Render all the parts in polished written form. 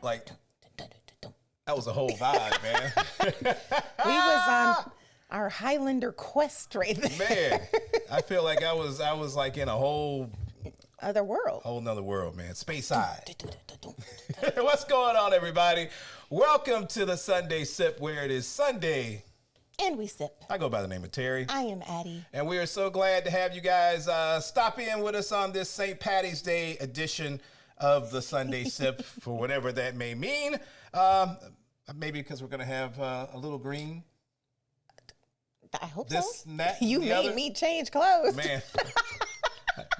Like, that was a whole vibe, man. We was on our Highlander quest right there. Man, I feel like I was like in a whole Other world. nother world, man. Space side. What's going on, everybody? Welcome to the Sunday Sip, where it is Sunday. And we sip. I go by the name of Terry. I am Addy. And we are so glad to have you guys stop in with us on this St. Patty's Day edition of the Sunday Sip, for whatever that may mean. Maybe because we're going to have a little green. I hope This, so. that, You the made other. me change clothes. Man,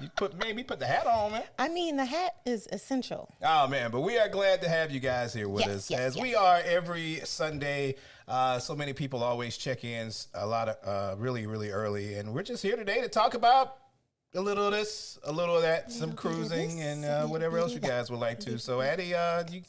you made me put the hat on, man. I mean, the hat is essential. Oh, man, but we are glad to have you guys here with us, as we are every Sunday. So many people always check in a lot of really, really early, and we're just here today to talk about a little of this, a little of that, some cruising, and whatever else you guys would like to. So, Addy, you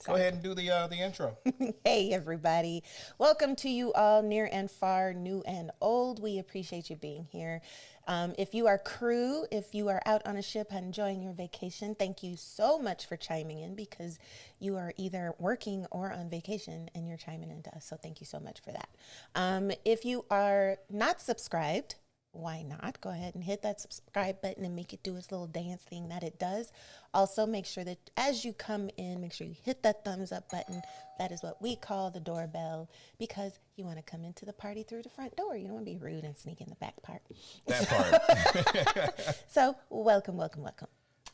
go ahead and do the intro. Hey, everybody. Welcome to you all, near and far, new and old. We appreciate you being here. If you are crew, if you are out on a ship enjoying your vacation, thank you so much for chiming in, because you are either working or on vacation and you're chiming into us. So thank you so much for that. If you are not subscribed, why not? Go ahead and hit that subscribe button and make it do its little dance thing that it does. Also, make sure that as you come in, make sure you hit that thumbs up button. That is what we call the doorbell, because you want to come into the party through the front door. You don't want to be rude and sneak in the back part. That part. So welcome, welcome, welcome.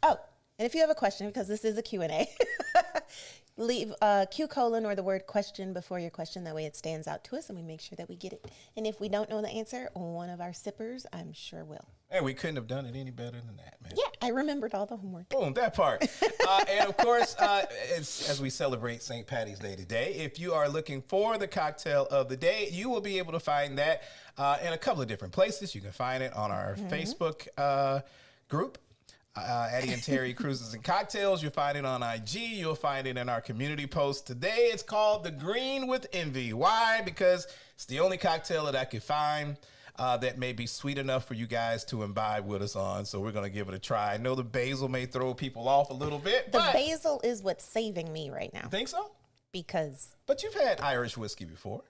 Oh, and if you have a question, because this is a Q&A, leave Q colon or the word question before your question. That way it stands out to us and we make sure that we get it. And if we don't know the answer, one of our sippers, I'm sure will. Hey, we couldn't have done it any better than that, man. Yeah, I remembered all the homework. Boom, that part. And of course, as we celebrate St. Patty's Day today, if you are looking for the cocktail of the day, you will be able to find that in a couple of different places. You can find it on our Facebook group. Addy and Terry Cruises and Cocktails. You'll find it on IG. You'll find it in our community post today. It's called the Green with Envy. Why? Because it's the only cocktail that I could find that may be sweet enough for you guys to imbibe with us on. So we're going to give it a try. I know the basil may throw people off a little bit. The basil is what's saving me right now. Think so? Because But you've had Irish whiskey before.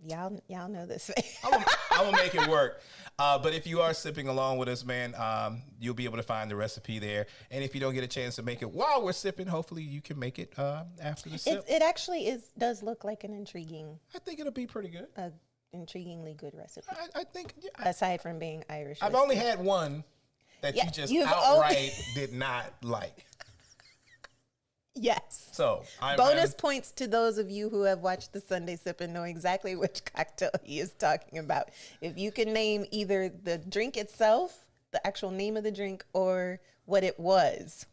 y'all know this. I'm gonna make it work. But if you are sipping along with us, man, you'll be able to find the recipe there. And if you don't get a chance to make it while we're sipping, hopefully you can make it after the sip. It actually does look like an intriguing, I think it'll be pretty good. intriguingly good recipe. I think. Yeah, Aside from being Irish. I've whiskey. only had one that Yeah, you just you've outright did not like. Yes. So Bonus points to those of you who have watched the Sunday Sip and know exactly which cocktail he is talking about. If you can name either the drink itself, the actual name of the drink, or what it was,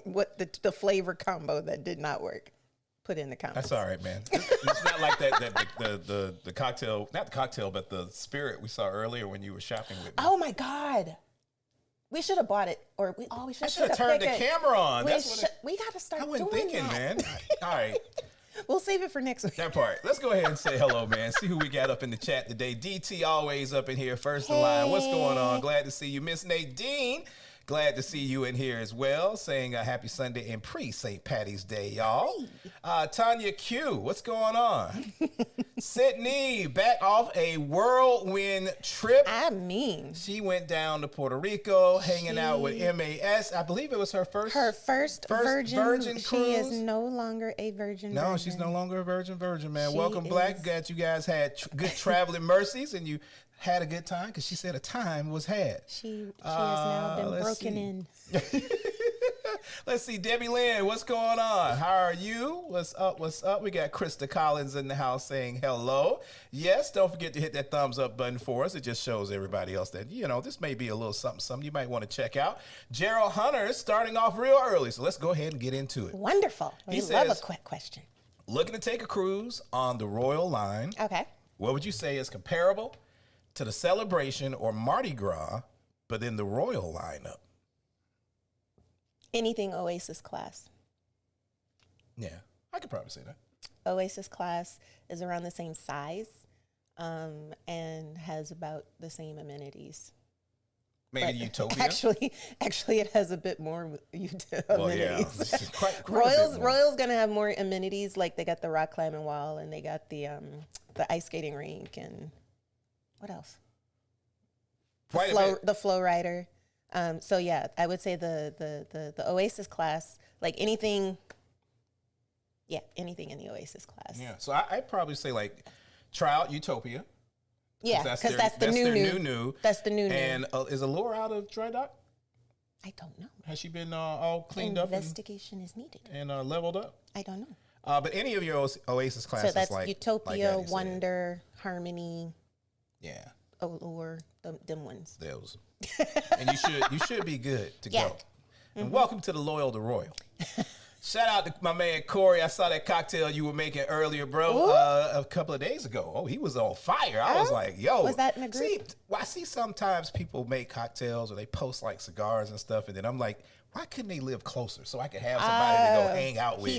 what the flavor combo that did not work, put in the comments. That's all right, man. It's not like that the cocktail, not the cocktail, but the spirit we saw earlier when you were shopping with me. Oh my God. We should have bought it, or we should I should have turned the camera on. We That's what we got to start I doing wasn't thinking, that. man. All right. We'll save it for next week. That part. Let's go ahead and say hello, man. See who we got up in the chat today. DT always up in here, first in line. What's going on? Glad to see you. Miss Nadine, glad to see you in here as well. Saying a happy Sunday and pre-St. Patty's Day, y'all. Tanya Q, what's going on? Sydney, back off a whirlwind trip. I mean, She went down to Puerto Rico, hanging out with MAS. I believe it was her first virgin She cruise. is no longer a virgin. No, virgin. she's no longer a virgin, man. She Welcome, Black. is- Glad you guys had good traveling mercies and you had a good time, because she said a time was had. She has now been let's broken see. in. Let's see, Debbie Lynn, what's going on? How are you? What's up? What's up? We got Krista Collins in the house saying hello. Yes, don't forget to hit that thumbs up button for us. It just shows everybody else that, this may be a little something you might want to check out. Gerald Hunter is starting off real early, so let's go ahead and get into it. Wonderful. We love a quick question. Looking to take a cruise on the Royal Line. Okay. What would you say is comparable to the Celebration or Mardi Gras, but in the Royal lineup? Anything Oasis class. Yeah, I could probably say that. Oasis class is around the same size and has about the same amenities. Maybe But Utopia. Actually, it has a bit more Well, yeah. amenities. This is quite a bit more. Royal's gonna have more amenities. Like they got the rock climbing wall, and they got the ice skating rink, and what else? Quite a bit. The flow rider. So yeah, I would say the Oasis class, like anything. Yeah, anything in the Oasis class. Yeah. So I'd probably say like try out Utopia. Yeah, because that's the new. That's the new. And is Allure out of dry dock? I don't know. Has she been all cleaned up? Investigation is needed. And leveled up? I don't know. But any of your Oasis classes, So that's like Utopia, like Wonder, Harmony, yeah, Allure, them ones. those. And you should be good to Yeah. go. And welcome to the Loyal to Royal. Shout out to my man Corey. I saw that cocktail you were making earlier, bro, a couple of days ago. Oh, he was on fire. I was like, yo. Was that in a group? I see sometimes people make cocktails or they post like cigars and stuff, and then I'm like, why couldn't they live closer so I could have somebody to go hang out with?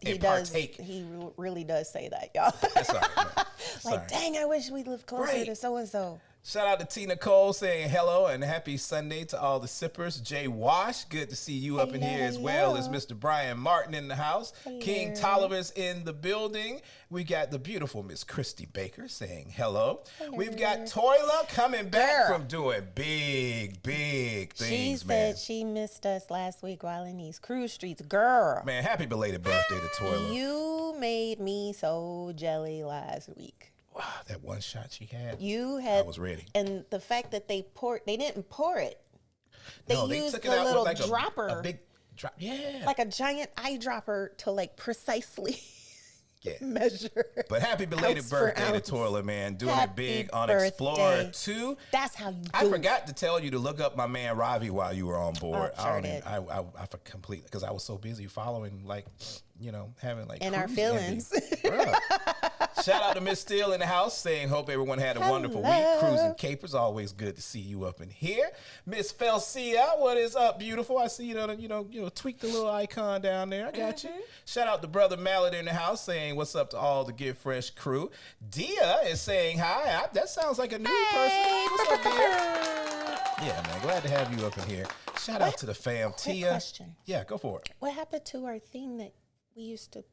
He partake. He really does say that, y'all. That's all right, man. Like, dang, I wish we lived closer Right. to so and so. Shout out to Tina Cole saying hello and happy Sunday to all the sippers. Jay Wash, good to see you up in here as well as Mr. Brian Martin in the house. King Tolliver's in the building. We got the beautiful Miss Christy Baker saying hello. We've got Toyla coming back from doing big things, She man. said she missed us last week while in these cruise streets. Girl, Man, happy belated birthday to Toyla. you made me so jelly last week. Wow, that one shot she had. I was ready. And the fact that they didn't pour it. They used took it the out little with like dropper. a big drop. Yeah. Like a giant eyedropper to like precisely Yeah. measure. But happy belated ounce for birthday to ounce. Toilet, man. Doing Happy it big on birthday. Explorer 2. That's how you do I it. forgot to tell you to look up my man Ravi while you were on board. Oh, sure did. I completely, because I was so busy following, like, having like In our cruise feelings. envy. Bruh. Shout out to Miss Steele in the house saying, hope everyone had a wonderful week. Hello. Cruising Capers, always good to see you up in here. Miss Felcia, what is up, beautiful? I see you tweak the little icon down there. I got you. Shout out to Brother Mallet in the house saying, what's up to all the Get Fresh crew. Dia is saying hi. That sounds like a new person. What's up, Dia? Yeah, man, glad to have you up in here. Shout out to the fam. Quick Tia. question. Yeah, go for it. What happened to our thing that we used to?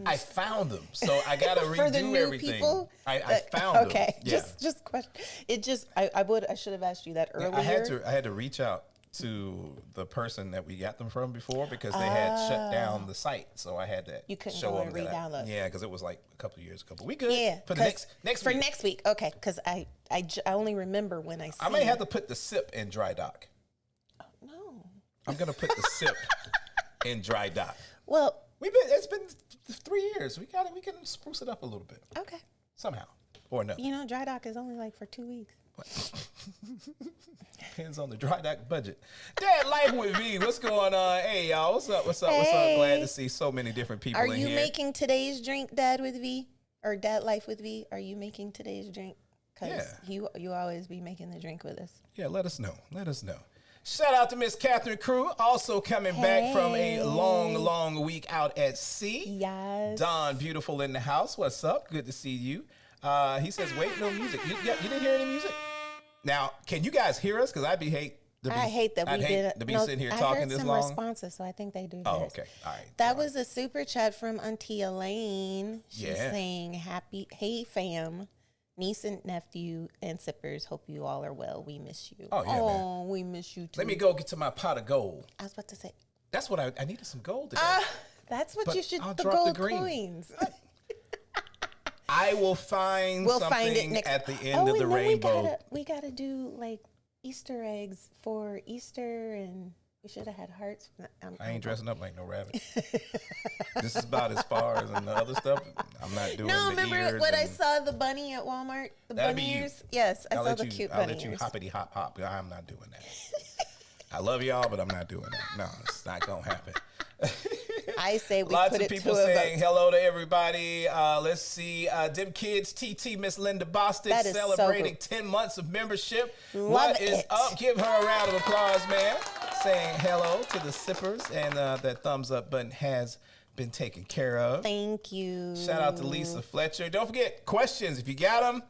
I found them, so I gotta redo For the new everything. people? I found them. Okay, Yeah. just question. It just I should have asked you that earlier. I had to reach out to the person that we got them from before because they had shut down the site, so I had to You couldn't show go them and that re-download. Yeah, because it was like a couple of years ago. But we good. Yeah, for the next week. next week. Okay, because I only remember when I. I may have to put the sip in dry dock. No. I'm gonna put the sip in dry dock. Well. It's been 3 years. We can spruce it up a little bit Okay. somehow or another. Dry dock is only like for 2 weeks. Depends on the dry dock budget. Dad Life with V, what's going on? Hey y'all, what's up? Hey. Glad to see so many different people Are in you here. making today's drink, Dad with V, or Dad Life with V? Are you making today's drink? Because you always be making the drink with us. Yeah, let us know. Shout out to Miss Catherine Crew, also coming back from a long week out at sea. Yes. Don Beautiful in the house. What's up? Good to see you. He says, wait, no music. You didn't hear any music? Now, can you guys hear us? Because I hate that we did to be sitting here talking this long. I heard some responses, so I think they do. Oh, hear us. okay. All right. That was a super chat from Auntie Elaine. She's Yeah. saying, hey fam, niece and nephew and sippers, hope you all are well. We miss you. Oh, yeah, man. We miss you too. Let me go get to my pot of gold. I was about to say, That's what I needed some gold today. that's what But you should, I'll the drop the gold green. coins. I will find We'll something find it next at the end of the and then rainbow. We gotta do like Easter eggs for Easter, and we should have had hearts. I ain't dressing up like no rabbit. This is about as far as in the other stuff. I'm not doing No, the remember ears when I and- saw the bunny at Walmart? The That'd bunny be you. ears? Yes, I I'll saw let the you, cute I'll bunny let you ears. hoppity hop. I'm not doing that. I love y'all, but I'm not doing that. No, it's not gonna happen. I say we Lots put of it people to a saying vote. hello to everybody. Let's see. Them kids, TT, Miss Linda Bostic, That is so celebrating cool. 10 months of membership. Love What is it. up? Give her a round of applause, man. Saying hello to the sippers, and that thumbs up button has been taken care of. Thank you. Shout out to Lisa Fletcher. Don't forget, questions. If you got them,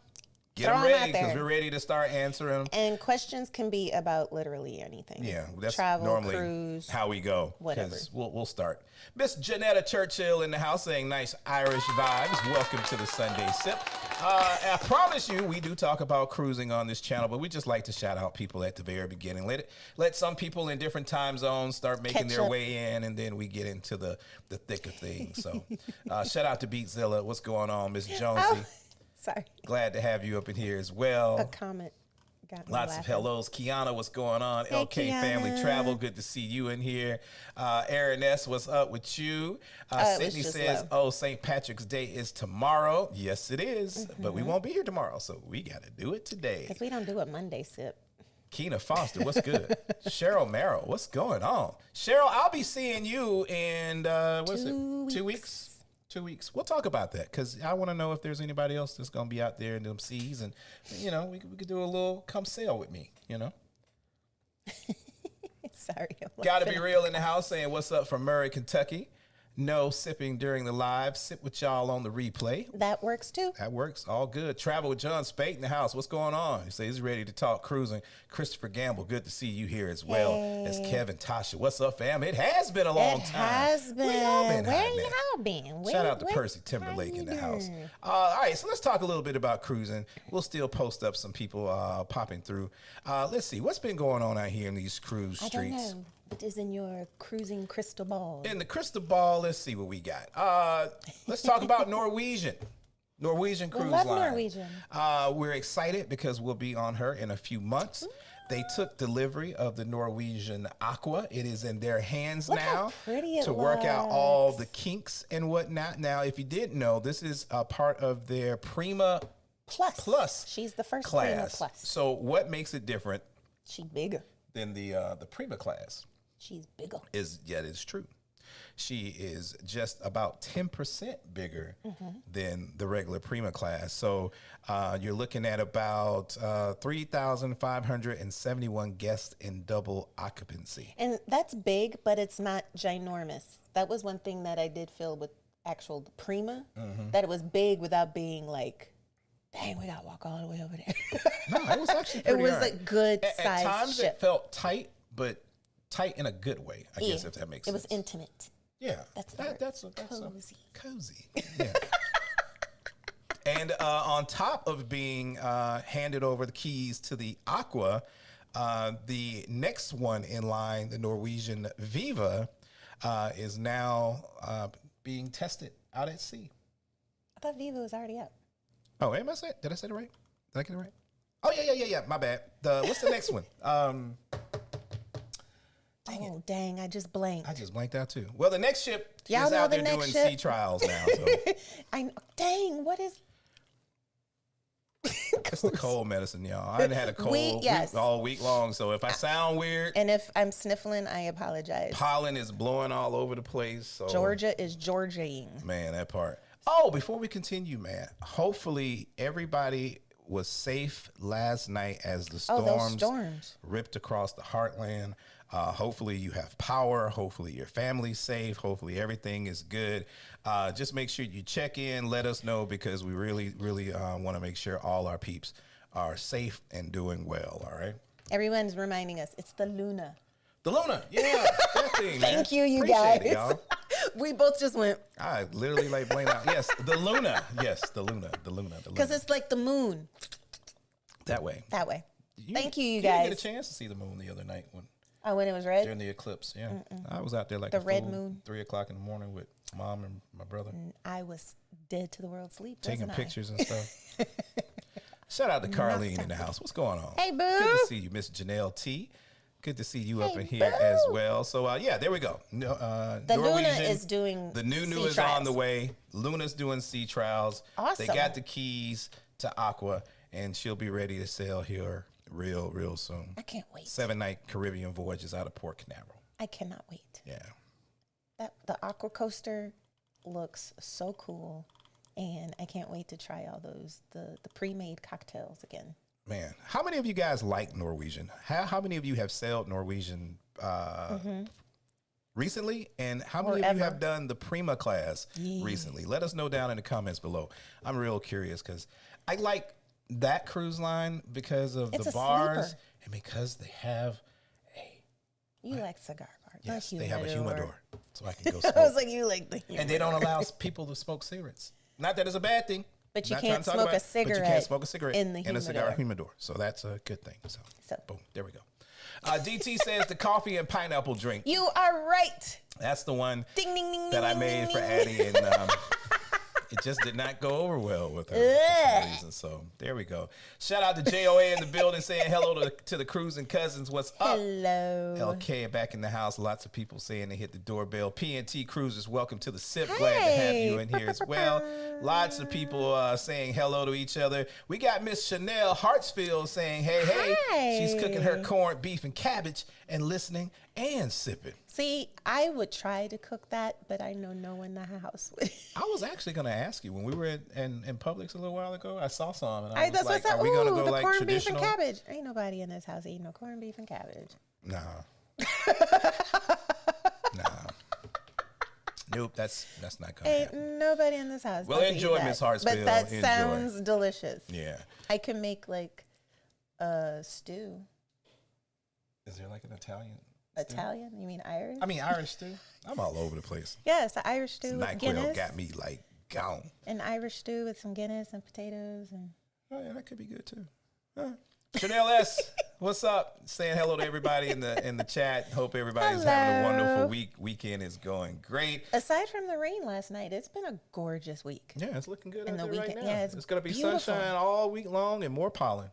Get Throw them 'em ready out because there. we're ready to start answering them. And questions can be about literally anything. Yeah, that's travel, normally cruise, how we go. whatever. Because we'll start. Miss Janetta Churchill in the house saying nice Irish vibes. Welcome to the Sunday Sip. I promise you, we do talk about cruising on this channel, but we just like to shout out people at the very beginning. Let some people in different time zones start making Catch their up. way in, and then we get into the thick of things. So shout out to Beatzilla. What's going on, Miss Jonesy? Oh, sorry. Glad to have you up in here as well. A comment got me Lots of laughing. hellos. Kiana, what's going on? Hey, LK Family Kiana. Travel, good to see you in here. Aaron S., what's up with you? it was Sydney just says, low. oh, St. Patrick's Day is tomorrow. Yes, it is, but we won't be here tomorrow, so we got to do it today. Because we don't do a Monday sip. Keena Foster, what's good? Cheryl Merrill, what's going on? Cheryl, I'll be seeing you in, what's it? 2 weeks? 2 weeks. We'll talk about that because I want to know if there's anybody else that's going to be out there in them seas. And, you know, we could do a little come sail with me, you know. Sorry. Got to be real in the house saying what's up from Murray, Kentucky. No sipping during the live. Sip with y'all on the replay. That works too. That works. All good. Travel with John Spate in the house. What's going on? He says he's ready to talk cruising. Christopher Gamble, good to see you here as well as Kevin Tasha. What's up, fam? It has been a long time. It has been. Where y'all been Where hiding at? y'all been? Shout out to Percy Timberlake in the house. All right, so let's talk a little bit about cruising. We'll still post up some people popping through. Let's see. What's been going on out here in these cruise I streets? don't know. What is in your cruising crystal ball? In the crystal ball, let's see what we got. Let's talk about Norwegian. Norwegian Cruise love Line. Norwegian. We're excited because we'll be on her in a few months. They took delivery of the Norwegian Aqua. It is in their hands Look now how pretty it to work out all looks. the kinks and whatnot. Now, if you didn't know, this is a part of their Prima Plus She's the first class. Prima Plus. So what makes it different She's bigger. than the Prima class? She's bigger. That is true. She is just about 10% bigger than the regular Prima class. So you're looking at about 3,571 guests in double occupancy. And that's big, but it's not ginormous. That was one thing that I did feel with actual Prima, that it was big without being like, dang, we got to walk all the way over there. No, it was actually It pretty was all right. a good At size times ship. it felt tight, but tight in a good way, I guess, if that makes It sense. was intimate. Yeah, That's the word. that's Cozy. cozy. Yeah. And on top of being handed over the keys to the Aqua, the next one in line, the Norwegian Viva, is now being tested out at sea. I thought Viva was already up. Oh, did I say it right? Did I get it right? Oh yeah. My bad. What's the next one? Oh, dang, I just blanked. I just blanked out too. Well, the next ship Y'all is know out the there next doing ship? sea trials now. So Dang, what is... it's the cold medicine, y'all. I hadn't had a cold week all week long. So if I sound weird, And if I'm sniffling, I apologize. pollen is blowing all over the place. So Georgia is Georgiaing. man, that part. Oh, before we continue, man, hopefully everybody was safe last night as the Oh, those storms storms. ripped across the heartland. Hopefully you have power. Hopefully your family's safe. Hopefully everything is good. Just make sure you check in. Let us know because we really want to make sure all our peeps are safe and doing well. All right. Everyone's reminding us it's the Luna. The Luna. Yeah. That thing, man. Thank you, Appreciate guys. it, y'all. We both just went, I literally like blame out. Yes, the Luna. Yes, the Luna. because it's like the moon that way. that way. Thank you, You guys. didn't get a chance to see the moon the other night when When it was red? during the eclipse. Yeah, I was out there like The a red fool, moon. 3 o'clock in the morning with mom and my brother, I was dead to the world sleep. taking wasn't I? pictures and stuff. Shout out to Carlene in the house. What's going on? Hey, boo. Good to see you, Miss Janelle T. Good to see you up Hey, in here boo. as well. So yeah, there we go. The Luna Norwegian, is doing the new sea is trials. on the way. Luna's doing sea trials. Awesome. They got the keys to Aqua, and she'll be ready to sail here real soon. I can't wait. 7-night Caribbean voyages out of Port Canaveral. I cannot wait. Yeah. The aqua coaster looks so cool, and I can't wait to try all those the pre-made cocktails again. Man, how many of you guys like Norwegian? How many of you have sailed Norwegian recently? And how many of you have done the Prima class recently? Let us know down in the comments below. I'm real curious because I like that cruise line because of It's the a bars sleeper. and because they have You like cigar bars. yes, a they have a humidor, so I can go I smoke. was like, you like the humidor. And they don't allow people to smoke cigarettes. Not that it's a bad thing. But you Not can't trying to talk smoke a about it, but you cigarette can't smoke a cigarette in the a cigar humidor. humidor. So that's a good thing. So, So- boom, there we go. DT says the coffee and pineapple drink. You are right. That's the one Ding, ding, ding, that ding, I ding, made ding, for ding. Addy, and it just did not go over well with her for some reason. So there we go. Shout out to JOA in the building saying hello to the cruising cousins. What's up? Hello. LK back in the house. Lots of people saying they hit the doorbell. PNT Cruisers, welcome to the SIP. Glad to have you in here as well. Lots of people saying hello to each other. We got Miss Chanel Hartsfield saying, hey, hey. Hi. She's cooking her corned beef and cabbage and listening and sipping. See, I would try to cook that, but I know no one in the house would. I was actually going to ask you when we were in Publix a little while ago. I saw some, and I was That's like, what's "Are up. we going to Ooh, go the like corned beef and traditional?" cabbage. Ain't nobody in this house eating no corned beef and cabbage. Nah, nah, nope. That's not going to Ain't happen. nobody in this house. Well, about to enjoy, eat that. Miss Hartsfield. But that Enjoy. sounds delicious. Yeah. I can make like a stew. Is there like an Italian? Italian? You mean Irish? I mean Irish stew. I'm all over the place. Yes, an Irish stew with NyQuil Guinness. got me like gone. An Irish stew with some Guinness and potatoes and. Oh yeah, that could be good too. Chanel S, what's up? Saying hello to everybody in the chat. Hope everybody's having a wonderful week. Weekend is going great. Aside from the rain last night, it's been a gorgeous week. Yeah, it's looking good And out the there right weekend- now. yeah, it's it's going to be beautiful. sunshine all week long and more pollen.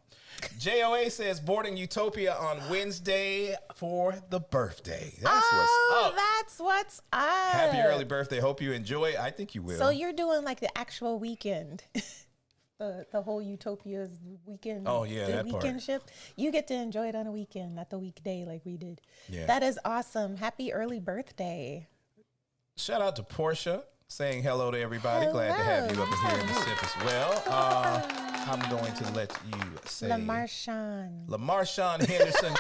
JOA says boarding Utopia on Wednesday for the birthday. That's what's up. That's what's up. Happy early birthday. Hope you enjoy. I think you will. So you're doing like the actual weekend. The whole Utopia's weekend. Oh, yeah, the that part. weekend ship. You get to enjoy it on a weekend, not the weekday like we did. Yeah. That is awesome. Happy early birthday. Shout out to Portia saying hello to everybody. Glad to have you up in here in the SIP as well. I'm going to let you say Lamarshon Henderson.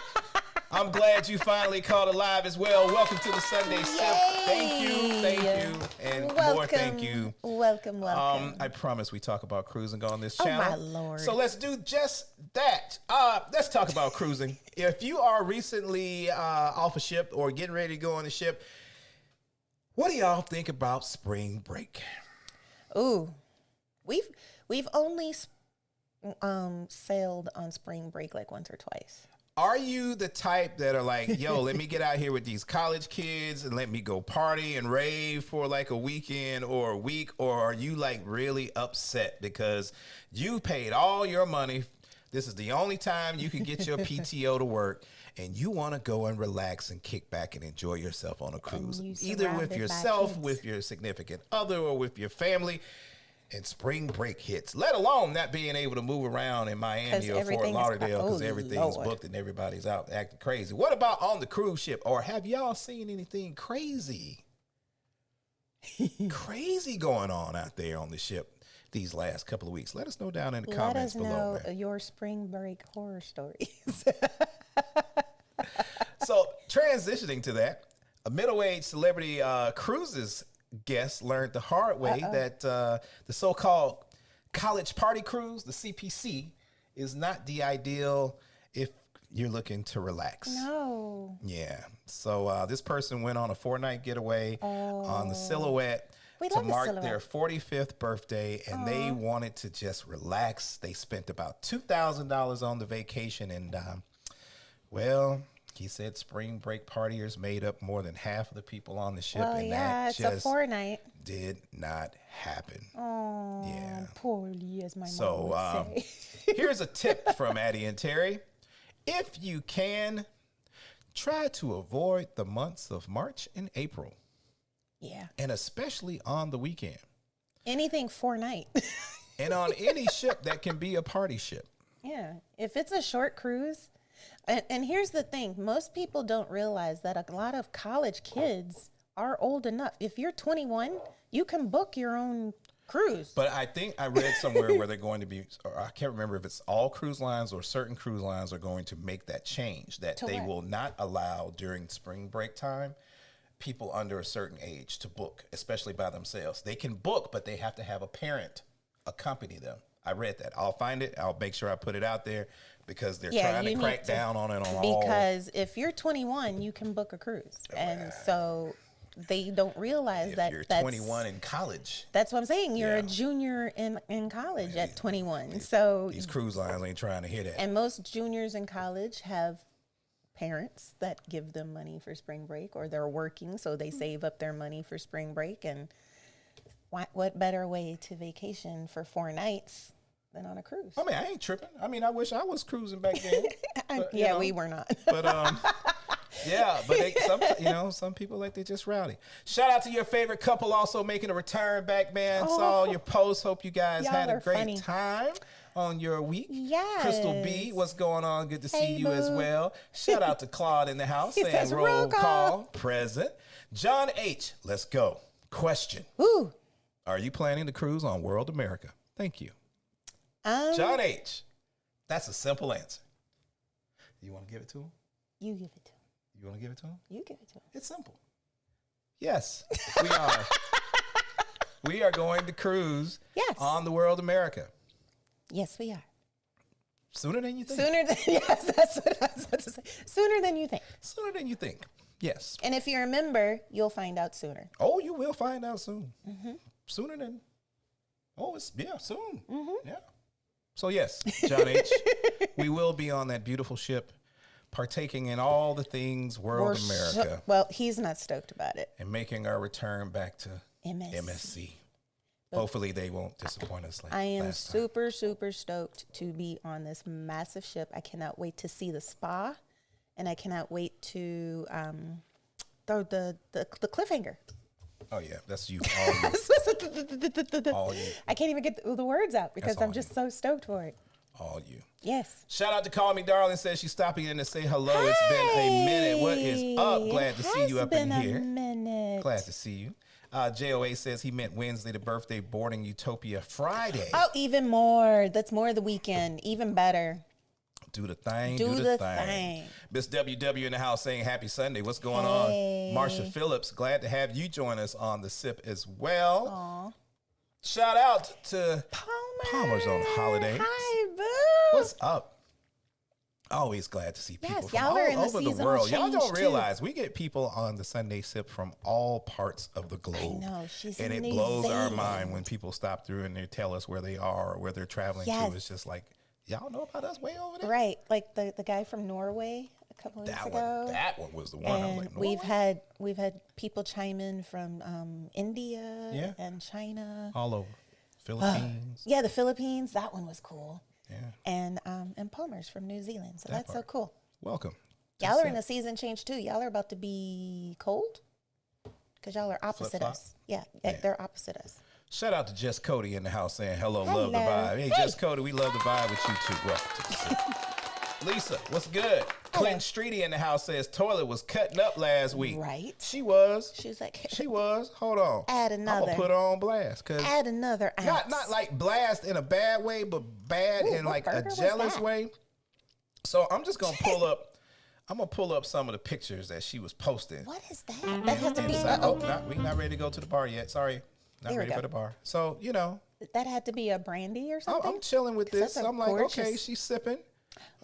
I'm glad you finally caught alive as well. Welcome to the Sunday SIP. Thank you, and more thank you. Welcome. I promise we talk about cruising on this Oh, channel. my Lord. So let's do just that. Let's talk about cruising. If you are recently off a ship or getting ready to go on a ship, what do y'all think about spring break? Ooh, we've only sailed on spring break like once or twice. Are you the type that are like, yo, let me get out here with these college kids and let me go party and rave for like a weekend or a week? Or are you like really upset because you paid all your money? This is the only time you can get your PTO to work and you want to go and relax and kick back and enjoy yourself on a cruise, either with surrounded by yourself, kids. with your significant other, or with your family. And spring break hits, let alone not being able to move around in Miami 'Cause or Fort everything's- Lauderdale because oh, everything's Lord. booked and everybody's out acting crazy. What about on the cruise ship? Or have y'all seen anything crazy? Crazy going on out there on the ship these last couple of weeks? Let us know down in the Let comments us below. know Man. your spring break horror stories. So transitioning to that, a middle-aged celebrity cruises guest learned the hard way that the so-called college party cruise, the CPC, is not the ideal if you're looking to relax. No. Yeah. So this person went on a 4-night getaway on the Silhouette We to love the mark Silhouette. their 45th birthday, and they wanted to just relax. They spent about $2,000 on the vacation, and well, he said spring break partiers made up more than half of the people on the ship, Well, and yeah, that it's a just 4-night. did not happen. Oh, Yeah. poorly, as my mom So would say. here's a tip from Addy and Terry. If you can, try to avoid the months of March and April, Yeah. and especially on the weekend. Anything 4-night. And on any ship that can be a party ship. Yeah. If it's a short cruise, and here's the thing, most people don't realize that a lot of college kids are old enough. If you're 21, you can book your own cruise. But I think I read somewhere where they're going to be, or I can't remember if it's all cruise lines or certain cruise lines are going to make that change, that To they what? will not allow during spring break time people under a certain age to book, especially by themselves. They can book, but they have to have a parent accompany them. I read that. I'll find it. I'll make sure I put it out there because they're Yeah, trying you to need crack to, down on it on all. because if you're 21, you can book a cruise, and so they don't realize If that you're that's 21 in college, That's what I'm saying. You're Yeah. a junior in college at 21. So, these cruise lines ain't trying to hit that. and most juniors in college have parents that give them money for spring break, or they're working, so they save up their money for spring break. And what better way to vacation for 4 nights than on a cruise? I mean, I ain't tripping. I mean, I wish I was cruising back then. But, you know, we were not. But yeah, but some people like they just rowdy. Shout out to your favorite couple also making a return back, man. Saw your posts. Hope you guys Y'all had a are great funny. time on your week. Yes. Crystal B, what's going on? Good to see Hey, you as boo. well. Shout out to Claude in the house He saying says, roll roll call call. present. John H, let's go. Question: Ooh. Are you planning to cruise on World America? Thank you, John, John H. That's a simple answer. You want to give it to him? you give it to him. You want to give it to him? You give it to him. It's simple. Yes, we are. We are going to cruise Yes. on the World America Yes, we are. sooner than you think. Sooner than yes, that's what I was about to say. Sooner than you think. Sooner than you think. Yes. And if you're a member, you'll find out sooner. Oh, you will find out soon. Sooner than. Oh, it's soon. Yeah. So yes, John H. We will be on that beautiful ship, partaking in all the things World America, Well, he's not stoked about it. and making our return back to MSC. MSC. Hopefully, they won't disappoint us like I am last time. super, super stoked to be on this massive ship. I cannot wait to see the spa, and I cannot wait to throw the cliffhanger. Oh yeah, that's you. All you. All you. I can't even get the words out because That's I'm all just so stoked for it. All you. Yes. Shout out to Call Me Darling. Says she's stopping in to say hello. It's been a minute. What is up? Glad to see you up in here. It's been a minute. Glad to see you. JOA says he meant Wednesday, the birthday boarding Utopia Friday. Oh, even more. That's more of the weekend. Even better. Do the thing. Do the thing. Miss WW in the house saying happy Sunday. What's going Hey. on? Marsha Phillips, glad to have you join us on the SIP as well. Aw. Shout out to Palmer's on holidays. Hi, boo. What's up? Always glad to see people Yes, from y'all all are in the over the seasonal world. Y'all change, don't too. realize we get people on the Sunday Sip from all parts of the globe. know, she's and in it New blows our Zealand. mind when people stop through and they tell us where they are or where they're traveling Yes. to. It's just like, y'all know about us way over there? Right. Like the guy from Norway a couple weeks ago. That one was the one. I was And like, we've had people chime in from India Yeah. and China. all over. Philippines. Yeah, the Philippines. That one was cool. Yeah. And Palmer's from New Zealand. So that's so part. cool. Welcome. Y'all are in a season change too. Y'all are about to be cold because y'all are opposite Flip-flop? us. Yeah, they're opposite us. Shout out to Jess Cody in the house saying hello, love the Hello. vibe. Hey, Jess Cody, we love the vibe with you too. Welcome to the city. Lisa, what's good? Clinton Streety in the house says toilet was cutting up last week. Right. She was. She was like, She was. Hold on. Add I'm another. gonna put her on blast because add another ounce. not like blast in a bad way, but bad Ooh, in what like burger a was jealous that? way. So I'm just gonna pull up. I'm gonna pull up some of the pictures that she was posting. What is that? That has to be. Inside. Oh, we're not ready to go to the bar yet. Sorry, not There we ready go. for the bar. So you know, That had to be a brandy or something. I'm chilling with this. that's a I'm like, okay, gorgeous- she's sipping.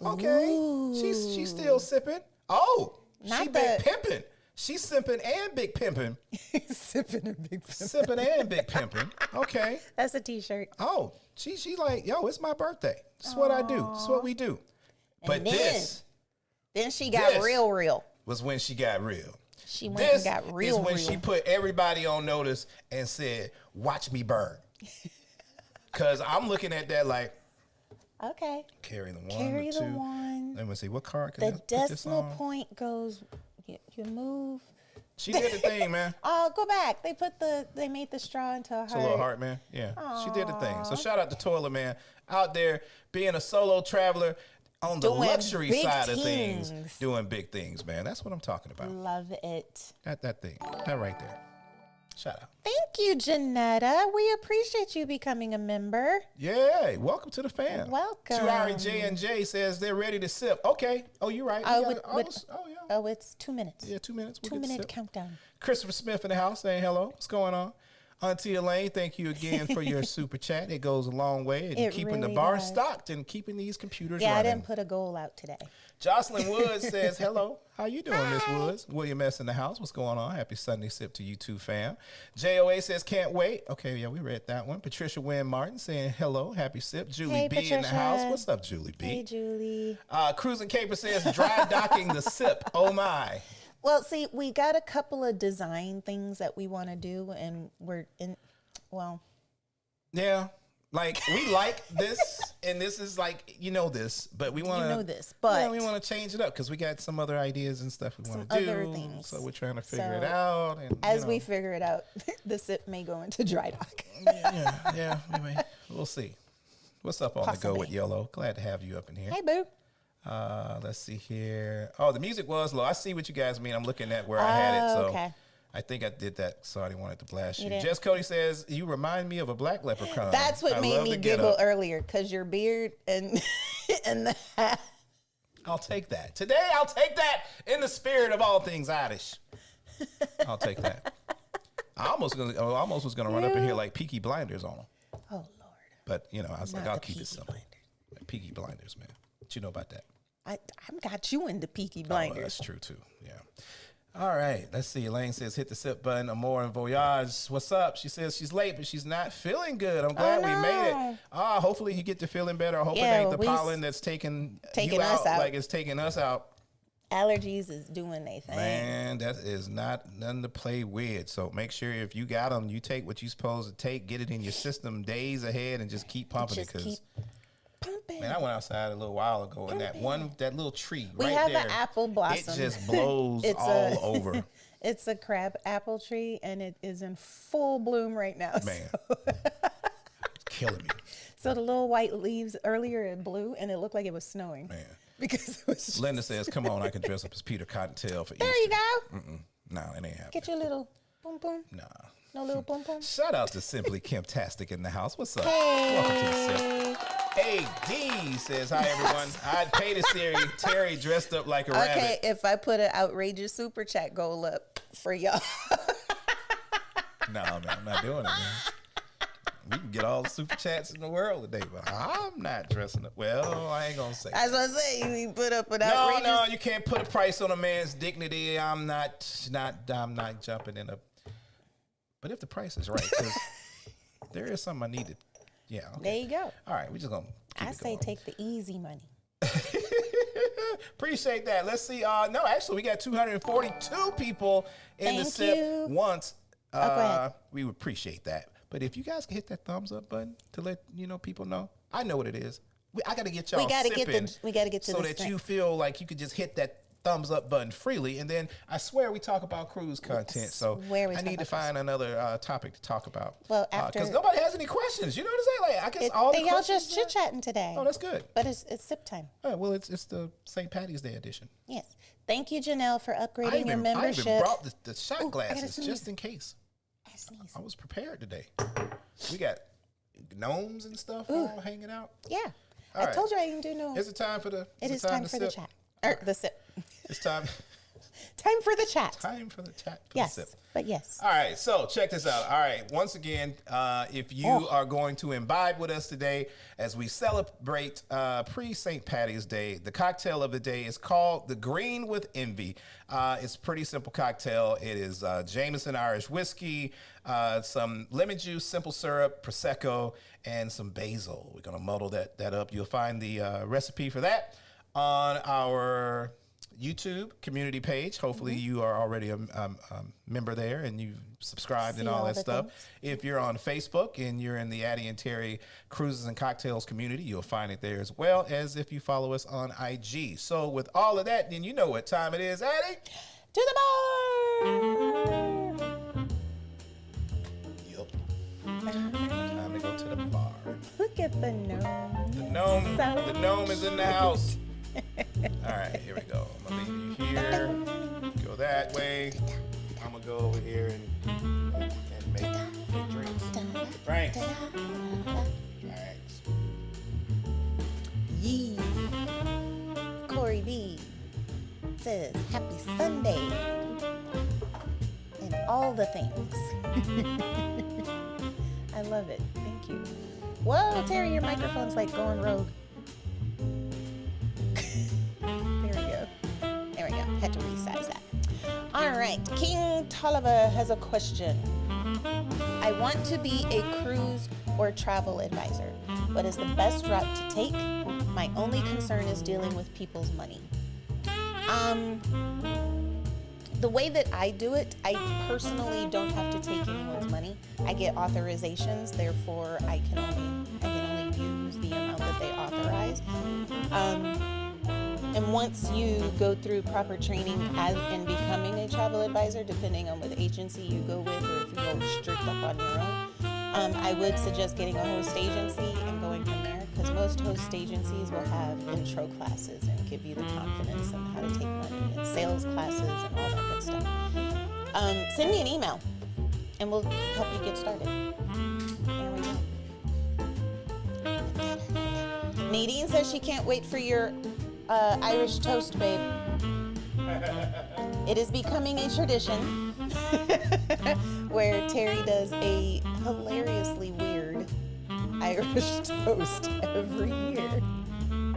Okay, she's still sipping. Oh, Not she the- big pimping. She's sipping and big pimping. Sipping a big. Sipping and big pimping. Okay. That's a T-shirt. Oh, she like, yo, it's my birthday. It's what I do. It's what we do. But then- this Then she got This- real. was when she got real. She went This and got real. is when real. she put everybody on notice and said, "Watch me burn." Cause I'm looking at that like Okay. carry the one, Carry the the two. one. Let me see what card can The I put this decimal on? point goes. You move. She did the thing, man. Oh, go back. They made the straw into a heart. It's a little heart, man. Yeah, she did the thing. So shout out to Toilet Man out there being a solo traveler on the Doing luxury big side of things, things. doing big things, man. That's what I'm talking about. Love it. That thing, that right there. Shout out. Thank you, Janetta. We appreciate you becoming a member. Yeah, welcome to the fam. Welcome. Tuari J&J says they're ready to sip. Okay. Oh, you're right. Oh, We with- got- with- yeah. Oh, it's 2 minutes. Yeah, 2 minutes. We'll 2 get to minute sip. countdown. Christopher Smith in the house saying hello. What's going on? Auntie Elaine, thank you again for your super chat. It goes a long way in keeping the really bar does. stocked and keeping these computers Yeah, running. I didn't put a goal out today. Jocelyn Woods says, hello. How you doing, Miss Woods? William S. in the house. What's going on? Happy Sunday sip to you too, fam. JOA says, can't wait. Okay, yeah, we read that one. Patricia Wynn Martin saying, hello. Happy sip. Julie Hey, B Patricia. in the house. What's up, Julie B? Hey, Julie. Cruising Caper says, dry docking the sip. Oh, my. Well, see, we got a couple of design things that we want to do, and we're in, well. Yeah. Like, we like this, and this is like, this, but we want to. You know this, but. Yeah, we want to change it up because we got some other ideas and stuff we want to do. Other things. So we're trying to figure it out. And, as we figure it out, the sip may go into dry dock. yeah, we'll see. What's up on the go with Yolo? Glad to have you up in here. Hey, boo. Let's see here. Oh, the music was low. I see what you guys mean. I'm looking at where I had it. So okay. I think I did that, so I didn't want it to blast you. did. Jess Cody says, you remind me of a black leprechaun. That's what I made love me the giggle getup. earlier, because your beard and and the hat. I'll take that. Today, I'll take that in the spirit of all things Irish. I'll take that. I almost was gonna run up in here like Peaky Blinders on them. Oh, Lord. But, I was Not like, I'll the keep it Peaky simple. Blinders. Peaky Blinders, man. What you know about that? I got you into Peaky Oh, Blinders. that's true, too. Yeah. All right. Let's see. Elaine says, hit the sip button. Amore and Voyage. What's up? She says she's late, but she's not feeling good. I'm glad we made it. Hopefully you get to feeling better. I hope it ain't the pollen that's taking you us out. like it's taking us out. Allergies is doing their thing. Man, that is not nothing to play with. So make sure if you got them, you take what you're supposed to take, get it in your system days ahead, and just keep pumping it. Because pumping. man, I went outside a little while ago, and that little tree We right have there, an apple blossom. it just blows all over. It's a crab apple tree, and it is in full bloom right now. Man, it's killing me. So the little white leaves earlier it blew, and it looked like it was snowing. Man. Because it was Linda says, come on, I can dress up as Peter Cottontail for there Easter. you go. No, it ain't happening. Get your little boom boom. Nah. No little boom boom. Shout out to Simply Kemptastic in the house. What's up? Hey. Welcome to the sip. AD says, hi, everyone. I'd pay to see Terry dressed up like a rabbit. Okay, if I put an outrageous super chat goal up for y'all. No, man, I'm not doing it, man. We can get all the super chats in the world today, but I'm not dressing up. Well, I ain't going to say That's what I say. You put up an outrageous. No, you can't put a price on a man's dignity. I'm not jumping in a. But if the price is right, because there is something I needed. Yeah. Okay. There you go. All right, we're just gonna. I say take the easy money. Appreciate that. Let's see. No, actually, we got 242 people in the Thank sip you. once. Go ahead. We would appreciate that. But if you guys can hit that thumbs up button to let people know, I know what it is. I got to get y'all sipping. We got to get to so the that you feel like you could just hit that thumbs up button freely, and then I swear we talk about cruise content. So I need to find another topic to talk about. Well, after because nobody has any questions. You know what I'm saying? Like I guess all the y'all questions just chit chatting today. Oh, that's good. But it's sip time. Oh, well, it's the St. Patty's Day edition. Yes. Thank you, Janelle, for upgrading your membership. I even brought the shot Ooh, glasses just in case. I was prepared today. We got gnomes and stuff all hanging out. Yeah. All I right. told you I didn't do no. Is it time for the? It is time for the chat. Or the sip. It's time. Time for the chat. Time for the chat. For Yes. the sip. But yes. All right, so check this out. All right, once again, if you are going to imbibe with us today as we celebrate pre-St. Patty's Day, the cocktail of the day is called the Green with Envy. It's a pretty simple cocktail. It is Jameson Irish whiskey, some lemon juice, simple syrup, Prosecco, and some basil. We're going to muddle that up. You'll find the recipe for that on our YouTube community page. Hopefully you are already a member there and you've subscribed and all that stuff. If you're on Facebook and you're in the Addy and Terry Cruises and Cocktails community, you'll find it there as well as if you follow us on IG. So with all of that, then you know what time it is, Addy. To the bar. Yup. Time to go to the bar. Look at the gnome. The gnome is in the house. All right, here we go. I'm gonna leave you here. Go that way. I'm gonna go over here and make drinks. Franks. All right. Yee. Corey B says happy Sunday and all the things. love it. Thank you. Whoa, Terry, your microphone's like going rogue. There we go. Had to resize that. All right, King Tolliver has a question. I want to be a cruise or travel advisor. What is the best route to take? My only concern is dealing with people's money. The way that I do it, I personally don't have to take anyone's money. I get authorizations, therefore I can only use the amount that they authorize. And once you go through proper training in becoming a travel advisor, depending on what agency you go with or if you go strict up on your own, I would suggest getting a host agency and going from there, because most host agencies will have intro classes and give you the confidence on how to take money and sales classes and all that good stuff. Send me an email and we'll help you get started. There we go. Nadine says she can't wait for your Irish toast, babe. It is becoming a tradition where Terry does a hilariously weird Irish toast every year. And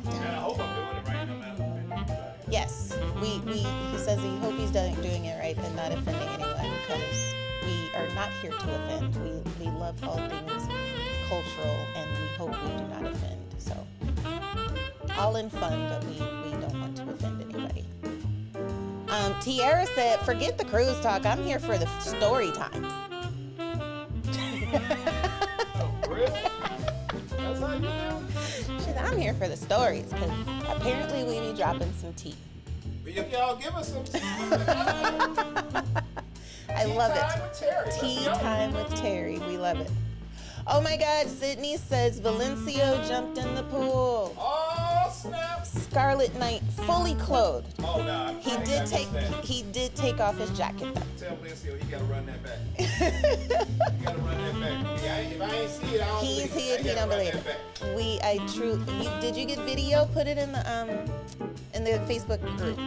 I hope I'm doing it right no matter what. Yes, he says he hope he's doing it right and not offending anyone, because we are not here to offend. We love all things cultural and we hope we do not offend. So all in fun, but we don't want to offend anybody. Tiara said, forget the cruise talk. I'm here for the story times. Oh, really? That's how you do? She said, I'm here for the stories, because apparently we be dropping some tea. But if y'all give us some tea, I love time it. with Terry. Tea Let's go. time with Terry. We love it. Oh my God, Sydney says Valencio jumped in the pool. Oh, snap. Scarlet Knight, fully clothed. Oh, nah. He did take off his jacket though. Tell Valencio he gotta run that back. He gotta run that back. Yeah, if I ain't see it, I don't He's believe here, it. he don't believe it. Did you get video? Put it in the Facebook group.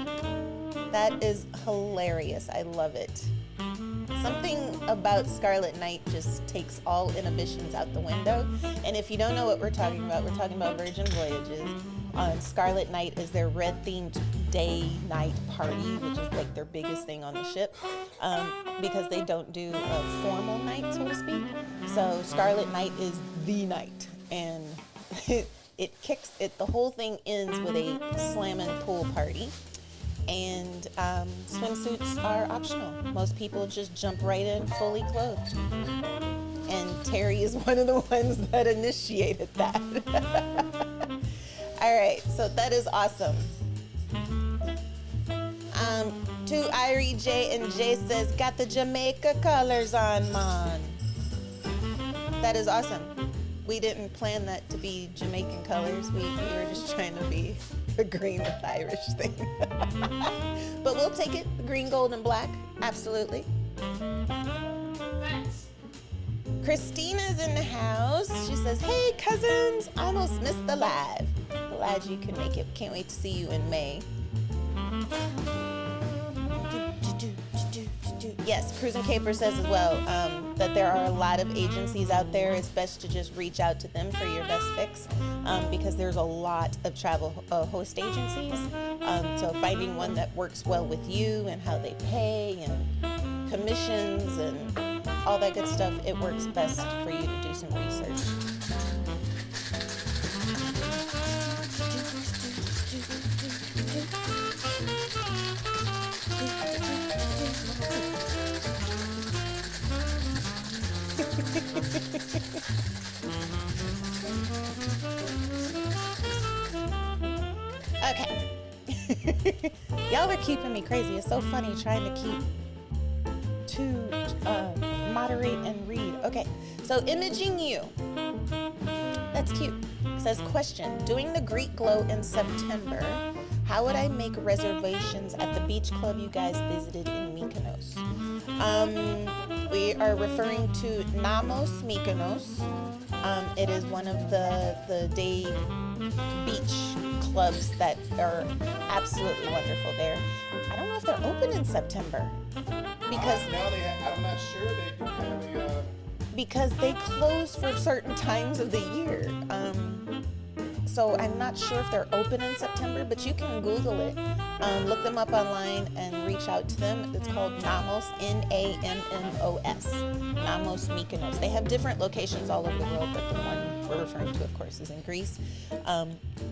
That is hilarious. I love it. Something about Scarlet Knight just takes all inhibitions out the window. And if you don't know what we're talking about Virgin Voyages. Scarlet Knight is their red-themed day-night party, which is like their biggest thing on the ship, because they don't do a formal night, so to speak. So Scarlet Knight is the night, and the whole thing ends with a slammin' pool party. And swimsuits are optional. Most people just jump right in fully clothed. And Terry is one of the ones that initiated that. All right, so that is awesome. To Irie J, and J says, got the Jamaica colors on, man. That is awesome. We didn't plan that to be Jamaican colors. We were just trying to be the green with Irish thing. But we'll take it, the green, gold, and black. Absolutely. Thanks. Christina's in the house. She says, hey, cousins, almost missed the live. Glad you can make it. Can't wait to see you in May. Yes, Cruise and Caper says as well that there are a lot of agencies out there. It's best to just reach out to them for your best fix, because there's a lot of travel host agencies. So finding one that works well with you and how they pay and commissions and all that good stuff, it works best for you to do some research. Okay. Y'all are keeping me crazy. It's so funny trying to moderate and read. Okay, so Imaging You. That's cute. It says, question, doing the Greek Glow in September, how would I make reservations at the beach club you guys visited in Mykonos? We are referring to Namos Mykonos. It is one of the day beach clubs that are absolutely wonderful there. I don't know if they're open in September because now I'm not sure they do have because they close for certain times of the year. So I'm not sure if they're open in September, but you can Google it. Look them up online and reach out to them. It's called Namos, Nammos. Namos Mykonos. They have different locations all over the world, but the one we're referring to, of course, is in Greece.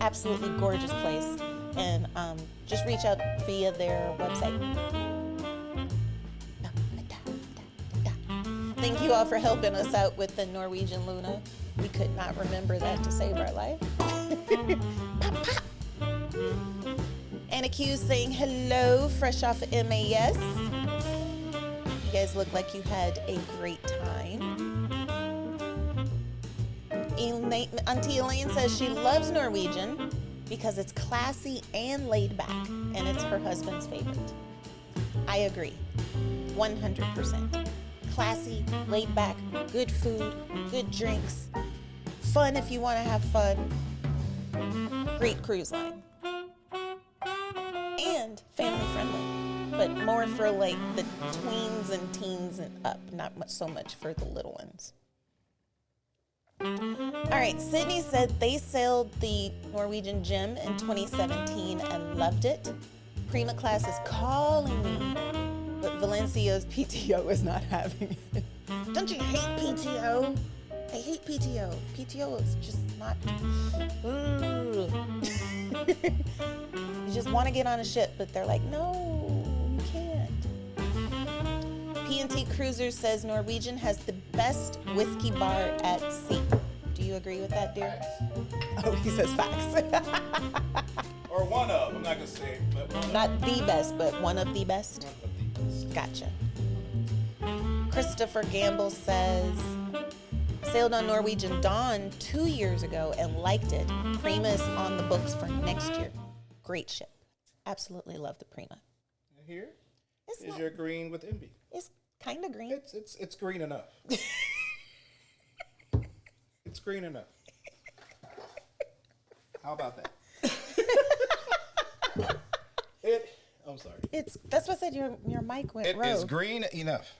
Absolutely gorgeous place. And just reach out via their website. Thank you all for helping us out with the Norwegian Luna. We could not remember that to save our life. Pop, pop. Anna Q saying hello, fresh off of MAS. You guys look like you had a great time. Auntie Elaine says she loves Norwegian because it's classy and laid back, and it's her husband's favorite. I agree, 100%. Classy, laid back, good food, good drinks, fun if you want to have fun. Great cruise line. And family friendly, but more for like the tweens and teens and up, not much so much for the little ones. All right, Sydney said they sailed the Norwegian Gem in 2017 and loved it. Prima class is calling me, but Valencia's PTO is not having it. Don't you hate PTO? I hate PTO. PTO is just not. You just want to get on a ship, but they're like, no, you can't. P&T Cruisers says Norwegian has the best whiskey bar at sea. Do you agree with that, dear? Oh, he says facts. Or one of, I'm not going to say, but one Not the best, but one of the best. of the best. Gotcha. Christopher Gamble says, sailed on Norwegian Dawn 2 years ago and liked it. Prima is on the books for next year. Great ship. Absolutely love the Prima. Here It's is not- your green with envy. It's kind of green. It's green enough. It's green enough. How about that? I'm sorry. That's what I said. Your mic went It rogue. is green enough.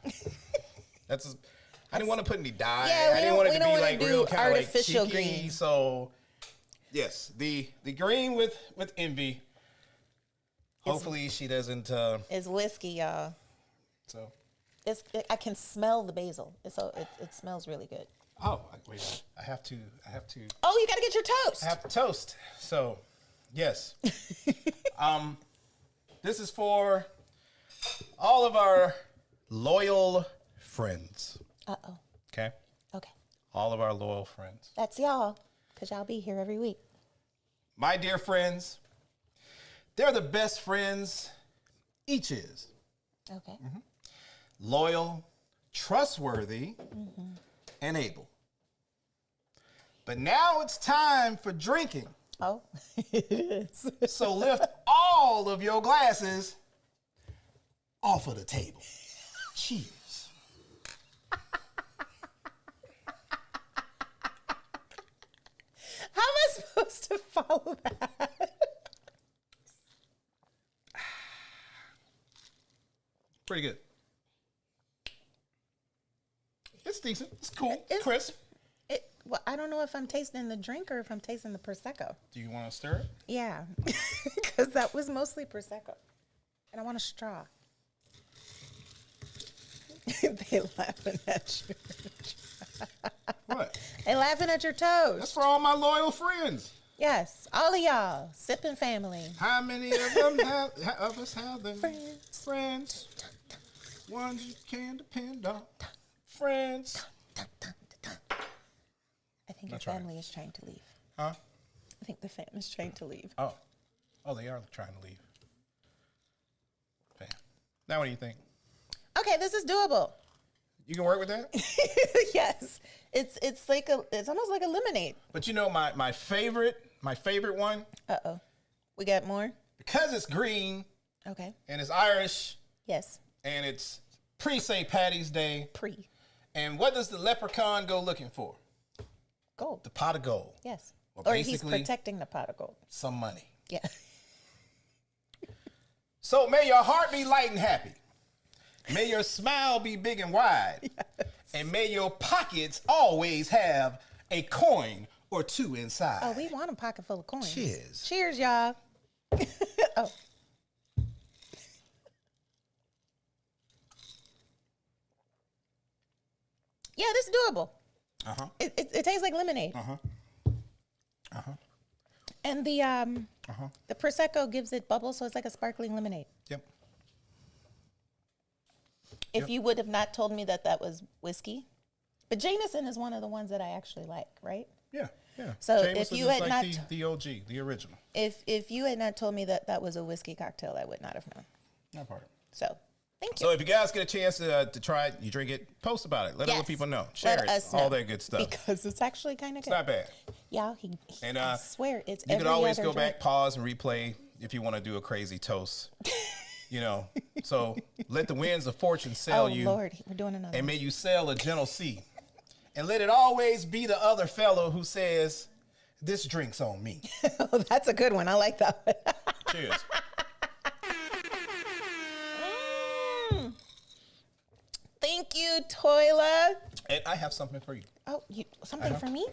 I didn't want to put any dye. Yeah, I didn't want it to be wanna like do real kind of like artificial cheeky. green. So yes, the green with envy. Hopefully she doesn't. It's whiskey, y'all. So. I can smell the basil. It smells really good. Oh wait! I have to. Oh, you gotta get your toast. I have to toast. So, yes. This is for all of our loyal friends. Uh-oh. Okay? Okay. All of our loyal friends. That's y'all, because y'all be here every week. My dear friends, they're the best friends each is. Okay. Mm-hmm. Loyal, trustworthy, and able. But now it's time for drinking. Oh, it is. So lift all of your glasses off of the table. Cheers. How am I supposed to follow that? Pretty good. It's decent. It's cool. It's- Crisp. Well, I don't know if I'm tasting the drink or if I'm tasting the Prosecco. Do you want to stir it? Yeah, because that was mostly Prosecco. And I want a straw. They laughing at you. What? They laughing at your toast. That's for all my loyal friends. Yes, all of y'all, sipping family. How many of them of us have them? Friends. Friends. Ones you can depend on. Friends. I think That's your right. family is trying to leave. Huh? I think the family's trying to leave. Oh, they are trying to leave. Okay. Now what do you think? Okay, this is doable. You can work with that? Yes, it's like it's almost like a lemonade. But you know my favorite one, Uh-oh, we got more. because it's green Okay. and it's Irish Yes. and it's pre-St. Patty's Day. Pre. And what does the leprechaun go looking for? Gold. The pot of gold. Yes. Well, Or he's basically- protecting the pot of gold. Some money. Yeah. So may your heart be light and happy. May your smile be big and wide. And may your pockets always have a coin or two inside. Oh, we want a pocket full of coins. Cheers. Cheers, y'all. Oh. Yeah, this is doable. Uh-huh. It tastes like lemonade. Uh-huh. Uh-huh. And the Prosecco gives it bubbles, so it's like a sparkling lemonade. Yep. If you would have not told me that was whiskey. But Jameson is one of the ones that I actually like, right? Yeah, yeah. So Jameson if you is had like not... the OG, the original. If you had not told me that was a whiskey cocktail, I would not have known. That part. So, thank you. So if you guys get a chance to try it, you drink it, post about it. Let other people know. Share Let it. us All know, that good stuff. Because it's actually kind of good. It's not bad. Yeah, And I swear it's you every can always other go drink. back, pause, and replay if you want to do a crazy toast. You know, so let the winds of fortune sail you. Oh, Lord, we're doing another And one. may you sail a gentle sea. And let it always be the other fellow who says, this drink's on me. Oh, that's a good one. I like that one. Cheers. Thank you, Toilet. And I have something for you. Oh, something for me?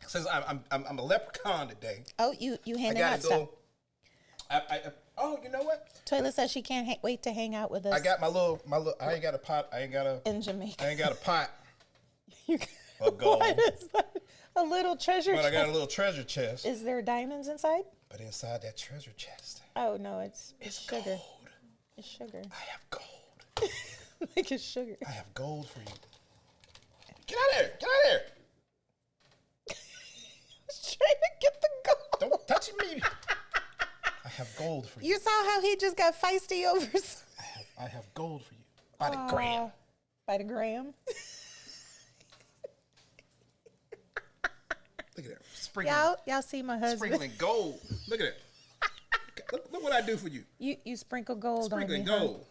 Since I'm a leprechaun today, Oh, you I handing gotta out stuff. go. Oh, you know what? Toilet says she can't wait to hang out with us I got my little. I ain't got a pot. in Jamaica. I ain't got a pot. You, Of gold. what is that? A little treasure But I got a chest. little treasure chest. Is there diamonds inside? But inside that treasure chest, Oh, no, it's sugar. gold. It's sugar. I have gold. Like it's sugar. I have gold for you. Get out of there! Get out of there! Trying to get the gold. Don't touch me! I have gold for you. You saw how he just got feisty over I have gold for you. By the gram. by the gram. Look at that. Sprinkling, Y'all see my husband. sprinkling gold. Look at it. Look what I do for you. You sprinkle gold on me. Sprinkling huh? gold.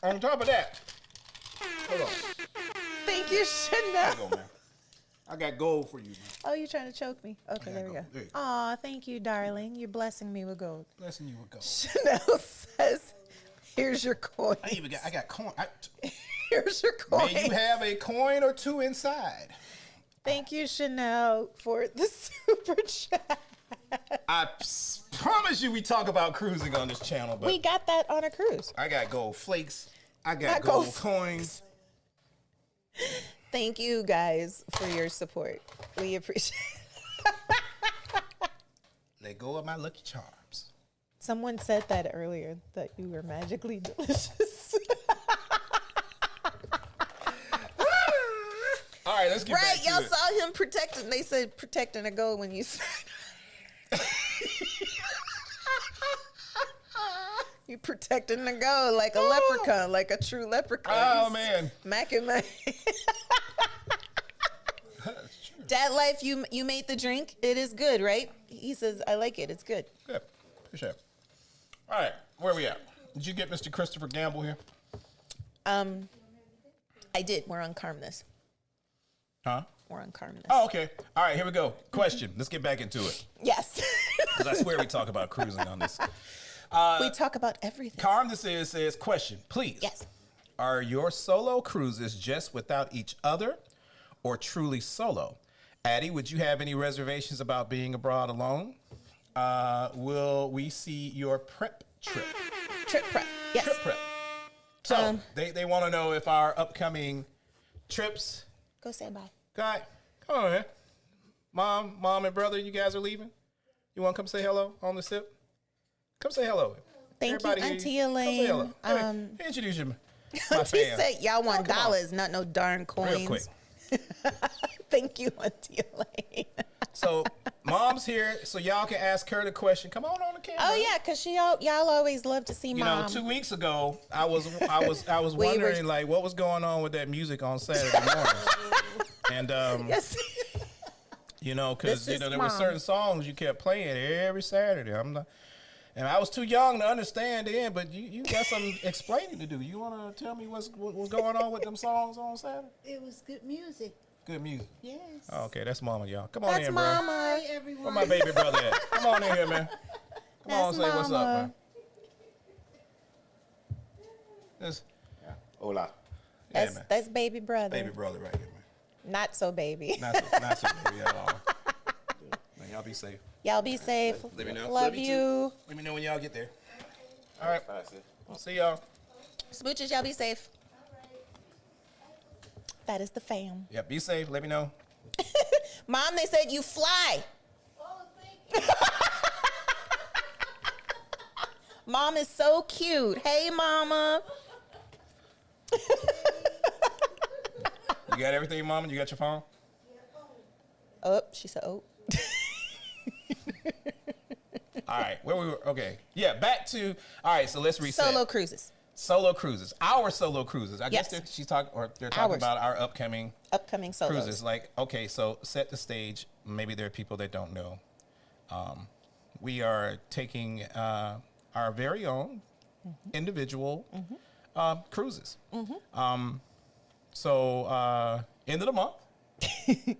On top of that, hold on. Thank you, Chanel. There you go, man. I got gold for you, man. Oh, you're trying to choke me. Okay, there we go. There you go. Aw, thank you, darling. You're blessing me with gold. Blessing you with gold. Chanel says, here's your coin. I got coin. Here's your coin. May you have a coin or two inside. Thank you, Chanel, for the super chat. I promise you we talk about cruising on this channel, but We got that on a cruise. I got gold flakes. I got Not gold gold coins. Thank you guys for your support. We appreciate it. Let go of my Lucky Charms. Someone said that earlier, that you were magically delicious. All right, let's get back Right, to y'all it. saw him protecting. They said protecting a goal when you said you protecting the goal like a leprechaun, like a true leprechaun. Oh, man. Mac and Mac. That's true. Dad Life, you made the drink. It is good, right? He says, I like it. It's good. Good. Appreciate it. All right, where we at? Did you get Mr. Christopher Gamble here? I did. We're on Calmness. Huh? We're on Calmness. Oh, okay. All right, here we go. Question. Let's get back into it. Yes. Because I swear we talk about cruising on this. We talk about everything. Calm this says, question, please. Yes. Are your solo cruises just without each other or truly solo? Addy, would you have any reservations about being abroad alone? Will we see your prep trip? Trip prep. Yes. Trip prep. So they want to know if our upcoming trips. Go say bye. Guy, come on, man. Mom and brother, you guys are leaving? You want to come say hello on the sip? Come say hello. Thank you, Auntie here, come say Elaine. hello. Introduce you, my Auntie fam. said y'all want Come on. dollars, not no darn coins. Real quick. Thank you, Auntie Elaine. So, mom's here, so y'all can ask her the question. Come on the camera. Oh yeah, cause y'all always love to see You mom. know, 2 weeks ago, I was We were- wondering like what was going on with that music on Saturday morning, and Yes. you know, because This you know is there were Mom. certain songs you kept playing every Saturday. And I was too young to understand then, but you got some explaining to do. You want to tell me what's going on with them songs on Saturday? It was good music. Good music. Yes. Oh, okay, that's Mama, y'all. Come on That's in, bro. Mama. Hi, Where everyone. my baby brother at? Come on in here, man. Come on, That's say what's up, Mama. man. Hola. Yeah, man. That's baby brother. Baby brother right here, man. Not so baby. Not so baby at all. Man, y'all be safe. Y'all be safe. Let me know. Love you. you. Too. Let me know when y'all get there. All right. See y'all. Smooches, y'all be safe. That is the fam. Yeah, be safe. Let me know. Mom, they said you fly. Oh, thank you. Mom is so cute. Hey, Mama. You got everything, Mama? You got your phone? Oh, she said, oh. All right. Where we were? Okay. Yeah, back to, all right, so let's reset. Solo cruises. Solo cruises. Our solo cruises. I Yes. guess they're talking Ours. about our upcoming Upcoming solos. cruises. Like, okay, so set the stage. Maybe there are people that don't know. We are taking our very own individual cruises. So end of the month,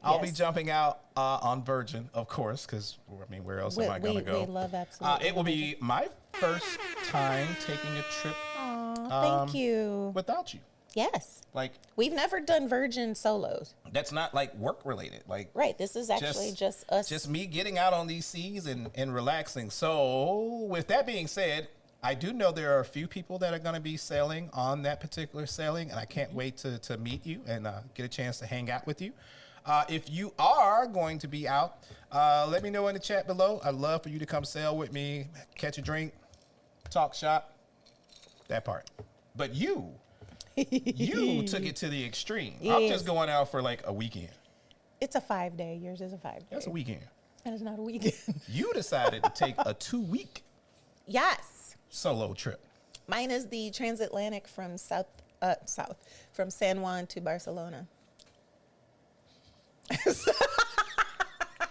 I'll be Yes. jumping out on Virgin, of course, because I mean, where else am I going to go? We love absolutely. It will be my first time taking a trip Aw, thank you. without you. Yes. Like, We've never done Virgin solos. that's not like work related. Like, Right. This is actually just us. just me getting out on these seas and relaxing. So with that being said, I do know there are a few people that are going to be sailing on that particular sailing, and I can't wait to meet you and get a chance to hang out with you. If you are going to be out, let me know in the chat below. I'd love for you to come sail with me, catch a drink, talk shop, that part. But you took it to the extreme. I'm Yes. just going out for like a weekend. It's a 5-day. Yours is a 5-day. That's a weekend. That is not a weekend. You decided to take a 2-week Yes. solo trip. Mine is the transatlantic from from San Juan to Barcelona.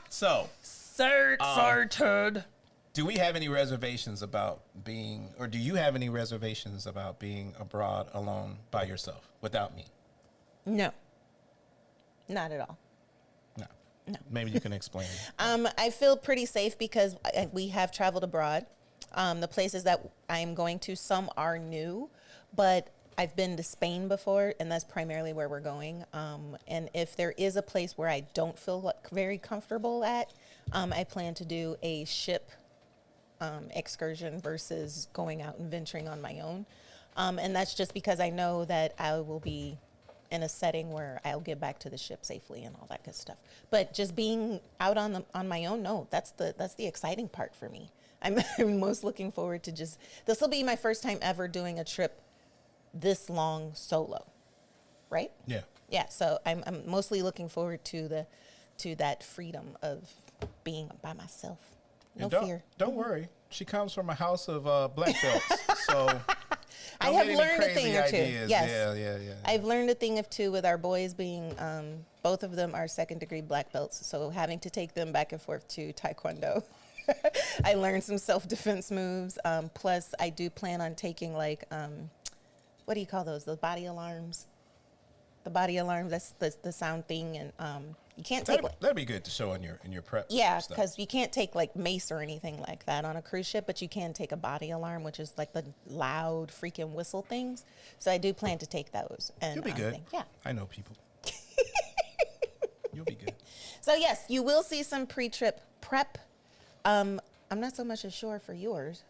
So, Certain. do we have any reservations about being, or do you have any reservations about being abroad alone by yourself without me? No. Not at all. No. Maybe you can explain. I feel pretty safe because we have traveled abroad. The places that I'm going to, some are new, but I've been to Spain before, and that's primarily where we're going. And if there is a place where I don't feel very comfortable at, I plan to do a ship excursion versus going out and venturing on my own. And that's just because I know that I will be in a setting where I'll get back to the ship safely and all that good stuff. But just being out on my own, no, that's the exciting part for me. I'm most looking forward to this will be my first time ever doing a trip this long solo, right? Yeah. Yeah, so I'm mostly looking forward to that freedom of being by myself. No And fear. Don't worry. She comes from a house of black belts, so I don't have get any learned a crazy thing or two. ideas. Yes. Yeah. I've learned a thing or two with our boys being, both of them are second-degree black belts, so having to take them back and forth to Taekwondo. I learned some self-defense moves. Plus, I do plan on taking what do you call those? The body alarms. The body alarm. That's the sound thing, and you can't take. That'd be good to show in your prep. Yeah, stuff. because you can't take like mace or anything like that on a cruise ship, but you can take a body alarm, which is like the loud freaking whistle things. So I do plan to take those. And You'll be good. yeah. I know people. You'll be good. So yes, you will see some pre-trip prep. I'm not so much as sure for yours.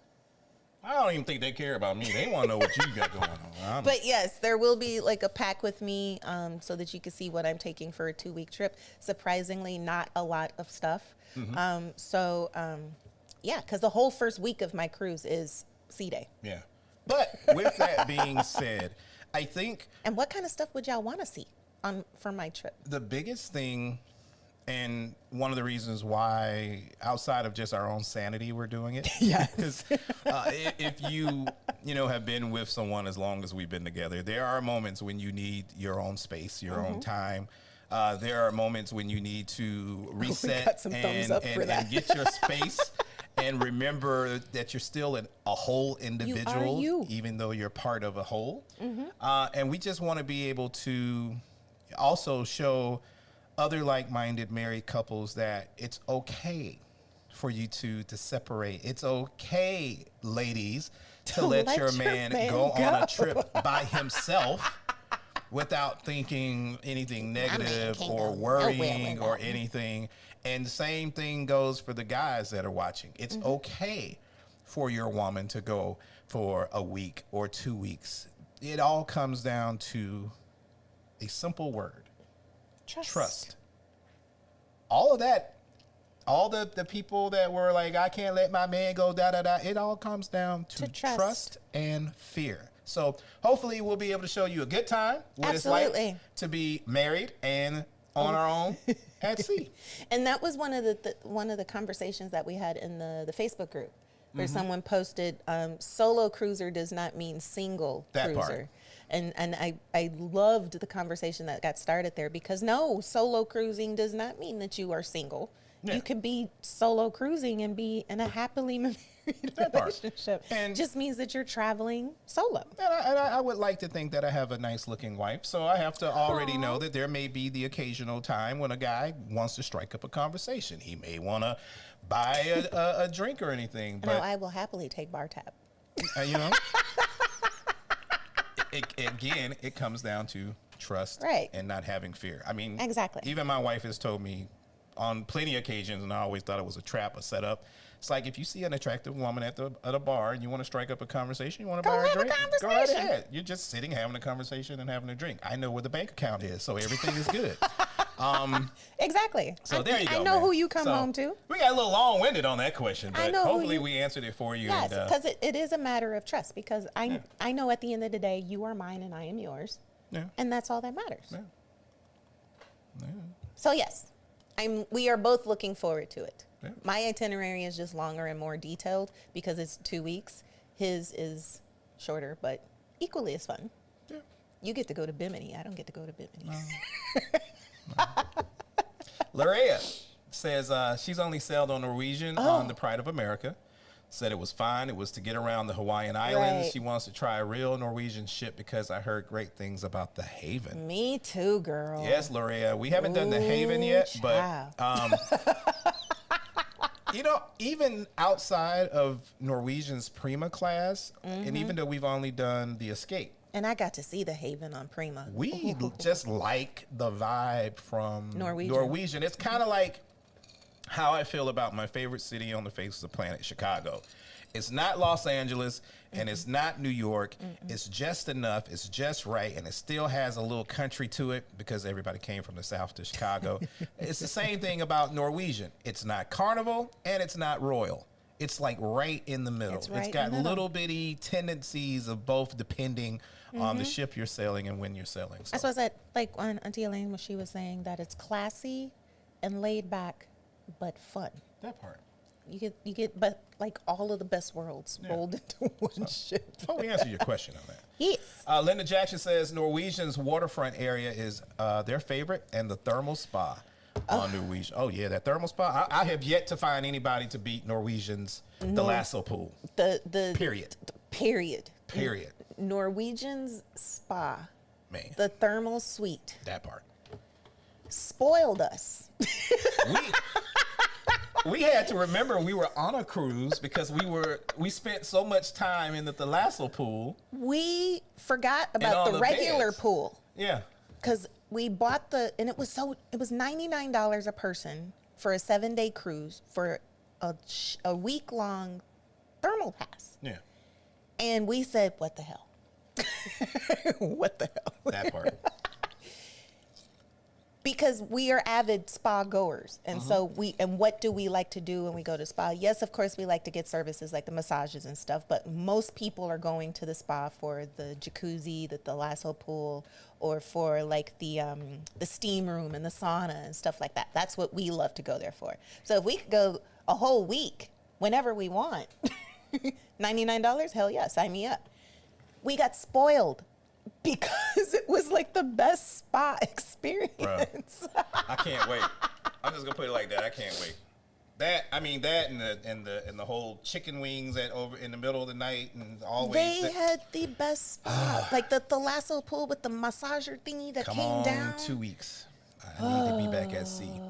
I don't even think they care about me. They want to know what you got going on. But yes, there will be like a pack with me so that you can see what I'm taking for a 2-week trip. Surprisingly, not a lot of stuff. Yeah, because the whole first week of my cruise is sea day. Yeah. But with that being said, I think And what kind of stuff would y'all want to see for my trip? the biggest thing, and one of the reasons why, outside of just our own sanity, we're doing it. Yeah. Because if you have been with someone as long as we've been together, there are moments when you need your own space, your own time. There are moments when you need to reset got some thumbs up for that. and get your space. And remember that you're still a whole individual, you. even though you're part of a whole. And we just want to be able to also show other like-minded married couples that it's okay for you to separate. It's okay, ladies, to let your man go on a trip by himself without thinking anything negative or worrying or anything. And the same thing goes for the guys that are watching. It's okay for your woman to go for a week or 2 weeks. It all comes down to a simple word. Trust. All of that, all the people that were like, I can't let my man go, it all comes down to trust and fear. So hopefully we'll be able to show you a good time, what it's like to be married and on our own at sea. And that was one of the conversations that we had in the Facebook group, where someone posted, solo cruiser does not mean single cruiser. Part. And I loved the conversation that got started there, because no, solo cruising does not mean that you are single. Yeah. You could be solo cruising and be in a happily married relationship. And just means that you're traveling solo. And I would like to think that I have a nice looking wife, so I have to already know that there may be the occasional time when a guy wants to strike up a conversation. He may want to buy a drink or anything. But no, I will happily take bar tab. You know, again, it comes down to trust and not having fear. I mean, exactly. Even my wife has told me on plenty of occasions, and I always thought it was a trap, a setup. It's like, if you see an attractive woman at a bar and you want to strike up a conversation, you want to buy her a drink, go right ahead. You're just sitting, having a conversation and having a drink. I know where the bank account is, so everything is good. Exactly. So there you go. I know who you come home to. We got a little long-winded on that question, but hopefully we answered it for you. Yes, because it is a matter of trust, because I know at the end of the day, you are mine and I am yours. Yeah. And that's all that matters. Yeah. Yeah. So yes, we are both looking forward to it. Yeah. My itinerary is just longer and more detailed because it's 2 weeks. His is shorter, but equally as fun. Yeah. You get to go to Bimini. I don't get to go to Bimini. No. Larea says she's only sailed on Norwegian on the Pride of America. Said it was fine. It was to get around the Hawaiian Islands. Right. She wants to try a real Norwegian ship because I heard great things about the Haven. Me too, girl. Yes, Larea. We haven't done the Haven yet, but you know, even outside of Norwegian's Prima class, and even though we've only done the Escape, and I got to see the Haven on Prima. We just like the vibe from Norwegian. It's kind of like how I feel about my favorite city on the face of the planet, Chicago. It's not Los Angeles and it's not New York. It's just enough. It's just right. And it still has a little country to it because everybody came from the South to Chicago. It's the same thing about Norwegian. It's not Carnival and it's not Royal. It's like right in the middle. It's got little bitty tendencies of both depending on the ship you're sailing and when you're sailing. So. That's what I said, like on Auntie Elaine, when she was saying that it's classy and laid back, but fun. That part. You get, but like all of the best worlds rolled into one ship. So we answer your question on that. Yes. Linda Jackson says Norwegian's waterfront area is their favorite, and the thermal spa on Norwegian. Oh yeah, that thermal spa. I have yet to find anybody to beat Norwegian's the lasso pool. The period. Norwegian's spa. Man. The thermal suite. That part. Spoiled us. We had to remember we were on a cruise because we spent so much time in the Thalasso pool. We forgot about the regular pool. Yeah. Because we bought and it was $99 a person for a 7-day cruise for a week-long thermal pass. Yeah. And we said, what the hell? What the hell? That part. Because we are avid spa goers. And so what do we like to do when we go to spa? Yes, of course, we like to get services like the massages and stuff, but most people are going to the spa for the jacuzzi, the lasso pool, or for like the steam room and the sauna and stuff like that. That's what we love to go there for. So if we could go a whole week whenever we want, $99, hell yeah, sign me up. We got spoiled because it was like the best spa experience. Bruh, I can't wait. I'm just gonna put it like that. I can't wait. That and the whole chicken wings over in the middle of the night and always. They had the best spa, like the lasso pool with the massager thingy that came down. 2 weeks. I need to be back at sea.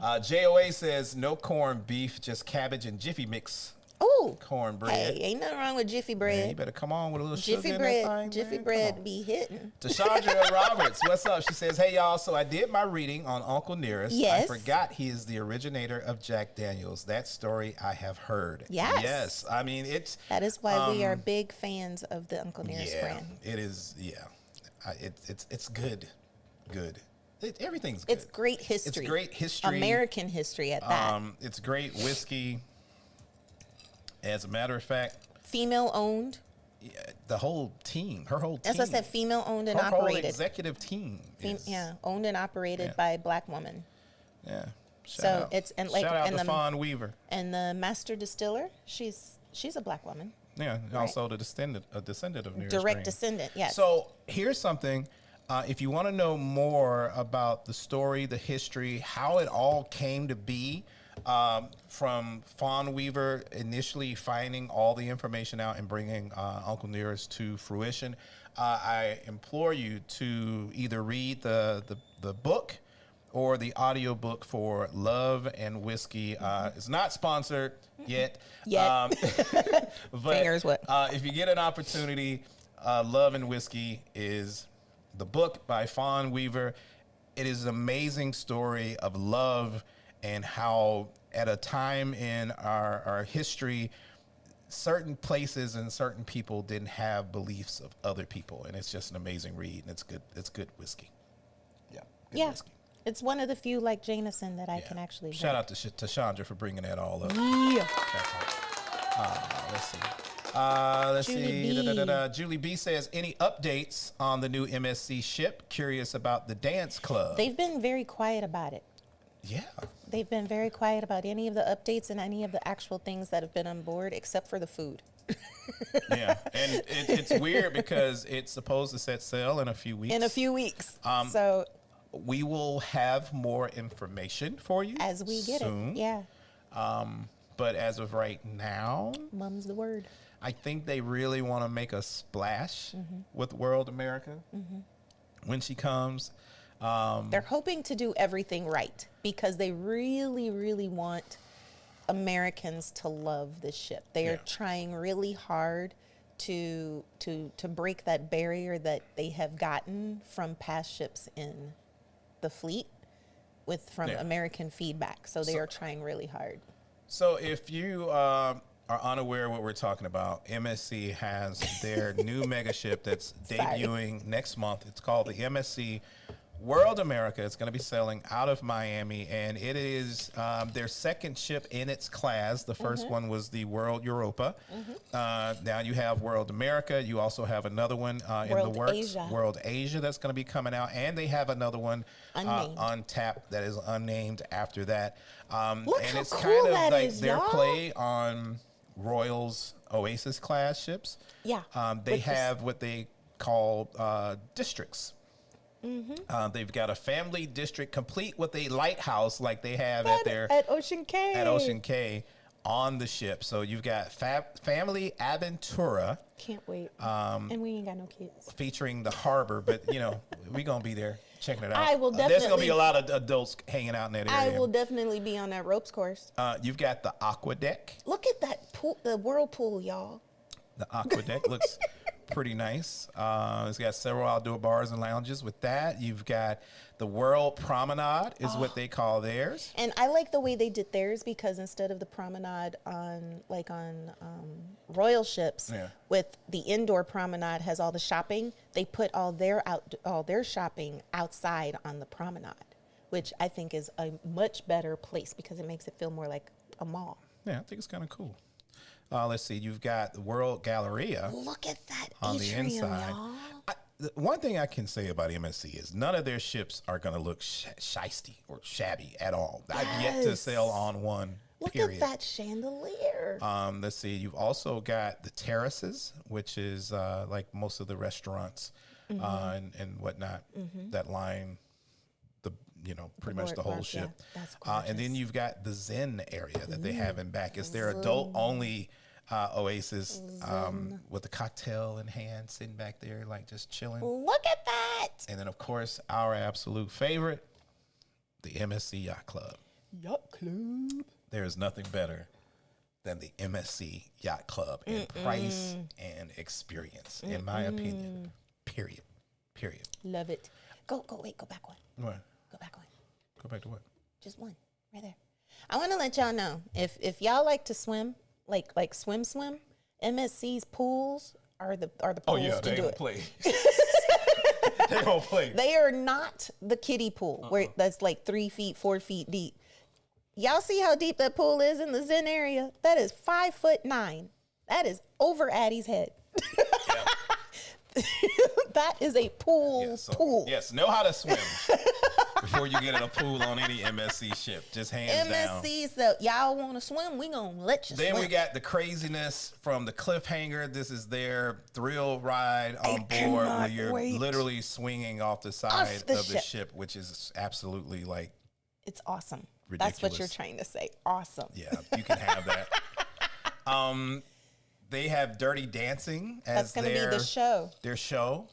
JOA says no corned beef, just cabbage and Jiffy mix Oh, cornbread. hey, ain't nothing wrong with Jiffy bread. Man, you better come on with a little Jiffy sugar bread, in that thing, Jiffy man. bread be hitting. Tashandra Roberts, what's up? She says, hey, y'all, so I did my reading on Uncle Nearest. Yes. I forgot he is the originator of Jack Daniels. That story I have heard. Yes. Yes. I mean, it's... That is why we are big fans of the Uncle Nearest brand. It is, it's good. Good. Everything's good. It's great history. It's great history. American history at that. It's great whiskey. As a matter of fact... Female owned. Yeah, the whole team, her whole team. As I said, female owned and her operated. Whole executive team. Owned and operated by a black woman. Yeah. Shout out to Fawn Weaver. And the master distiller, she's a black woman. Yeah, also a descendant of Nearest Direct descendant, yes. So here's something. If you want to know more about the story, the history, how it all came to be, from Fawn Weaver initially finding all the information out and bringing Uncle Nearest to fruition, I implore you to either read the book or the audio book for Love and Whiskey. It's not sponsored yet. But Fingers what? If you get an opportunity, Love and Whiskey is the book by Fawn Weaver. It is an amazing story of love and how at a time in our history, certain places and certain people didn't have beliefs of other people. And it's just an amazing read, and it's good. It's good whiskey. Yeah. Whiskey. It's one of the few like Jameson that I can actually Shout out to Chandra for bringing that all up. Yeah. Let's see. Julie B. Julie B says, any updates on the new MSC ship? Curious about the dance club. They've been very quiet about it. Yeah. They've been very quiet about any of the updates and any of the actual things that have been on board, except for the food. Yeah, and it's weird because it's supposed to set sail in a few weeks. So we will have more information for you as we get soon. it. Yeah. But as of right now, mum's the word. I think they really want to make a splash with World America when she comes. They're hoping to do everything right because they really, really want Americans to love this ship. They are trying really hard to break that barrier that they have gotten from past ships in the fleet from American feedback. So they are trying really hard. So if you are unaware of what we're talking about, MSC has their new mega ship that's debuting next month. It's called the MSC World America. It's going to be sailing out of Miami, and it is their second ship in its class. The first one was the World Europa. Now you have World America. You also have another one in the works, Asia. World Asia, that's going to be coming out, and they have another one on tap that is unnamed after that. Look and how it's cool kind of that like is, their y'all. play on Royal's Oasis class ships. Yeah. They have what they call districts. They've got a family district complete with a lighthouse like they have at Ocean Cay. At Ocean Cay on the ship. So you've got Family Aventura. Can't wait. And we ain't got no kids. Featuring the harbor, but we're going to be there checking it out. I will There's going to be a lot of adults hanging out in that area. I will definitely be on that ropes course. You've got the Aqua Deck. Look at that pool, the whirlpool, y'all. The Aqua Deck looks pretty nice. It's got several outdoor bars and lounges with that. You've got the World Promenade is what they call theirs. And I like the way they did theirs because instead of the promenade on royal ships with the indoor promenade has all the shopping, they put all their shopping outside on the promenade, which I think is a much better place because it makes it feel more like a mall. Yeah, I think it's kind of cool. Let's see. You've got the World Galleria. Look at that on atrium, the inside. y'all. One thing I can say about MSC is none of their ships are going to look shisty or shabby at all. Yes. I've yet to sail on one. Look period. at that chandelier. Let's see. You've also got the terraces, which is like most of the restaurants and whatnot that line pretty much the whole ship. Yeah, that's and then you've got the Zen area that they have in back. It's their adult only oasis with a cocktail in hand, sitting back there like just chilling. Look at that. And then of course our absolute favorite, the MSC Yacht Club. Yacht Club. There is nothing better than the MSC Yacht Club in price and experience, in my opinion. Period. Love it. Go back one. What? Go back one. Go back to what? Just one, right there. I want to let y'all know, if y'all like to swim, like swim, MSC's pools are the pools to do it. Play. They don't play. They are not the kiddie pool where that's like 3 feet, 4 feet deep. Y'all see how deep that pool is in the Zen area? That is 5'9". That is over Addy's head. That is a pool. Pool. Yes, know how to swim before you get in a pool on any MSC ship. Just hands down. MSC, so y'all want to swim? We gonna let you swim. Then we got the craziness from the cliffhanger. This is their thrill ride on board where you're literally swinging off the side of the ship, which is absolutely like... It's awesome. Ridiculous. That's what you're trying to say. Awesome. Yeah, you can have that. They have Dirty Dancing as That's going to be the show. Their show.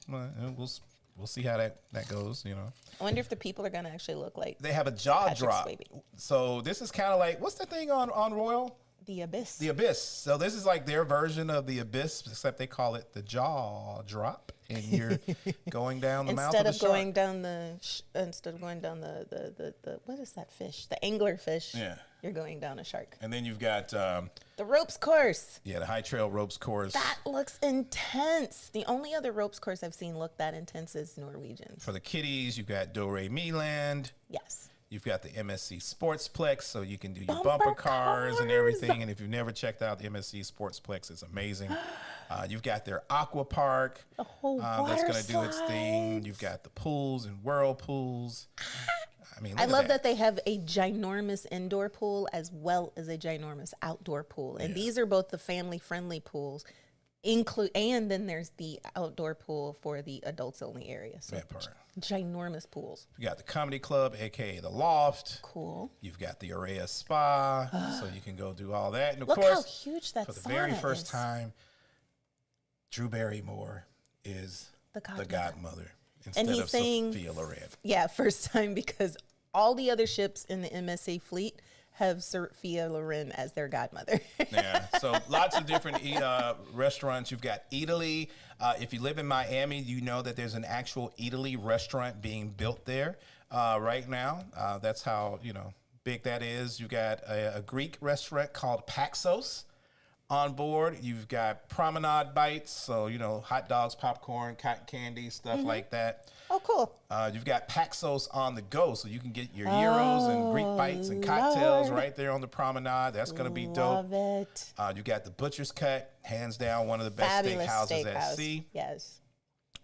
Well, we'll see how that goes, you know. I wonder if the people are going to actually look like They have a jaw Patrick drop. Swayze. So this is kind of like, what's the thing on Royal? The Abyss. The Abyss. So this is like their version of the Abyss, except they call it the jaw drop, and you're going down the mouth of the shark. Instead of going down the what is that fish? The angler fish. Yeah. You're going down a shark. And then you've got The ropes course. the High Trail Ropes course. That looks intense. The only other ropes course I've seen look that intense is Norwegians. For the kiddies, you've got Do Re Mi Land. Yes. You've got the MSC Sportsplex, so you can do your bumper cars and everything. And if you've never checked out the MSC Sportsplex, it's amazing. You've got their aqua park. The whole that's going to do its thing. You've got the pools and whirlpools. I mean, I love that they have a ginormous indoor pool as well as a ginormous outdoor pool. And these are both the family-friendly pools. And then there's the outdoor pool for the adults only area. So That part. ginormous pools. You got the Comedy Club, aka the Loft. Cool. You've got the Aurea Spa, so you can go do all that. And of Look course, how huge that for the very sauna first is. time, Drew Barrymore is the godmother instead he's of saying, Sophia Loren. Yeah, first time because all the other ships in the MSC fleet have Sophia Loren as their godmother. Yeah, so lots of different restaurants. You've got Italy. If you live in Miami, you know that there's an actual Italy restaurant being built there right now. That's how, big that is. You've got a Greek restaurant called Paxos on board. You've got Promenade Bites, so, hot dogs, popcorn, cotton candy, stuff like that. Oh, cool. You've got Paxos on the go, so you can get your gyros and Greek bites and cocktails right there on the promenade. That's going to be dope. Love it. You got the Butcher's Cut, hands down one of the best Fabulous steakhouses at steakhouse. sea. Yes.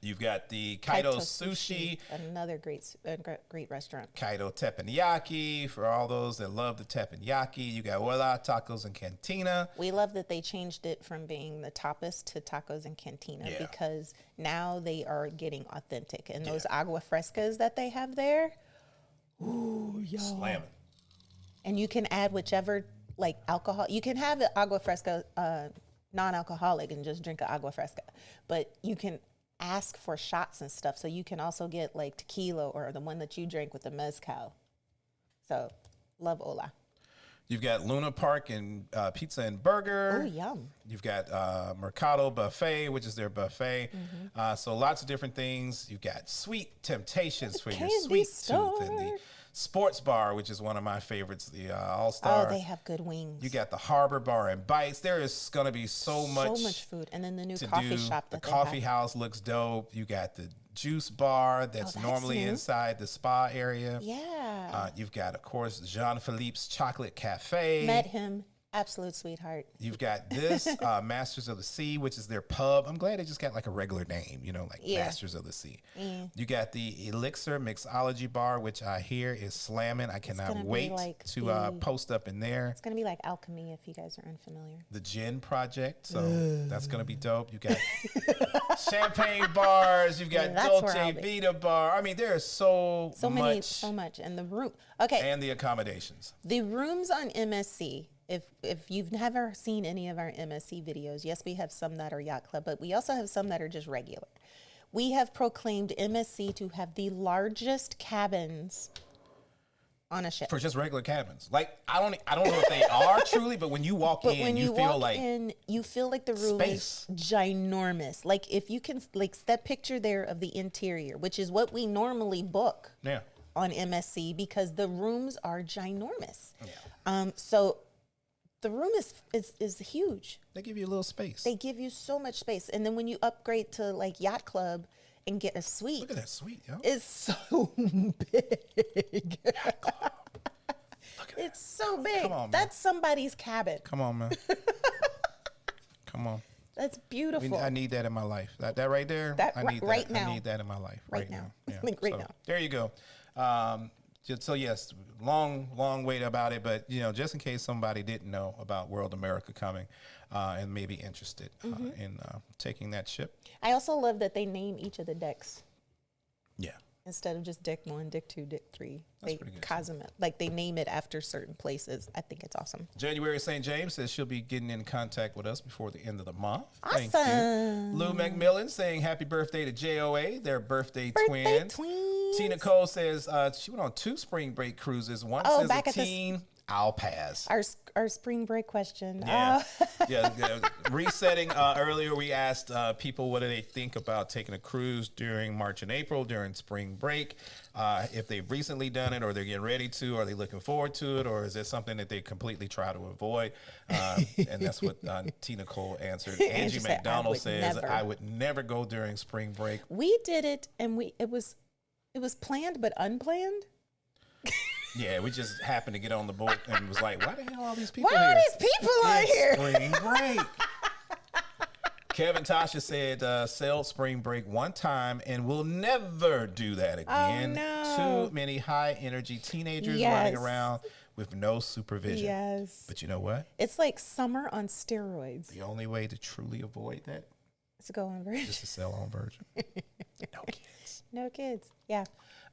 You've got the Kaido Sushi, another great restaurant. Kaido Teppanyaki, for all those that love the teppanyaki. You got Wela Tacos and Cantina. We love that they changed it from being the tapas to tacos and cantina because now they are getting authentic. And those agua frescas that they have there, ooh, yeah. Slamming. And you can add whichever, like alcohol. You can have an agua fresca non-alcoholic and just drink an agua fresca. But you can ask for shots and stuff. So you can also get like tequila or the one that you drank with the mezcal. So love Ola. You've got Luna Park and Pizza and Burger. Oh, yum. You've got Mercado Buffet, which is their buffet. So lots of different things. You've got Sweet Temptations for your sweet tooth. And the Sports Bar, which is one of my favorites, the All-Star. Oh, they have good wings. You got the Harbor Bar and Bites. There is going to be so much food. And then the new coffee shop that the coffee house looks dope. You got the juice bar that's normally inside the spa area. Yeah. You've got, of course, Jean-Philippe's Chocolate Cafe. Met him. Absolute sweetheart. You've got this, Masters of the Sea, which is their pub. I'm glad they just got like a regular name, Masters of the Sea. You got the Elixir Mixology Bar, which I hear is slamming. I cannot wait to post up in there. It's going to be like alchemy if you guys are unfamiliar. The Gin Project, so that's going to be dope. You got champagne bars. You've got Dolce Vita Bar. I mean, there is so much. And the room. Okay. And the accommodations. The rooms on MSC. If you've never seen any of our MSC videos, yes, we have some that are Yacht Club, but we also have some that are just regular. We have proclaimed MSC to have the largest cabins on a ship. For just regular cabins. Like, I don't know if they are truly, but when you walk in, you feel like you feel like the room space. is ginormous. Like, if you can, like, that picture there of the interior, which is what we normally book on MSC, because the rooms are ginormous. Yeah. So the room is huge. They give you a little space. They give you so much space. And then when you upgrade to like Yacht Club and get a suite. Look at that suite, yo. It's so big. It's so big. Come on, man. That's somebody's cabin. Come on, man. Come on. That's beautiful. I need that in my life. That right there. That I need right that. now. I need that in my life Right now. Yeah. Like right now. There you go. So yes, long wait about it, but just in case somebody didn't know about World America coming, and maybe interested in taking that ship. I also love that they name each of the decks. Yeah. Instead of just deck 1, deck 2, deck 3. That's they pretty good. Cosmet, like they name it after certain places. I think it's awesome. January St. James says she'll be getting in contact with us before the end of the month. Awesome. Thank you. Lou McMillan saying happy birthday to JOA, their birthday twins. Tina Cole says she went on 2 spring break cruises. One says a teen. I'll pass. Our spring break question. Yeah. Resetting earlier, we asked people what do they think about taking a cruise during March and April during spring break. If they've recently done it, or they're getting ready to, are they looking forward to it, or is it something that they completely try to avoid? And that's what Tina Cole answered. Angie McDonald says, I would never go during spring break. We did it, and it was planned but unplanned. Yeah, we just happened to get on the boat and was like, why the hell are all these people here? Why are these people on here? Spring break. Kevin Tasha said sailed spring break one time and will never do that again. Oh, no. Too many high energy teenagers running around with no supervision. Yes. But you know what? It's like summer on steroids. The only way to truly avoid that is to go on Virgin. Just to sail on Virgin. No kids. No kids. Yeah.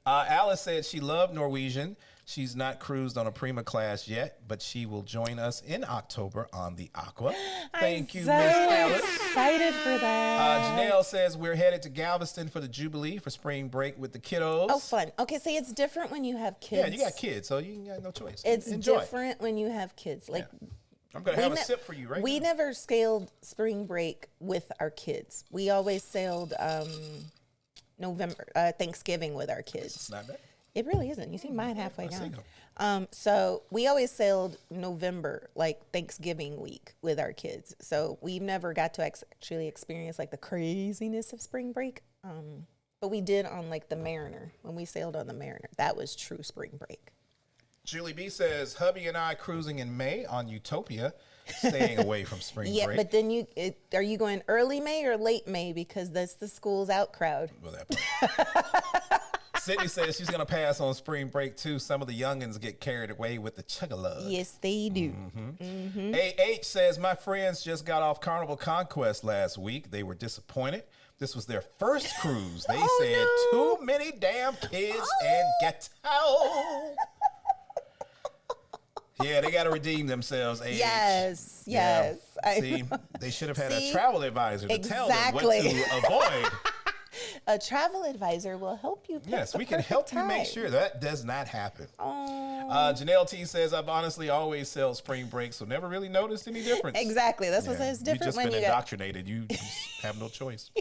Alice said she loved Norwegian. She's not cruised on a Prima class yet, but she will join us in October on the Aqua. Thank you, Miss Alice. Excited for that. Janelle says we're headed to Galveston for the Jubilee for spring break with the kiddos. Oh, fun. Okay, see, it's different when you have kids. Yeah, you got kids, so you got no choice. It's Enjoy. different when you have kids. Like, I'm going to have a sip for you right now. We never sailed spring break with our kids. We always sailed Thanksgiving with our kids. It's not bad. It really isn't. You see mine halfway down. So we always sailed November, like Thanksgiving week with our kids. So we never got to actually experience like the craziness of spring break. But we did on like the Mariner, when we sailed on the Mariner. That was true spring break. Julie B says, hubby and I cruising in May on Utopia, staying away from spring break. Yeah, but then are you going early May or late May? Because that's the school's out crowd. Well, that Sydney says she's going to pass on spring break, too. Some of the youngins get carried away with the chug-a-lug. Yes, they do. AH says, my friends just got off Carnival Conquest last week. They were disappointed. This was their first cruise. They said, too many damn kids and ghetto. Yeah, they got to redeem themselves, AH. Yes. See, they should have had a travel advisor to tell them what to avoid. A travel advisor will help you pick Yes, we can help you make sure that does not happen. Oh. Janelle T says, I've honestly always sailed spring break, so never really noticed any difference. Exactly. That's what says different. You've just been indoctrinated. You just have no choice.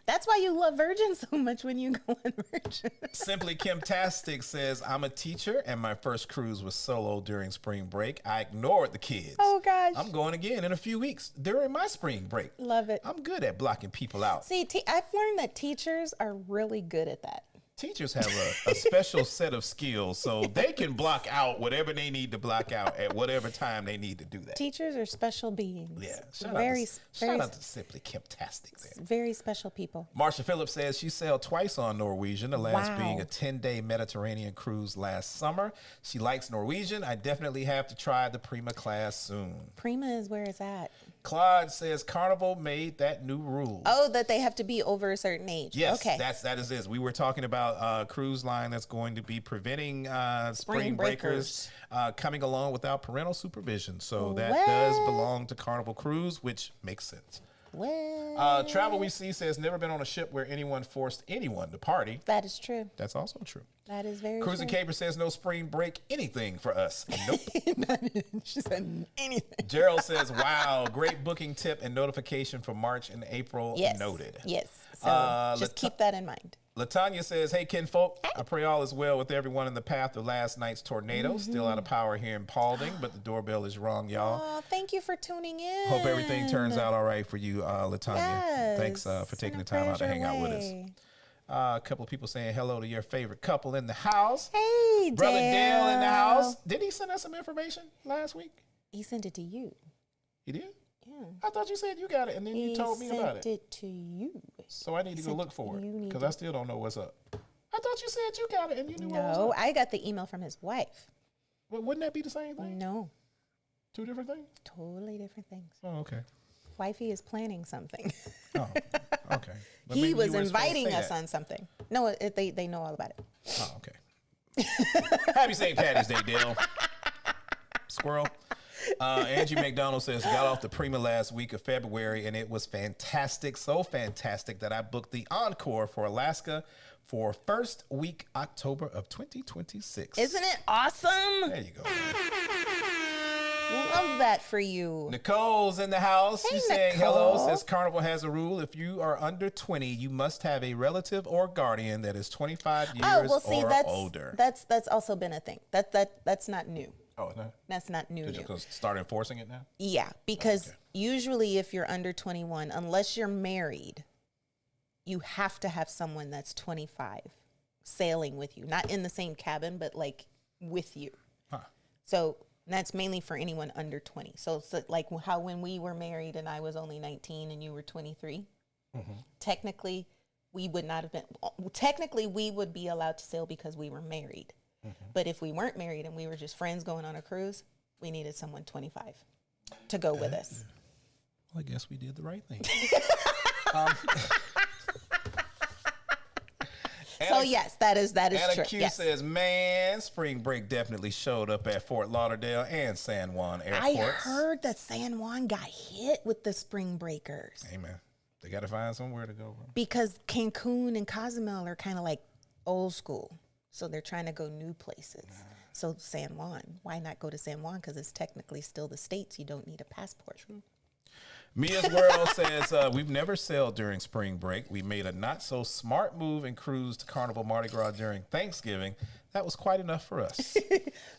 That's why you love Virgin so much when you go on Virgin. Simply Kim Tastic says, I'm a teacher, and my first cruise was solo during spring break. I ignored the kids. Oh, gosh. I'm going again in a few weeks during my spring break. Love it. I'm good at blocking people out. See, I've learned that teachers are really good at that. Teachers have a special set of skills, so they can block out whatever they need to block out at whatever time they need to do that. Teachers are special beings. Yeah. Shout out to Simply Kim-tastic there. Very special people. Marsha Phillips says she sailed twice on Norwegian, the last being a 10-day Mediterranean cruise last summer. She likes Norwegian. I definitely have to try the Prima class soon. Prima is where it's at. Claude says Carnival made that new rule. Oh, that they have to be over a certain age. Yes, okay. that is it. We were talking about a cruise line that's going to be preventing spring breakers coming along without parental supervision. So that does belong to Carnival Cruise, which makes sense. What? Travel We See says, never been on a ship where anyone forced anyone to party. That is true. That's also true. That is very Cruising true. Caper says, no spring break anything for us. Nope. She said anything. Gerald says, wow, great booking tip and notification for March and April. Yes. Noted. Yes. So just keep that in mind. Latanya says, hey, kinfolk, I pray all is well with everyone in the path of last night's tornado. Still out of power here in Paulding, but the doorbell is wrong, y'all. Oh, thank you for tuning in. Hope everything turns out all right for you, Latanya. Yes. Thanks for taking the time out to hang out with us. A couple of people saying hello to your favorite couple in the house. Hey, Brother Dale in the house. Did he send us some information last week? He sent it to you. He did? Yeah. I thought you said you got it, and then you told me about it. He sent it to you. So I need to go look for it, because I still don't know what's up. I thought you said you got it, and you knew what was No, up. I got the email from his wife. Well, wouldn't that be the same thing? No, Two different things? totally different things. Oh, okay. Wifey is planning something. Oh, okay. But He maybe was you weren't supposed to inviting say us that. on something. No, they know all about it. Oh, okay. Happy St. Patty's Day, Dale. Squirrel. Angie McDonald says, got off the Prima last week of February, and it was fantastic. So fantastic that I booked the Encore for Alaska for first week October of 2026. Isn't it awesome? There you go. Love that for you. Nicole's in the house. Hey, She's saying hello. Nicole. Says Carnival has a rule. If you are under 20, you must have a relative or guardian that is 25 years Oh, well, see, or that's older. that's also been a thing. That's not new. Oh, no. That's not new. Did you new. start enforcing it now? Yeah, because okay. usually if you're under 21, unless you're married, you have to have someone that's 25 sailing with you, not in the same cabin, but like with you. Huh. So that's mainly for anyone under 20. So it's like how when we were married and I was only 19 and you were 23, technically we would not have been, technically we would be allowed to sail because we were married. But if we weren't married and we were just friends going on a cruise, we needed someone 25 to go with us. Well, I guess we did the right thing. So yes, that is Anna true. Q Yes. says, man, spring break definitely showed up at Fort Lauderdale and San Juan I airports. heard that San Juan got hit with the spring breakers Hey, man, they got to find somewhere to go. Bro. because Cancun and Cozumel are kind of like old school. So they're trying to go new places. So San Juan, why not go to San Juan? Because it's technically still the States. You don't need a passport. Mia's World says, we've never sailed during spring break. We made a not so smart move and cruised Carnival Mardi Gras during Thanksgiving. That was quite enough for us.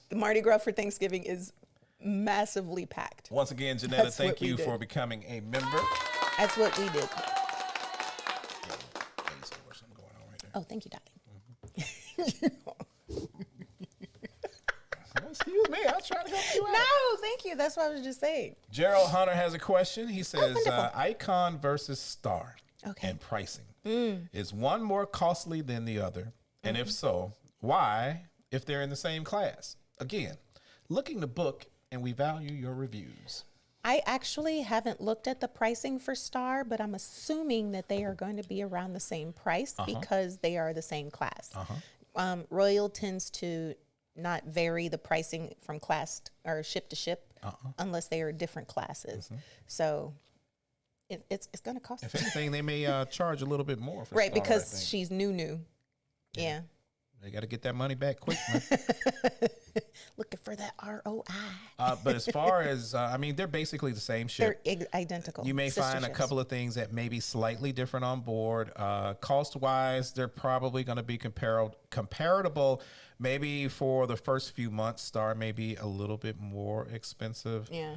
The Mardi Gras for Thanksgiving is massively packed. Once again, Janetta, That's thank what we you did. for becoming a member. That's what we did. Something going on right there. Oh, thank you, darling. Excuse me, I was trying to help you out. No, thank you. That's what I was just saying. Gerald Hunter has a question. He says, wonderful. Icon versus Star Okay. and pricing. Is one more costly than the other? And if so, why, if they're in the same class? Again, looking to book, and we value your reviews. I actually haven't looked at the pricing for Star, but I'm assuming that they are going to be around the same price because they are the same class. Royal tends to not vary the pricing from class or ship to ship unless they are different classes. So it's going to cost. If anything, they may charge a little bit more for Right, Star, I because think. she's new. Yeah. They got to get that money back quick. Man. Looking for that ROI. But as far as, I mean, they're basically the same ship. They're identical. You may sister find a ships. couple of things that may be slightly different on board. Cost-wise, they're probably going to be comparable. Maybe for the first few months, Star may be a little bit more expensive. Yeah,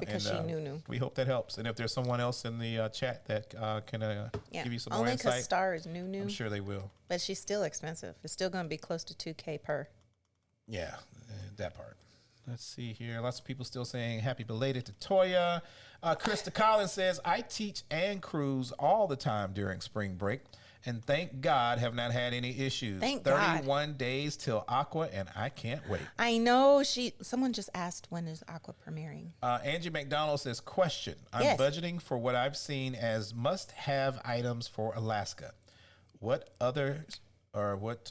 because she new. We hope that helps. And if there's someone else in the chat that can give you some more only insight, because Star is new. I'm sure they will. But she's still expensive. It's still going to be close to $2,000 per. Yeah, that part. Let's see here. Lots of people still saying happy belated to Toya. Krista Collins says, I teach and cruise all the time during spring break. And thank God have not had any issues. Thank God. 31 days till Aqua, and I can't wait. I know someone just asked when is Aqua premiering. Angie McDonald says, question. I'm Yes. budgeting for what I've seen as must-have items for Alaska. What others, or what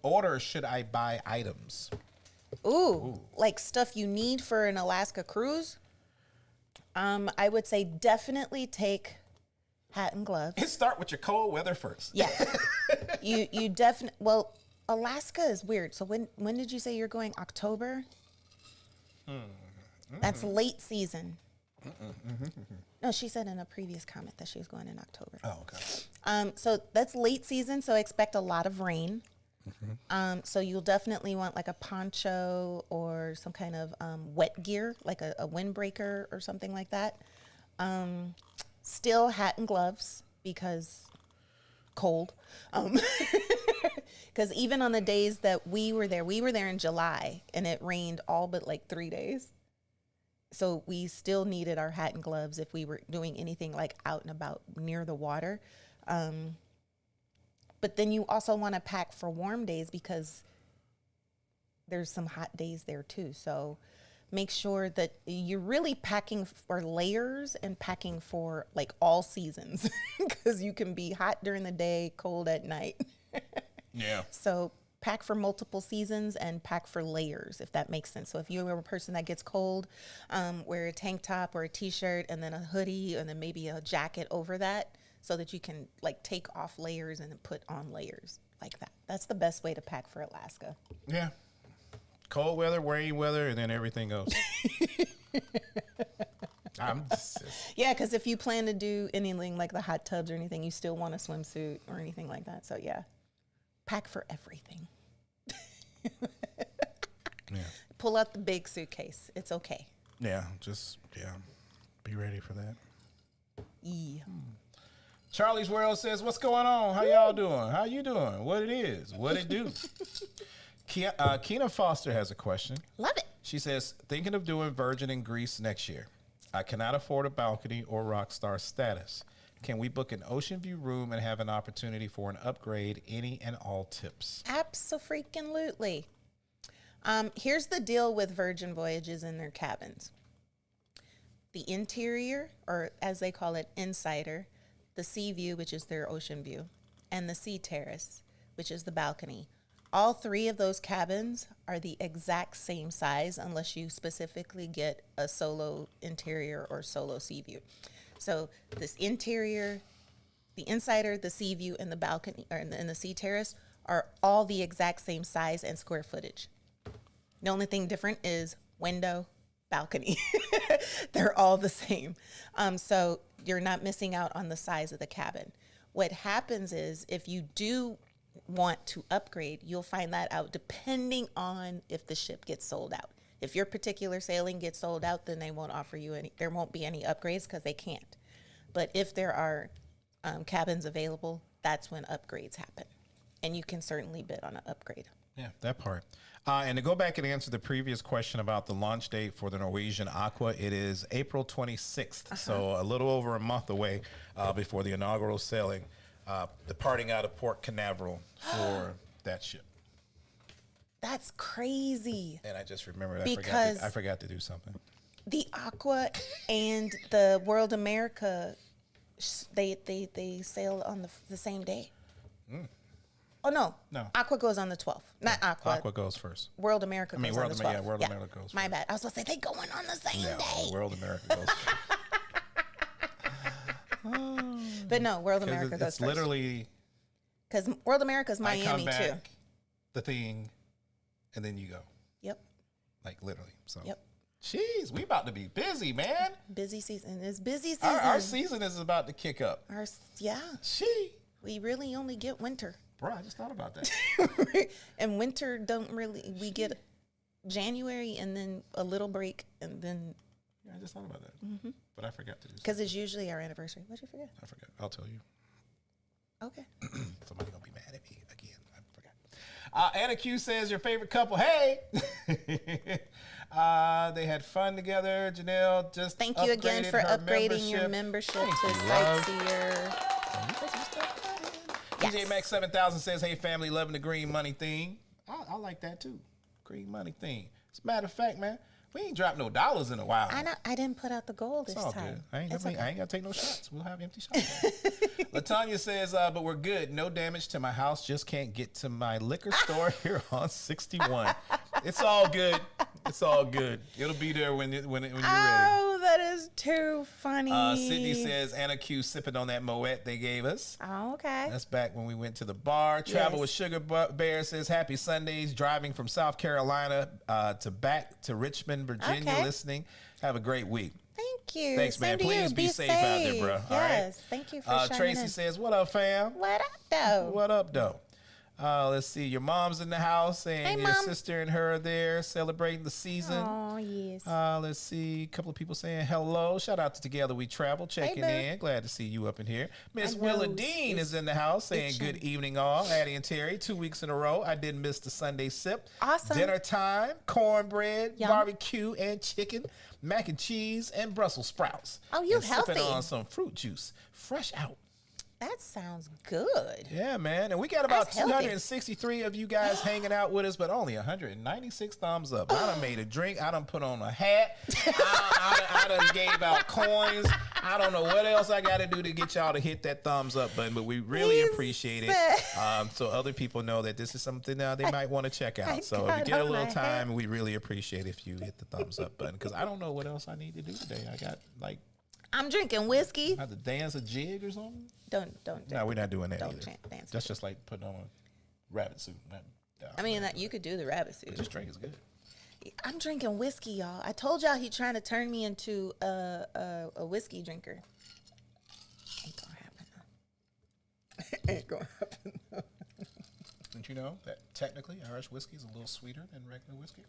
order should I buy items? Ooh, like stuff you need for an Alaska cruise? I would say definitely take hat and gloves. Let's start with your cold weather first. Yeah. you definitely, well, Alaska is weird. So when did you say you're going? October? That's late season. No, she said in a previous comment that she was going in October. Oh, okay. So that's late season, so expect a lot of rain. So you'll definitely want like a poncho or some kind of wet gear, like a windbreaker or something like that. Still hat and gloves because cold. Because even on the days that we were there in July and it rained all but like 3 days. So we still needed our hat and gloves if we were doing anything like out and about near the water. But then you also want to pack for warm days because there's some hot days there too. So make sure that you're really packing for layers and packing for like all seasons because you can be hot during the day, cold at night. Yeah. So pack for multiple seasons and pack for layers, if that makes sense. So if you're a person that gets cold, wear a tank top or a t-shirt and then a hoodie and then maybe a jacket over that so that you can like take off layers and then put on layers like that. That's the best way to pack for Alaska. Yeah. Cold weather, rain weather, and then everything else. Yeah, because if you plan to do anything like the hot tubs or anything, you still want a swimsuit or anything like that. So yeah, pack for everything. Yeah. Pull out the big suitcase. It's okay. Yeah, be ready for that. Yeah. Charlie's World says, what's going on? How y'all doing? How you doing? What it is? What it do? Keena Foster has a question. Love it. She says, thinking of doing Virgin in Greece next year. I cannot afford a balcony or rock star status. Can we book an ocean view room and have an opportunity for an upgrade? Any and all tips? Abso-freaking-lutely. Here's the deal with Virgin Voyages and their cabins. The interior, or as they call it, insider, the sea view, which is their ocean view, and the sea terrace, which is the balcony. All three of those cabins are the exact same size unless you specifically get a solo interior or solo sea view. So this interior, the insider, the sea view, and the balcony, or and the sea terrace are all the exact same size and square footage. The only thing different is window, balcony. They're all the same. So you're not missing out on the size of the cabin. What happens is if you do want to upgrade, you'll find that out depending on if the ship gets sold out. If your particular sailing gets sold out, then they won't offer you any, there won't be any upgrades because they can't. But if there are cabins available, that's when upgrades happen. And you can certainly bid on an upgrade. Yeah, that part. And to go back and answer the previous question about the launch date for the Norwegian Aqua, it is April 26th. So a little over a month away before the inaugural sailing, departing out of Port Canaveral for that ship. That's crazy. And I just remembered I forgot to do something. The Aqua and the World America, they sail on the same day. Oh, no. Aqua goes on the 12th. Not Aqua. Aqua goes first. World America goes on the 12th. Yeah, World America goes first. My bad. I was supposed to say they going on the same day. World America goes first. But no, World America goes it's first. Literally. Because World America's Miami, too. The thing, and then you go. Yep. Like literally. So. Yep. Jeez, we about to be busy, man. Busy season. It's busy season. Our season is about to kick up. Yeah. We really only get winter. Bro, I just thought about that. And winter we get January and then a little break and then. Yeah, I just thought about that. Mm-hmm. But I forgot to do something. Because it's usually our anniversary. What'd you forget? I forgot. I'll tell you. Okay. Somebody's going to be mad at me again. I forgot. Anna Q says, your favorite couple. Hey! They had fun together. Janelle just thank you again for upgrading your membership to Sightseer. Yes. DJ Max 7000 says, hey, family, loving the green money thing. I like that, too. Green money thing. As a matter of fact, man, we ain't dropped no dollars in a while. I know. I didn't put out the goal this time. Good. I ain't got to take no shots. We'll have empty shots. LaTanya says, but we're good. No damage to my house. Just can't get to my liquor store here on 61. It's all good. It's all good. It'll be there when you're ready. Oh, that is too funny. Sydney says, Anna Q sipping on that Moet they gave us. Oh, okay. That's back when we went to the bar. Travel Yes. with Sugar Bear says, happy Sundays, driving from South Carolina back to Richmond, Virginia, Okay. listening. Have a great week. Thank you. Thanks, man. Same to Please you. be safe out there, bro. Yes. All right? Thank you for shining Tracy in. says, what up, fam? What up, though? What up, though? Let's see. Your mom's in the house, and Hey, your Mom. sister and her are there celebrating the season. Oh, yes. Let's see. A couple of people saying hello. Shout out to Together We Travel, checking boo. in. Glad to see you up in here. Miss My Willa nose Dean is is in the house saying itching. good evening, all. Addie and Terry, 2 weeks in a row. I didn't miss the Sunday sip. Awesome. Dinner time, cornbread, Yum. barbecue, and chicken, mac and cheese, and Brussels sprouts. Oh, you and sipping healthy. on some fruit juice, fresh out. That sounds good. Yeah, man. And we got about That's healthy. 263 of you guys hanging out with us, but only 196 thumbs up. I done made a drink. I done put on a hat. I done gave out coins. I don't know what else I got to do to get y'all to hit that thumbs up button, but we really He appreciate it. said- So other people know that this is something they might want to check I out. So if got you get a on little my time, we really appreciate if you hit the thumbs up button, because I don't know what else I need to do today. I got I'm drinking whiskey. I have to dance a jig or something. Don't. No, we're not doing that Don't either. dance. That's just like putting on a rabbit suit. I mean, that you could do the rabbit suit. This drink is good. I'm drinking whiskey, y'all. I told y'all he trying to turn me into a whiskey drinker. Ain't gonna happen. Ain't gonna happen. Didn't you know that technically Irish whiskey is a little sweeter than regular whiskey?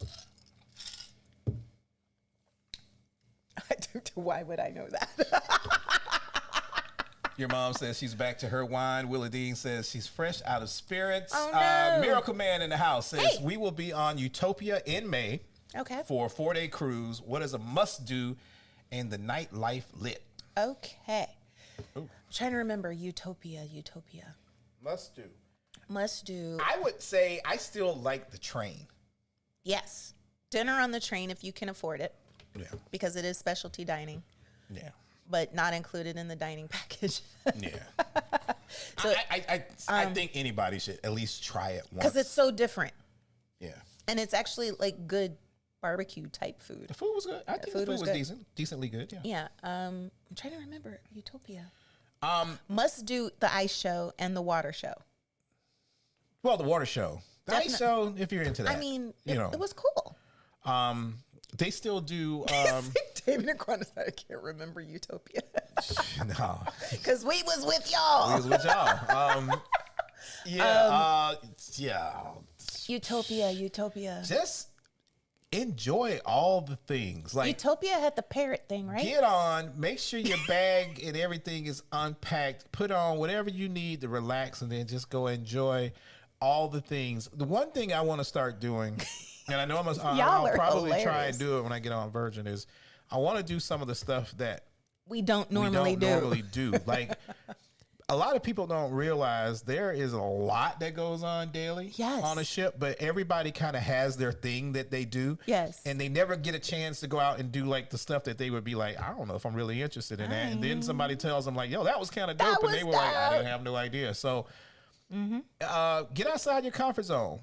Why would I know that? Your mom says she's back to her wine. Willa Dean says she's fresh out of spirits. Oh, no. Miracle Man in the house says Hey. we will be on Utopia in May Okay. for a 4-day cruise. What is a must-do and the nightlife lit? Okay. Ooh. I'm trying to remember Utopia. Must-do. Must do. I would say I still like the train. Yes. Dinner on the train if you can afford it, Yeah. because it is specialty dining, Yeah. but not included in the dining package. Yeah. So- I think anybody should at least try it once. Because it's so different. Yeah. And it's actually like good barbecue type food. The food was good. I think the food food was was good. decently good. Yeah. Yeah. I'm trying to remember Utopia. Must do the ice show and the water show. Well, the water show, the ice show. If you're into that, I mean, you know, it was cool. they still do. David and Quan said, I can't remember Utopia. No, Because we was with y'all. we was with y'all. Yeah. Utopia. Just enjoy all the things. Like, Utopia had the parrot thing, right? get on, make sure your bag and everything is unpacked. Put on whatever you need to relax, and then just go enjoy all the things. The one thing I want to start doing, and I know I'll are probably try hilarious. and do it when I get on Virgin, is I want to do some of the stuff that We don't normally we don't normally do. Like, a lot of people don't realize there is a lot that goes on daily Yes. on a ship, but everybody kind of has their thing that they do. Yes. And they never get a chance to go out and do like the stuff that they would be like, I don't know if I'm really interested in that. And then somebody tells them like, yo, that was kind of dope. And they was were like, I dope. didn't have no idea. So get outside your comfort zone.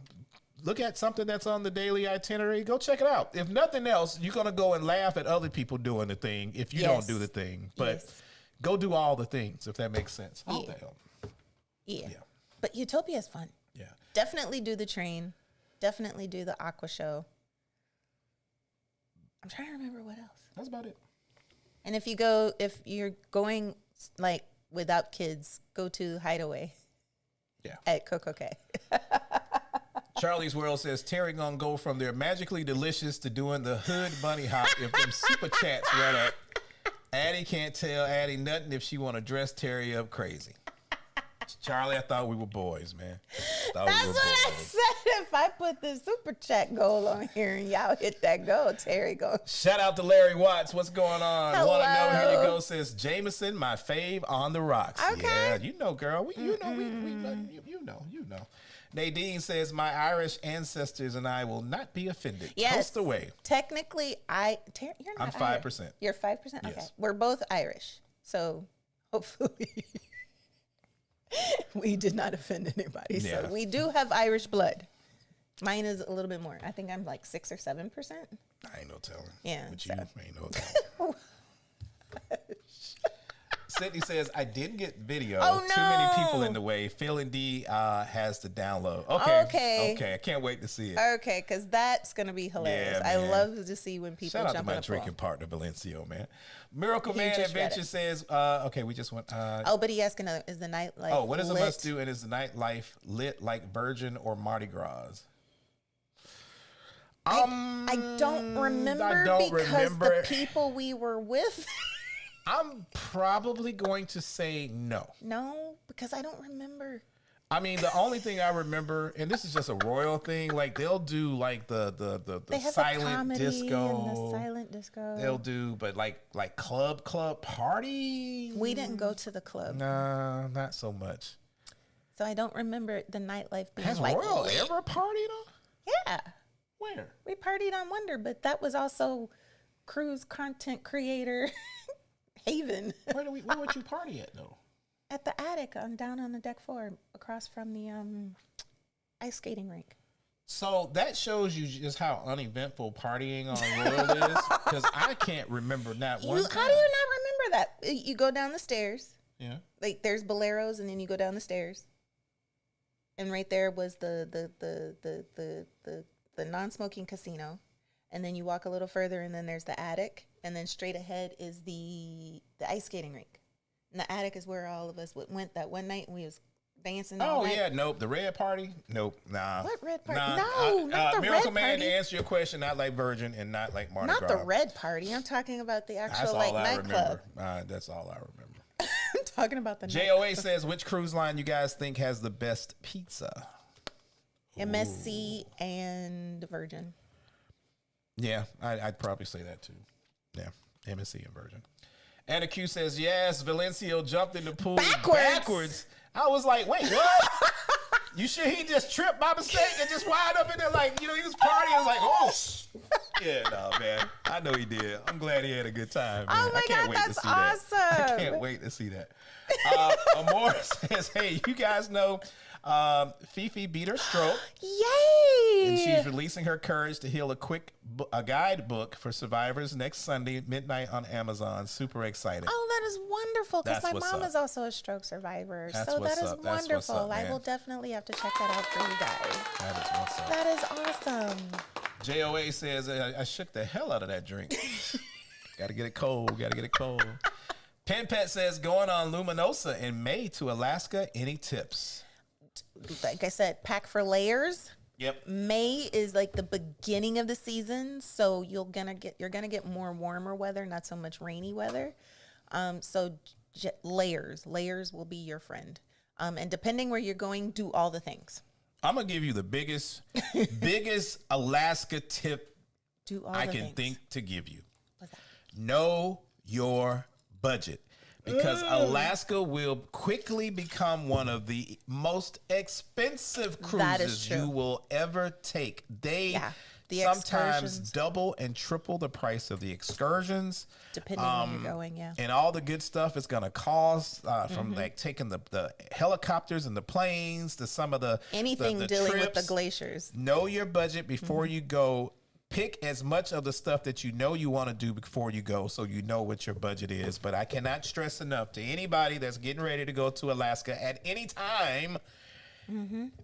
Look at something that's on the daily itinerary. Go check it out. If nothing else, you're going to go and laugh at other people doing the thing if you Yes. don't do the thing. But Yes. go do all the things, if that makes sense. I hope Yeah. that helped. Yeah. Yeah. But Utopia is fun. Yeah. Definitely do the train. Definitely do the aqua show. I'm trying to remember what else. That's about it. And if you're going like without kids, go to Hideaway. Yeah. At Coco K. Charlie's World says Terry gonna go from their magically delicious to doing the hood bunny hop if them super chats run up. Addy can't tell Addy nothing if she want to dress Terry up crazy. Charlie, I thought we were boys, man. That's what I said. If I put the super chat goal on here and y'all hit that goal, Terry goes. Shout out to Larry Watts. What's going on? Hello. Want to know? Here you go. Says Jameson, my fave on the rocks. Okay. Yeah, you know, girl. You know. Nadine says my Irish ancestors and I will not be offended. Yes. Toast away. Technically, you're not I'm Irish. 5%. You're 5%? Okay. Yes. We're both Irish. So hopefully we did not offend anybody. Yeah. So we do have Irish blood. Mine is a little bit more. I think I'm like 6 or 7%. I ain't no telling. Yeah, But so- you ain't no telling. Sydney says, I didn't get video. Oh, Too many no. people in the way. Feeling D has to download. Okay. I can't wait to see it. Okay, because that's going to be hilarious. Yeah, I man. love to see when people Shout out jump to in my a pool. drinking partner, Valencio, man. Miracle He Man just read Adventure it. says, we just went. Oh, but he asking, is the nightlife What is a lit? must do? And is the nightlife lit like Virgin or Mardi Gras? I don't remember because the people we were with. I'm probably going to say no. No, because I don't remember. I mean, the only thing I remember, and this is just a royal thing, like they'll do like the They have silent the comedy disco. and the silent disco. They'll do, but like club party. We didn't go to the club, Nah, not so much. so I don't remember the nightlife being Has like. Royal ever partied on? Yeah, Where? we partied on Wonder, but that was also cruise content creator haven Where would you party at though? at the attic down on the deck floor across from the ice skating rink. So that shows you just how uneventful partying on Royal is, because I can't remember that one. How do you not remember that? You go down the stairs. Yeah. Like there's Boleros, and then you go down the stairs, and right there was the non-smoking casino, and then you walk a little further, and then there's the attic, and then straight ahead is the ice skating rink, and the attic is where all of us went that one night, and we was dancing all Oh night. yeah, nope. The red party, nope. Nah. What red party? Nah. No, not the Miracle red Man, party. to answer your question, not like Virgin and not like Mardi Not Gras. the red party. I'm talking about the That's actual all I nightclub. remember. That's all I remember. I'm talking about the JOA says, which cruise line you guys think has the best pizza? MSC and Virgin. Yeah, I'd probably say that too. Yeah, MSC and Virgin. Anna Q says, yes, Valencio jumped in the pool backwards. I was like, wait, what? You sure he just tripped by mistake and just wound up in there like, he was partying? I was like, oh. Yeah, no, man. I know he did. I'm glad he had a good time, man. Oh my I can't God, wait that's to see that. awesome. I can't wait to see that. Amor says, hey, you guys know Fifi beat her stroke. Yay! And she's releasing her courage to heal a guidebook for survivors next Sunday midnight on Amazon. Super excited. Oh, that is wonderful because That's my what's mom up. is also a stroke survivor. That's so what's that is up. That's what's wonderful. up, I man. will definitely have to check that out for you guys. That is what's up. That is awesome. JOA says, I shook the hell out of that drink. Gotta get it cold. Pen Pet says, going on Luminosa in May to Alaska. Any tips? Like I said, pack for layers. Yep. May is like the beginning of the season, so you're gonna get more warmer weather, not so much rainy weather. So layers will be your friend. And depending where you're going, do all the things. I'm gonna give you the biggest Alaska tip Do all I the can things. think to give you. What's that? Know your budget, because Alaska will quickly become one of the most expensive That is cruises true. you will ever take. They the sometimes excursions. double and triple the price of the excursions. Depending where you're going, yeah. And all the good stuff is going to cost from like taking the helicopters and the planes to some of the Anything the dealing with the trips. glaciers. Know your budget before you go. Pick as much of the stuff that you know you want to do before you go, so you know what your budget is. But I cannot stress enough to anybody that's getting ready to go to Alaska at any time,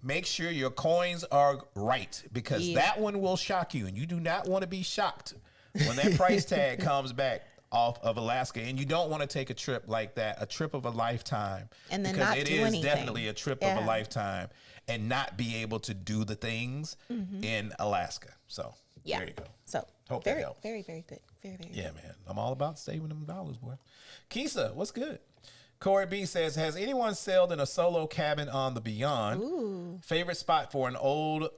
make sure your coins are right, because that one will shock you, and you do not want to be shocked when that price tag comes back off of Alaska. And you don't want to take a trip like that, a trip of a lifetime, And then because not it do is anything. definitely a trip of a lifetime, and not be able to do the things in Alaska. So there you go. So Hope that very, helps. very, very good. Very, very Yeah, man. I'm all about saving them dollars, boy. Kisa, what's good? Corey B says, has anyone sailed in a solo cabin on the Beyond? Ooh. Favorite spot for an old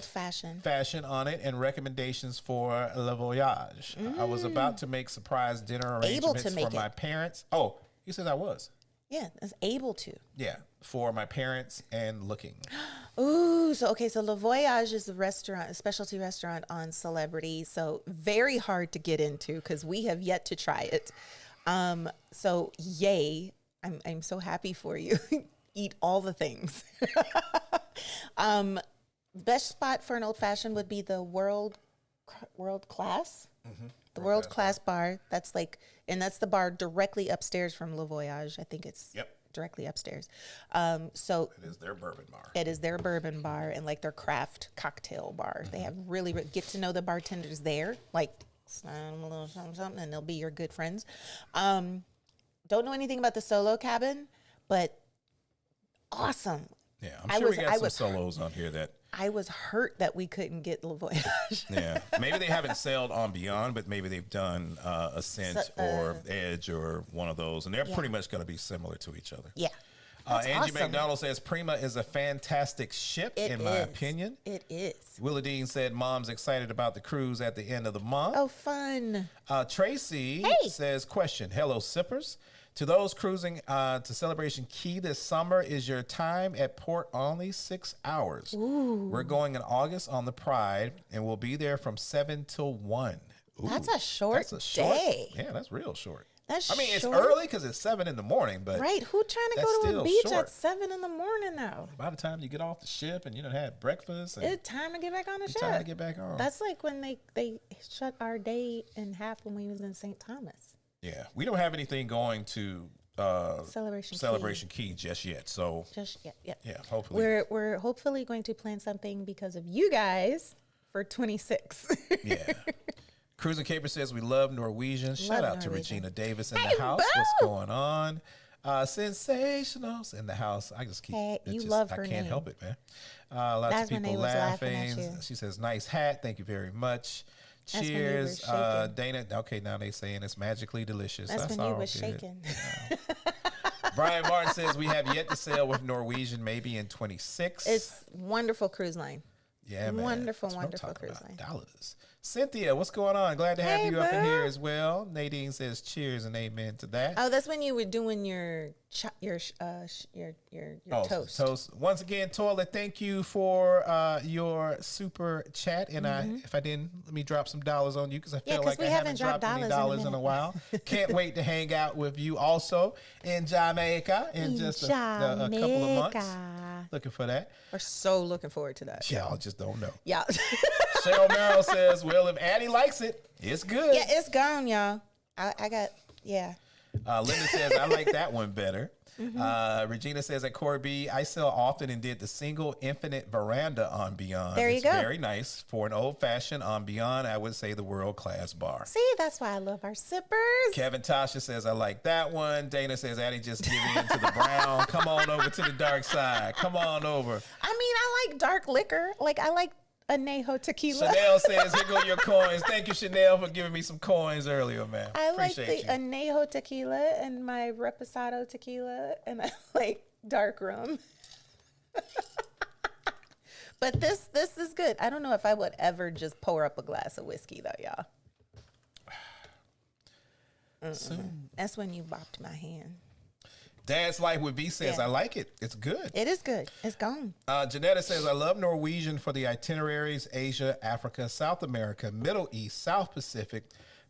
fashioned. fashion on it, and recommendations for Le Voyage. I was about to make surprise dinner Able to arrangements make for my it. parents. Oh, he says I was. Yeah, is able to. Yeah, for my parents and looking. Ooh, so Le Voyage is a specialty restaurant on Celebrity. So very hard to get into because we have yet to try it. So yay, I'm so happy for you. Eat all the things. Best spot for an old fashioned would be the world class. The World Class Bar. That's like, and that's the bar directly upstairs from Le Voyage. I think it's directly upstairs. So it is their bourbon bar. It is their bourbon bar and like their craft cocktail bar. They have really get to know the bartenders there, like a little something, and they'll be your good friends. Don't know anything about the solo cabin, but awesome. Yeah, I'm sure we got some solos on here that. I was hurt that we couldn't get Le Voyage. Yeah, maybe they haven't sailed on Beyond, but maybe they've done Ascent or Edge or one of those, and they're pretty much going to be similar to each other. Yeah. Angie awesome. McDonald says Prima is a fantastic ship, in my opinion. It is. Willa Dean said Mom's excited about the cruise at the end of the month. Oh, fun. Tracy says, question, hello, sippers. To those cruising to Celebration Key this summer, is your time at port only 6 hours? Ooh. We're going in August on the Pride, and we'll be there from 7 till 1. Ooh, that's a short day. Yeah, that's real short. That's it's early because it's 7 in the morning, but right. Who trying to go to a beach at 7 in the morning now? By the time you get off the ship and you done had breakfast, and it's time to get back on the ship. Time to get back on. That's like when they shut our day in half when we was in St. Thomas. Yeah, we don't have anything going to Celebration Key just yet. So just yet, yeah. Hopefully, we're hopefully going to plan something because of you guys for 26. Yeah. Cruising Caper says we love Norwegian. Shout out to Regina Davis in the house. Boo! What's going on? Sensationals in the house. I just keep. Love her I can't name. help it, man. Lots That's of people when they was laughing laughing. at you. She says, "Nice hat. Thank you very much." That's when you were Cheers, shaking. Dana. Okay, now they saying it's magically delicious. That's when all you was good. shaking. Brian Martin says we have yet to sail with Norwegian, maybe in 26. It's wonderful cruise line. Yeah, man. Wonderful That's what I'm cruise talking line. about. $. Cynthia, what's going on? Glad to have Hey, you up in boo. here as well. Nadine says cheers and amen to that. Oh, that's when you were doing your toast. Once again, Toilet, thank you for your super chat. And if I didn't, let me drop some dollars on you because I feel like I haven't dropped any dollars in a while. Can't wait to hang out with you also in Jamaica in just a couple of months. Looking for that. We're so looking forward to that. Y'all just don't know. Yeah. Cheryl Merrill says, well, if Addy likes it, it's good. Yeah, it's gone, y'all. I got, yeah. Linda says, I like that one better. Regina says, at Corby, I sail often and did the single infinite veranda on Beyond. There you go. Very nice. For an old-fashioned on Beyond, I would say the world-class bar. See, that's why I love our sippers. Kevin Tasha says, I like that one. Dana says, Addy, just give in to the brown. Come on over to the dark side. Come on over. I mean, I like dark liquor. Like, I like Anejo tequila. Chanel says, here go your coins. Thank you, Chanel, for giving me some coins earlier, man. I Appreciate like the you. Anejo tequila and my Reposado tequila, and I like dark rum. But this is good. I don't know if I would ever just pour up a glass of whiskey, though, y'all. Soon. That's when you bopped my hand. Dad's Life with V says, Yeah. I like it. It's good. It is good. It's gone. Janetta says, I love Norwegian for the itineraries, Asia, Africa, South America, Middle East, South Pacific.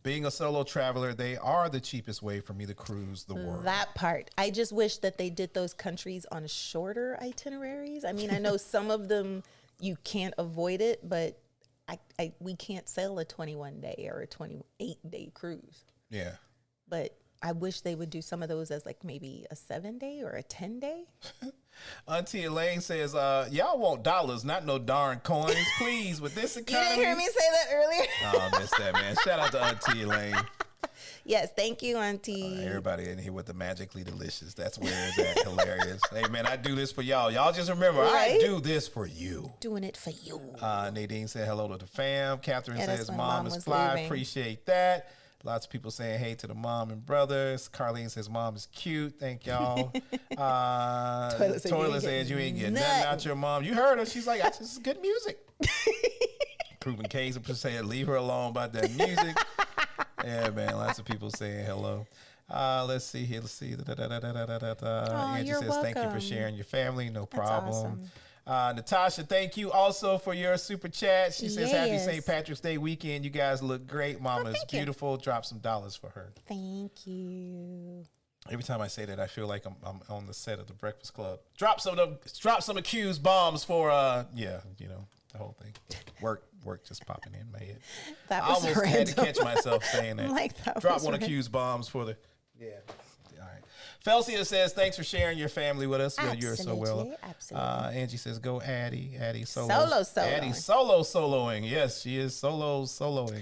Being a solo traveler, they are the cheapest way for me to cruise the world. That part. I just wish that they did those countries on shorter itineraries. I mean, I know some of them you can't avoid it, but we can't sail a 21-day or a 28-day cruise. Yeah. But I wish they would do some of those as like maybe a 7-day or a 10-day. Auntie Elaine says, y'all want dollars, not no darn coins, please, with this You economy. didn't hear me say that earlier? Oh, I missed that, man. Shout out to Auntie Elaine. Yes, thank you, Auntie. Everybody in here with the magically delicious. That's where it's at. Hilarious. Hey, man, I do this for y'all. Y'all just remember, Right? I do this for you. Doing it for you. Nadine said hello to the fam. Catherine Yeah, that's says when mom Mom is was fly. leaving. Appreciate that. Lots of people saying hey to the mom and brothers. Carlene says mom is cute. Thank y'all. Toilet says you ain't getting nothing out your mom. You heard her. She's like, this is good music. Proven case said leave her alone about that music. Yeah, man. Lots of people saying hello. Let's see here. Let's see. Angie you're says thank you for welcome. sharing your family. No That's problem. awesome. Natasha, thank you also for your super chat. She says, happy Yes. St. Patrick's Day weekend. You guys look great. Mama is thank you. beautiful. Drop some dollars for her. Thank you. Every time I say that, I feel like I'm on the set of the Breakfast Club. Drop some accused bombs for, the whole thing. Work just popping in my head. That I was almost had to random. catch myself saying that. Like, that Drop was one of random. Q's bombs for the. Yeah. All right. Felcia says, thanks for sharing your family with us. You're so well. Absolutely. Angie says, go Addy. Addy solo. Soloing. Addy soloing. Yes, she is soloing.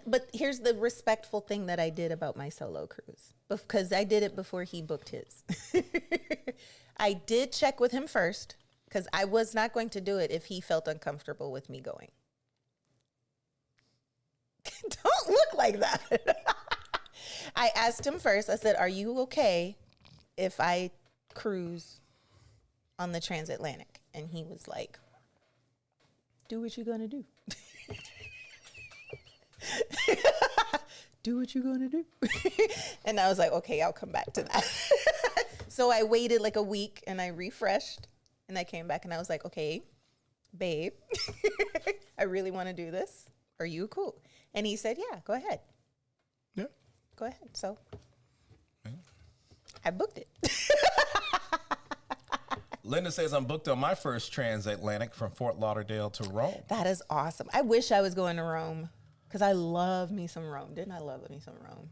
But here's the respectful thing that I did about my solo cruise, because I did it before he booked his. I did check with him first, because I was not going to do it if he felt uncomfortable with me going. Don't look like that. I asked him first. I said, are you okay if I cruise on the transatlantic? And he was like, do what you're going to do. Do what you're going to do. And I was like, okay, I'll come back to that. So I waited like a week and I refreshed and I came back and I was like, okay, babe, I really want to do this. Are you cool? And he said, yeah, go ahead. Yeah. Go ahead. So I booked it. Linda says, I'm booked on my first transatlantic from Fort Lauderdale to Rome. That is awesome. I wish I was going to Rome because I love me some Rome. Didn't I love me some Rome?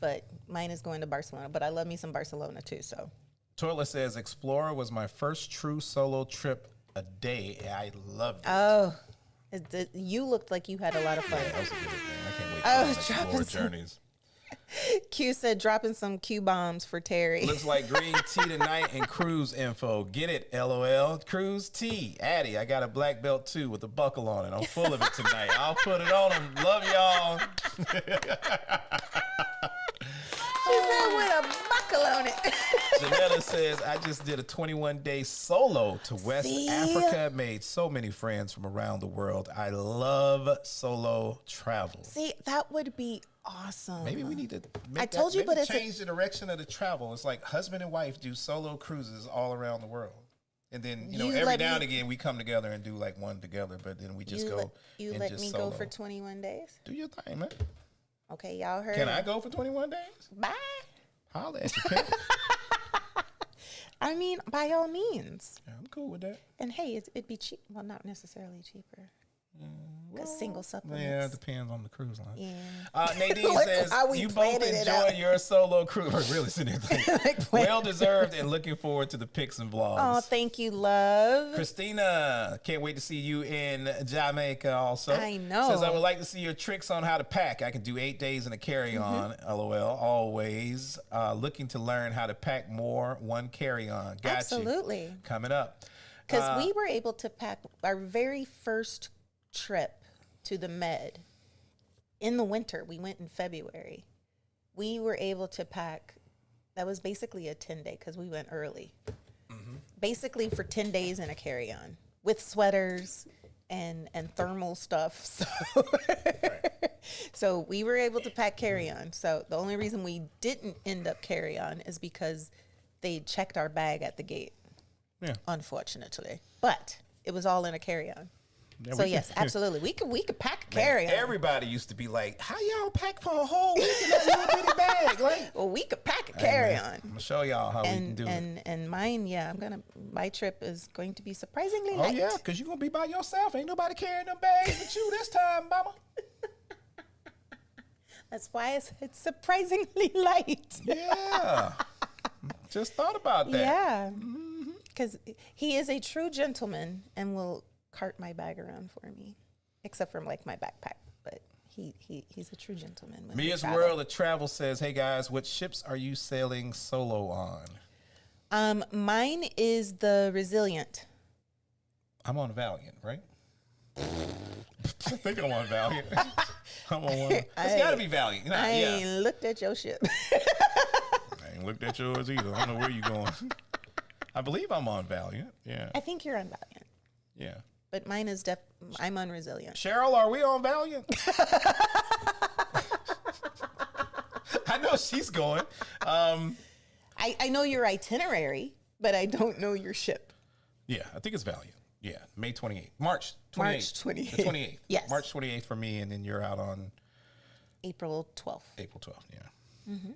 But mine is going to Barcelona, but I love me some Barcelona too. So Toilet says, Explorer was my first true solo trip a day. I loved it. oh, you looked like you had a lot of fun. Yeah, that was a good thing. I can't wait Oh, to dropping explore some- journeys. Q said dropping some Q bombs for Terry. Looks like green tea tonight and cruise info. Get it, LOL. Cruise tea. Addy, I got a black belt too with a buckle on it. I'm full of it tonight. I'll put it on them. Love y'all. She said with a buckle on it. Janetta says, I just did a 21-day solo to West See? Africa. Made so many friends from around the world. I love solo travel. See, that would be awesome. Maybe we need to make I told you, maybe but it's change the direction of the travel. It's like husband and wife do solo cruises all around the world. And then, You every let now me- and again we come together and do like one together, but then we just go You and let just me solo. go for 21 days? Do your thing, man. Okay, y'all heard. Can I go for 21 days? Bye. Holla at your pimp. I mean, by all means. Yeah, I'm cool with that. And hey, it'd be cheap. Well, not necessarily cheaper. Because single Yeah, supplements. it depends on the cruise line. Yeah. Nadine Look says, how we you both planted it enjoy out." your solo cruise. We're really sitting there thinking, Like, planted well deserved and looking forward to the pics and vlogs. Oh, thank you, love. Christina, can't wait to see you in Jamaica also. I know. Says, I would like to see your tricks on how to pack. I can do 8 days in a carry-on, LOL, always. Looking to learn how to pack more, one carry-on. Got Absolutely. you. Coming up. Because we were able to pack our very first trip to the Med in the winter. We went in February. We were able to pack, that was basically a 10-day because we went early. Basically for 10 days in a carry-on with sweaters and thermal stuff. So, so we were able to pack carry-on. So the only reason we didn't end up carry-on is because they checked our bag at the gate. Yeah. Unfortunately, but it was all in a carry-on. Yeah, So we yes, can- absolutely, we could pack a carry-on. Everybody used to be like, how y'all pack for a whole week in that little bitty bag? Like, Well, we could pack a hey, man, carry-on. I'm going to show y'all how we can do it. And mine, yeah, my trip is going to be surprisingly Oh, light. yeah, because you're going to be by yourself. Ain't nobody carrying them bags but you this time, mama. That's why it's surprisingly light. Yeah. Just thought about that. Yeah, because he is a true gentleman and will cart my bag around for me, except for like my backpack. But he's a true gentleman. When we Mia's travel. World of Travel says, hey guys, what ships are you sailing solo on? Mine is the Resilient. I'm on Valiant, right? I think I'm on Valiant. I'm on one. It's got to be Valiant. Nah, I yeah. ain't looked at your ship. I ain't looked at yours either. I don't know where you're going. I believe I'm on Valiant. Yeah. I think you're on Valiant, Yeah. but mine is I'm on Resilient. Cheryl, are we on Valiant? I know she's going. I know your itinerary, but I don't know your ship. Yeah, I think it's Valiant. Yeah, May 28th. March 28th. March 28th. The 28th. Yes. March 28th for me, and then you're out on April 12th April 12th. Yeah.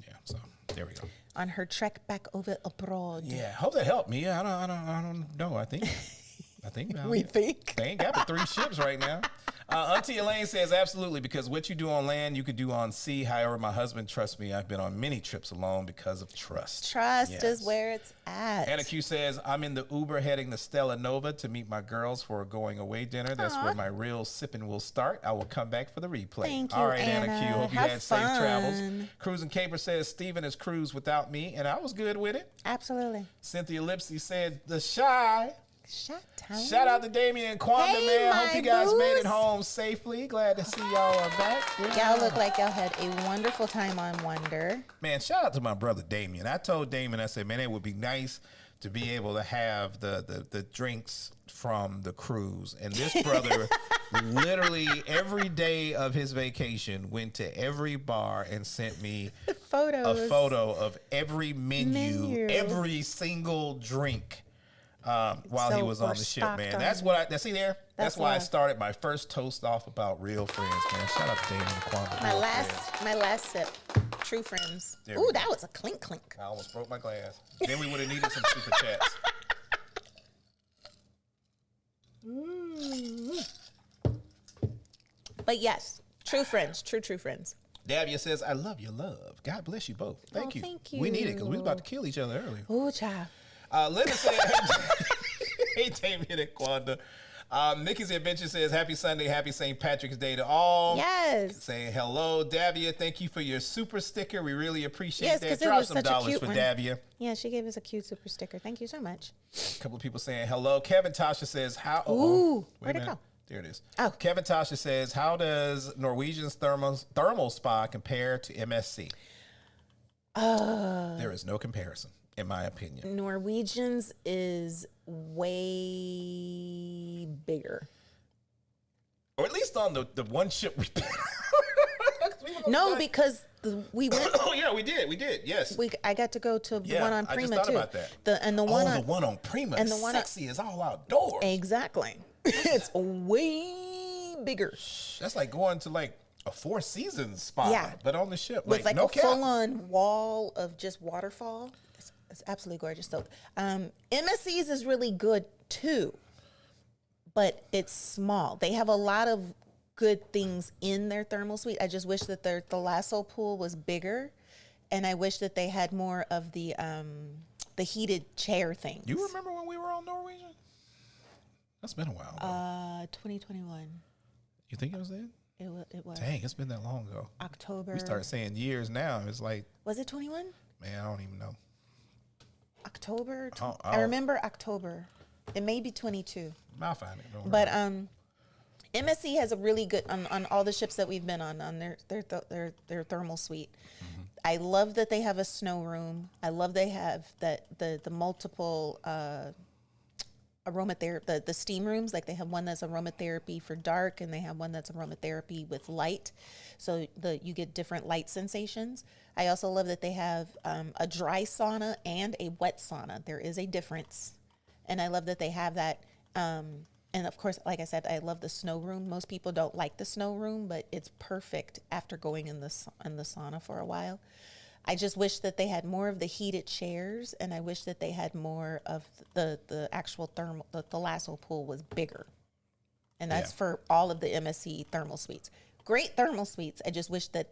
Yeah, so there we go. on her trek back over abroad. Yeah, hope that helped me. I don't know. I I think We think. they ain't got the 3 ships right now. Auntie Elaine says, absolutely, because what you do on land, you could do on sea. However, my husband trusts me. I've been on many trips alone because of trust. Trust is where it's at. Anna Q says, I'm in the Uber heading to Stella Nova to meet my girls for a going away dinner. That's where my real sipping will start. I will come back for the replay. Thank you, All right, Anna. Anna Q. Hope you Have had safe travels. fun. Cruising Caper says, Steven has cruised without me, and I was good with it. Absolutely. Cynthia Lipsy said, the shy. Shut down. Shout out to Damien and Quanda, Hey, man. my Hope you guys made it boos. home safely. Glad to see y'all are back. Y'all look like y'all had a wonderful time on Wonder. Man, shout out to my brother Damien. I told Damien, I said, man, it would be nice to be able to have the drinks from the cruise. And this brother literally every day of his vacation went to every bar and sent me Photos. a photo of every menu. Every single drink. While he was on the ship, man. That's what I see there. That's why I started my first toast off about real friends, man. Shout out to David and Kwame. My last sip. True friends. There Ooh, we that go. was a clink clink. I almost broke my glass. Then we would have needed some super chats. But yes, true friends. True friends. Davia says, I love your love. God bless you both. Thank you. Thank We need it you. because we was about to kill each other earlier. Ooh, child. Linda said, hey, Damien and Quanda. Nikki's Adventure says, happy Sunday, happy St. Patrick's Day to all. Yes. Saying hello, Davia. Thank you for your super sticker. We really appreciate Yes, that. 'cause it Drop was some such a dollars cute for one. Davia. Yeah, she gave us a cute super sticker. Thank you so much. A couple of people saying hello. Kevin Tasha says, how? Ooh, Wait where'd a it minute. go? There it is. Oh. Kevin Tasha says, how does Norwegian's thermal spa compare to MSC? There is no comparison, in my opinion. Norwegians is way bigger. Or at least on the one ship we No, because we went. Oh yeah, we did. Yes. I got to go to the Yeah, one on I just Prima thought too. about that. The one the on one on Prima and is the one on- sexy as all outdoors. exactly. It's way bigger That's like going to like a Four Seasons spa, Yeah. but on the ship. with like no a cap. full-on wall of just waterfall. It's absolutely gorgeous. So, MSC's is really good too, but it's small. They have a lot of good things in their thermal suite. I just wish that the lasso pool was bigger, and I wish that they had more of the heated chair things. You remember when we were on Norwegian? That's been a while. 2021. You think it was then? It was Dang, it's been that long ago. October. We started saying years now. It's like, Was it 21? man, I don't even know. October. I remember October. It may be 22. I'll find it. Don't worry. But MSC has a really good on all the ships that we've been on their thermal suite. Mm-hmm. I love that they have a snow room. I love they have the multiple aromatherapy, the steam rooms. Like they have one that's aromatherapy for dark, and they have one that's aromatherapy with light. So you get different light sensations. I also love that they have a dry sauna and a wet sauna. There is a difference, and I love that they have that. And of course, like I said, I love the snow room. Most people don't like the snow room, but it's perfect after going in the sauna for a while. I just wish that they had more of the heated chairs, and I wish that they had more of the actual thermal. The lasso pool was bigger, and that's for all of the MSC thermal suites. Great thermal suites. I just wish that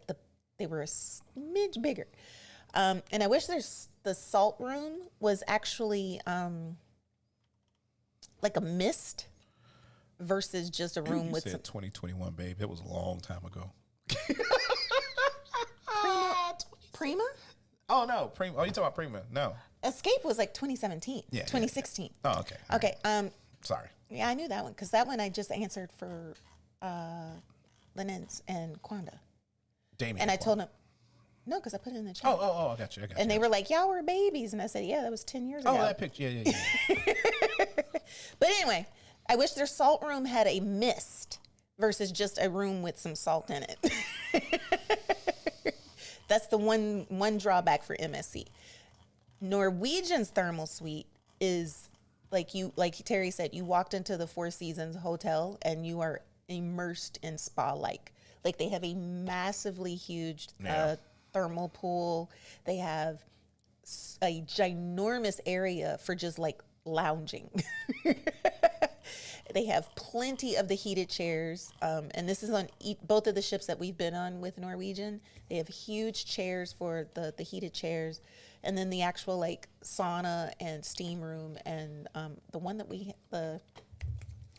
they were a smidge bigger, and I wish the salt room was actually like a mist versus just a room you with said some 2021, babe. It was a long time ago. Prima. Oh no, Prima. Oh, you talking about Prima? No. Escape was like 2017, Yeah, 2016. Oh, okay. Okay. Sorry. Yeah, I knew that one because that one I just answered for Linens and Quanda, Damien. and I told them no because I put it in the chat. Oh, I got you. And they were like, "Y'all were babies," and I said, "Yeah, that was 10 years ago." Oh, that picture. Yeah. But anyway, I wish their salt room had a mist versus just a room with some salt in it. That's the one drawback for MSC. Norwegian's thermal suite is like Terry said, you walked into the Four Seasons hotel and you are immersed in spa-like. Like they have a massively huge thermal pool. They have a ginormous area for just like lounging. They have plenty of the heated chairs, and this is on both of the ships that we've been on with Norwegian. They have huge chairs for the heated chairs, and then the actual like sauna and steam room, and the one that the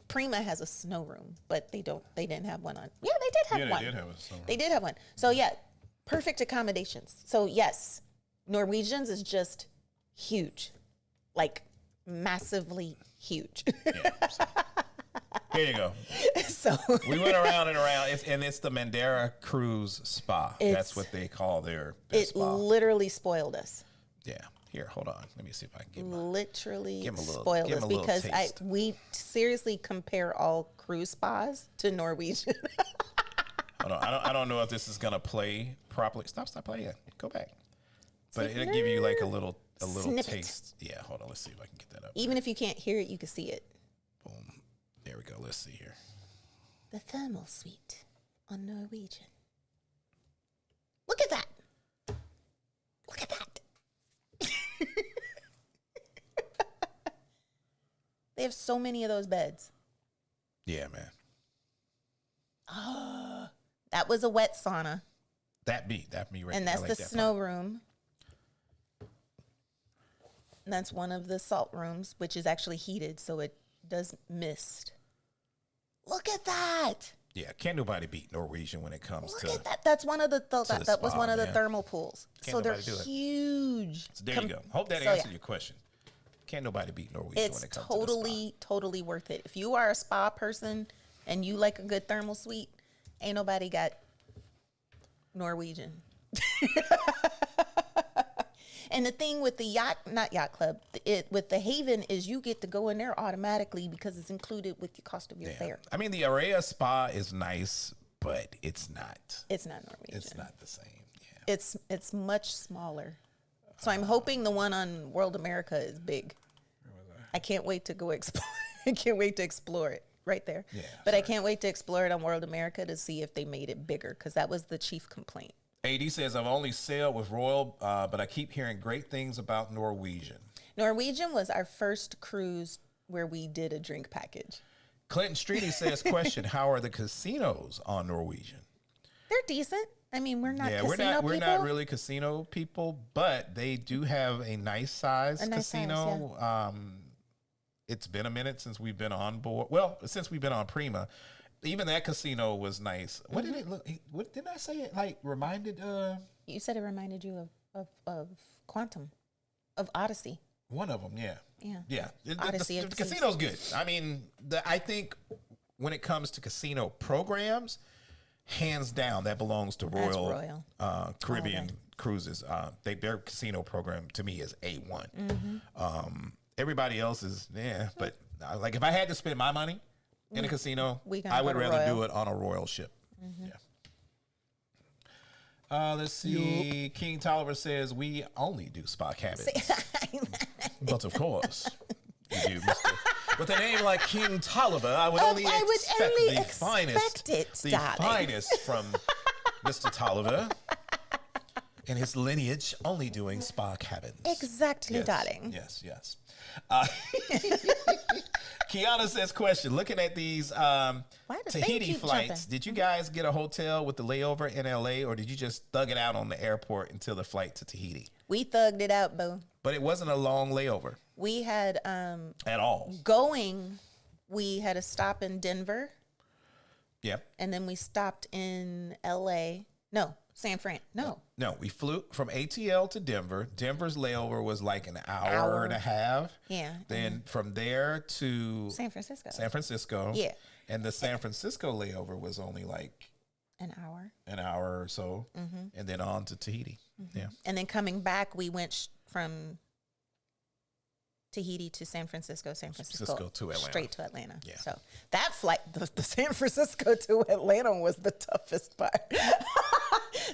Prima has a snow room, but they didn't have one on. Yeah, they did have one. They did have a snow room. They did have one. So yeah, perfect accommodations. So yes, Norwegian's is just huge, like massively huge. Yeah, so. Here you go. So we went around and around, and it's the Mandara Cruise Spa. That's what they call their spa. It literally spoiled us. Yeah. Here, hold on. Let me see if I can get literally spoiled us because we seriously compare all cruise spas to Norwegian. Hold on. I don't know if this is gonna play properly. Stop playing. Go back. But it'll give you like a little snippet. taste. Yeah, hold on. Let's see if I can get that up. Even if you can't hear it, you can see it. Boom. There we go. Let's see here. The thermal suite on Norwegian. Look at that. Look at that. They have so many of those beds. Yeah, man. That was a wet sauna. That me right. And that's the snow room. And that's one of the salt rooms, which is actually heated, so it does mist. Look at that. Yeah, can't nobody beat Norwegian when it comes to. Look at that. That's one of the that was one of the thermal pools. Can't so they're do it. Huge. So there you go. Hope that answered your question. Can't nobody beat Norwegian when it comes to the spa. Totally worth it. If you are a spa person and you like a good thermal suite, ain't nobody got Norwegian. And the thing with the not yacht club, with the Haven is you get to go in there automatically because it's included with the cost of your fare. I mean, the Area Spa is nice, but it's not. It's not Norwegian. It's not the same. Yeah. It's much smaller. So I'm hoping the one on World America is big. I can't wait to go explore. I can't wait to explore it right there. Yeah, but I can't wait to explore it on World America to see if they made it bigger because that was the chief complaint. AD says, I've only sailed with Royal, but I keep hearing great things about Norwegian. Norwegian was our first cruise where we did a drink package. Clinton Streety says, question, how are the casinos on Norwegian? They're decent. I mean, we're not casino people. We're not really casino people, but they do have a nice size casino. Yeah. It's been a minute since we've been on board. Well, since we've been on Prima. Even that casino was nice. What did it look? What didn't I say? It like reminded. You said it reminded you of Quantum, of Odyssey. One of them, yeah. Odyssey. The casino's good. I mean, I think when it comes to casino programs, hands down, that belongs to Royal. Caribbean Cruises. Their casino program to me is A1. Everybody else is but like if I had to spend my money in a casino, I would rather do it on a Royal ship. Yeah. Let's see. King Tolliver says we only do spa cabins, but of course, you do, Mr. With a name like King Tolliver, I would only expect the finest from Mr. Tolliver and his lineage, only doing spa cabins. Exactly, darling. Yes. Kiana says, question, looking at these Tahiti flights, did you guys get a hotel with the layover in LA or did you just thug it out on the airport until the flight to Tahiti? We thugged it out, boo. But it wasn't a long layover. We had at all. We had a stop in Denver. Yep. And then we stopped in LA. No, San Fran. No, we flew from ATL to Denver. Denver's layover was like an hour and a half. Yeah. Then from there to San Francisco. Yeah. And the San Francisco layover was only like an hour or so. And then on to Tahiti. Yeah. And then coming back, we went from Tahiti to San Francisco to Atlanta. Straight to Atlanta. Yeah. So that flight, the San Francisco to Atlanta was the toughest part.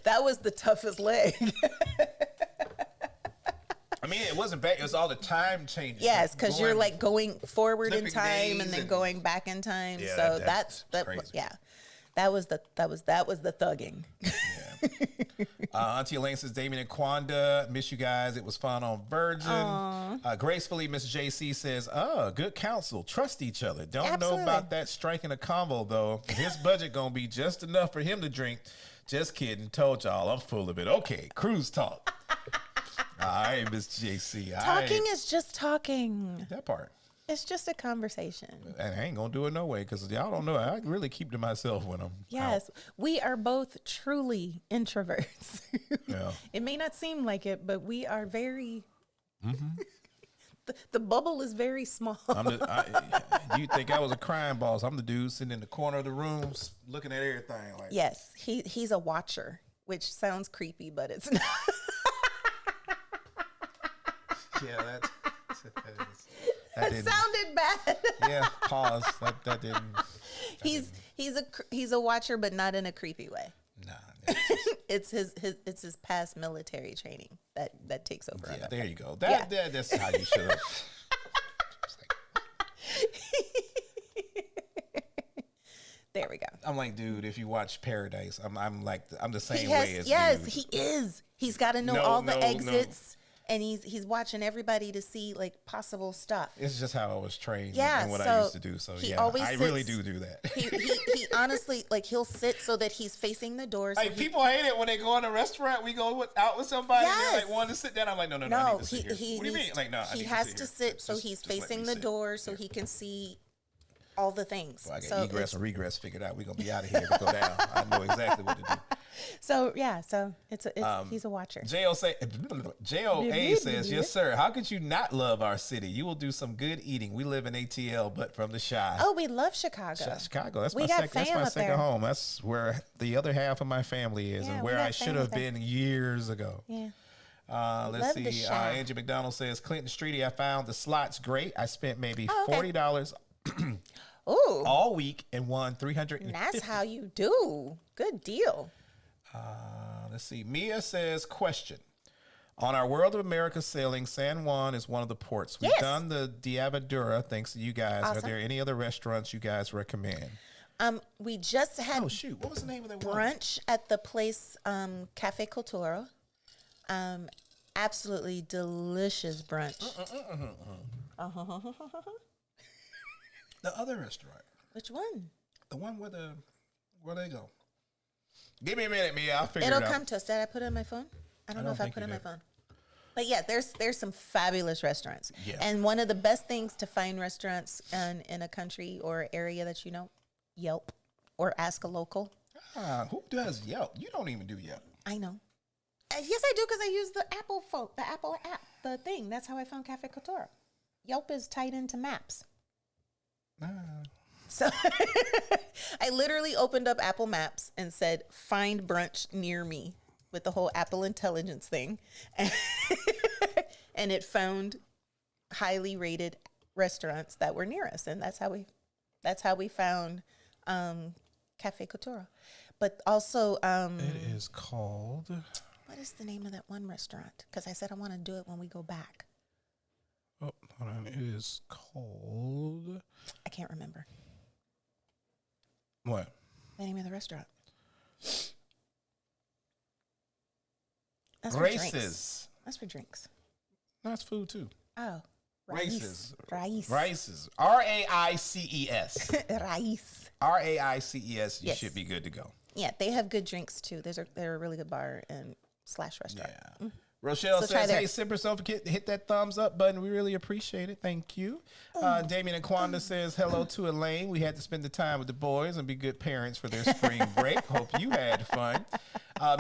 That was the toughest leg. I mean, it wasn't bad. It was all the time changes. Yes, because you're like going forward in time and then going back in time. Yeah, so that's crazy. Yeah. That was the thugging. Yeah. Auntie Elaine says, Damien and Quanda, miss you guys. It was fun on Virgin. Gracefully, Miss JC says, good counsel. Trust each other. Don't Absolutely. know about that striking a combo, though. His budget going to be just enough for him to drink. Just kidding. Told y'all I'm full of it. Okay, cruise talk. All right, Miss JC. Talking is just talking. That part. It's just a conversation. And I ain't going to do it no way because y'all don't know. I really keep to myself when I'm Yes, out. we are both truly introverts. Yeah. It may not seem like it, but we are very... The bubble is very small. You think I was a crime boss. I'm the dude sitting in the corner of the room looking at everything. Like, Yes, he's a watcher, which sounds creepy, but it's not. yeah, That sounded bad. Yeah, pause. That didn't. He's a watcher, but not in a creepy way. Nah. It's his past military training that takes over. Yeah, there you go. That's how you should. There we go. I'm like, dude, if you watch Paradise, I'm the same He has, way as yes, dude. he is. He's got to know all the exits, and he's watching everybody to see like possible stuff. It's just how I was trained Yeah, and what so I used to do. So he yeah, always I really do that. He honestly, like, he'll sit so that he's facing the door. So Like, people hate it when they go in a restaurant. We go out with somebody and they're Yes. like, wanting to sit down. I'm like, no, I no, need to sit here. What do you mean? Like, no, I he need has to to sit here. sit so he's Just let facing me the sit. door so he can see all the things. Well, I got so egress and regress figured out. We're gonna be out of here to go down. I know exactly what to do. So it's he's a watcher. JOA says, yes, sir. How could you not love our city? You will do some good eating. We live in ATL, but from the Chi. Oh, we love Chicago. Chicago. That's We my got second. That's fam my up second there. home. That's where the other half of my family is, Yeah, and we where got I should fam have up there. been years ago. Yeah. Let's Love the see. Chi. Angie McDonald says, Clinton Streety, I found the slots great. I spent maybe okay. $40 Ooh, all week and won $350. and that's how you do. Good deal. Let's see. Mia says, question. On our World of America sailing, San Juan is one of the ports. We've Yes. done the Diabadura, thanks to you guys. Are Awesome. there any other restaurants you guys recommend? We just had Oh, shoot. What was the name of that one? brunch at the place Cafe Cultura. Absolutely delicious brunch. The other restaurant. Which one? The one where they go. Give me a minute, Mia. I'll figure It'll it out. come to us. Did I put it on my phone? I don't know don't if I think put it you on my did. phone. But yeah, there's some fabulous restaurants. Yeah. And one of the best things to find restaurants in a country or area that you know, Yelp or ask a local. Who does Yelp? You don't even do Yelp. I know. Yes, I do because I use the Apple phone, the Apple app, the thing. That's how I found Cafe Couture. Yelp is tied into Maps. So I literally opened up Apple Maps and said, find brunch near me with the whole Apple Intelligence thing. And it found highly rated restaurants that were near us. And that's how we found Cafe Couture. But also, It is called... what is the name of that one restaurant? Because I said I want to do it when we go back. Oh, hold on. It is called... I can't remember What? the name of the restaurant. That's for drinks. Races. That's for drinks. That's food, too. Oh. Races. Rice. Races. R-A-I-C-E-S. Rice. R-A-I-C-E-S. You Yes. should be good to go. Yeah, they have good drinks too. They're a really good bar and / restaurant. Yeah. Rochelle So try says, there. hey, Simper Self, hit that thumbs up button. We really appreciate it. Thank you. Damien and Quanda says, hello to Elaine. We had to spend the time with the boys and be good parents for their spring break. Hope you had fun.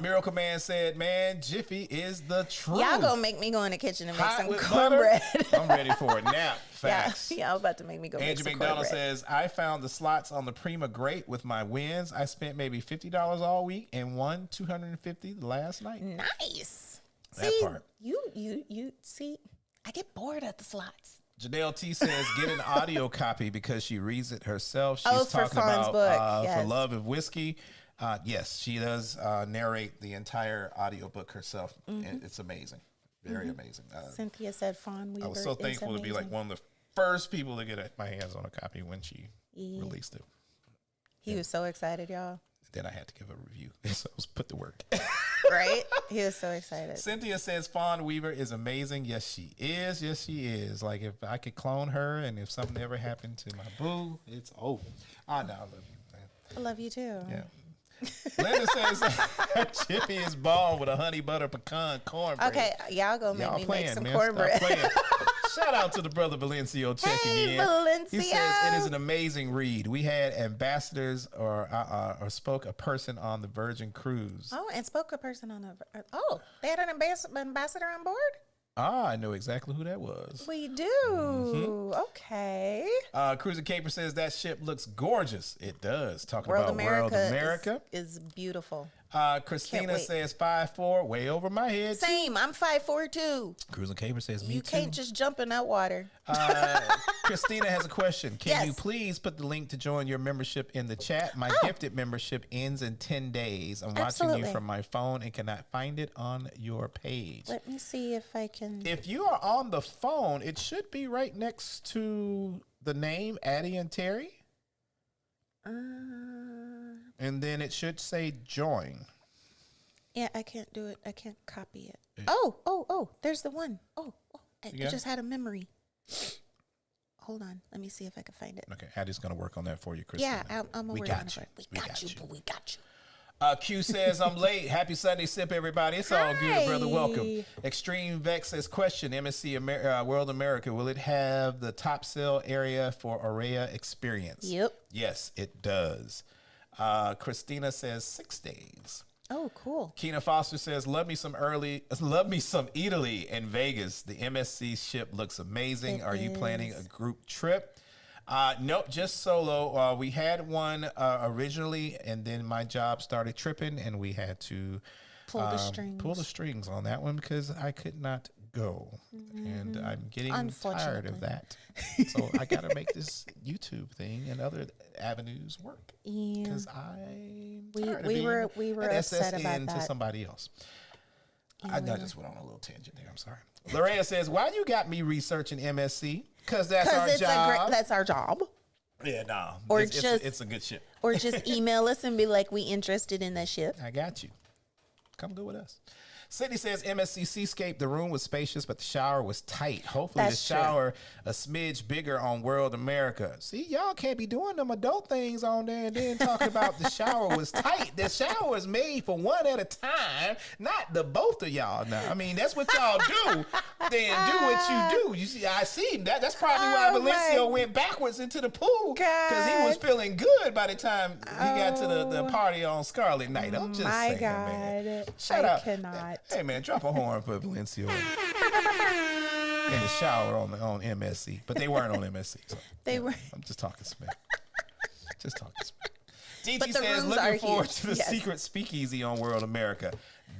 Miracle Man said, man, Jiffy is the truth. Y'all gonna make me go in the kitchen and make Hot some with cornbread. butter? I'm ready for it now. Facts. Yeah, y'all about to make me go make Andrew some McDonald cornbread. says, I found the slots on the Prima great with my wins. I spent maybe $50 all week and won $250 last night. Nice. That See, part. you see, I get bored at the slots. Janelle T says, get an audio copy because she reads it herself. She's Oh, for talking Fawn's about book, For yes. Love of Whiskey. Yes, she does narrate the entire audiobook herself. And it's amazing. Very amazing. Cynthia said Fawn Weaver. I was so is thankful to be like amazing. one of the first people to get my hands on a copy when she released it. He was so excited, y'all. Then I had to give a review. So I was put to work. Right? He was so excited. Cynthia says Fawn Weaver is amazing. Yes, she is. Yes, she is. Like, if I could clone her and if something ever happened to my boo, it's over. I know. I love you, man. I love you too. Yeah. Linda says Chippy is bald with a honey butter pecan cornbread. Okay, y'all go make me playing, make some man. cornbread. Stop playing. Shout out to the brother Valencio checking Hey, in. Valencio. He says it is an amazing read. We had ambassadors or spoke a person on the Virgin Cruise. Oh, and spoke a person on the. Oh, they had an ambassador on board? I know exactly who that was. We do. Okay. Cruiser Caper says that ship looks gorgeous. It does. Talking World about America, World America. is beautiful. Christina wait. says 5'4", way over my head. Same. I'm 5'4" too. Cruiser Caper says me You too. can't just jump in that water. Christina has a question. Can Yes. you please put the link to join your membership in the chat? My gifted membership ends in 10 days. I'm watching Absolutely. you from my phone and cannot find it on your page. Let me see if I can. If you are on the phone, it should be right next to the name Addy and Terry. And then it should say join. Yeah, I can't do it. I can't copy it. Oh, there's the one. I got just had a memory. Hold on. Let me see if I can find it. Okay, Addy's going to work on that for you, Christina. Yeah, I'm We aware got of you. it. We got you, boo. We got you. Q says, I'm late. Happy Sunday sip, everybody. It's all good, brother. Welcome. Hi. Extreme Vex says, question, MSC World America, will it have the top sale area for Aurea experience? Yep. Yes, it does. Christina says 6 days. Oh, cool. Keena Foster says, love me some Italy and Vegas. The MSC ship looks amazing. Are you planning a group trip? Nope, just solo. We had one originally, and then my job started tripping, and we had to Pull the strings. pull the strings on that one because I could not go, and I'm getting tired of that. So I got to make this YouTube thing and other avenues work Yeah. because I'm We tired of we being were an upset about SSN to that. somebody else. I just went on a little tangent there. I'm sorry. Lorena says, "Why you got me researching MSC? Because that's our job. That's our job. Yeah, no. Or it's a good ship. Or just email us and be like, we interested in that ship. I got you. Come go with us." Sydney says, MSC Seascape, the room was spacious, but the shower was tight. Hopefully That's the shower a smidge bigger on World America. See, y'all can't be doing them adult things on there and then talking about the shower was tight. The shower is made for one at a time, not the both of y'all now. I mean, that's what y'all do. Then do what you do. You see, I see that. That's probably why Valencio went backwards into the pool because he was feeling good by the time he got to the party on Scarlet Night. I'm just saying, man. Shout out. Cannot. Hey man, drop a horn for Valencio in the shower on MSC, but they weren't on MSC. So, They were. I'm just talking smack. Just talking smack. But DT the says, rooms are looking forward huge. to the Yes. secret speakeasy on World America.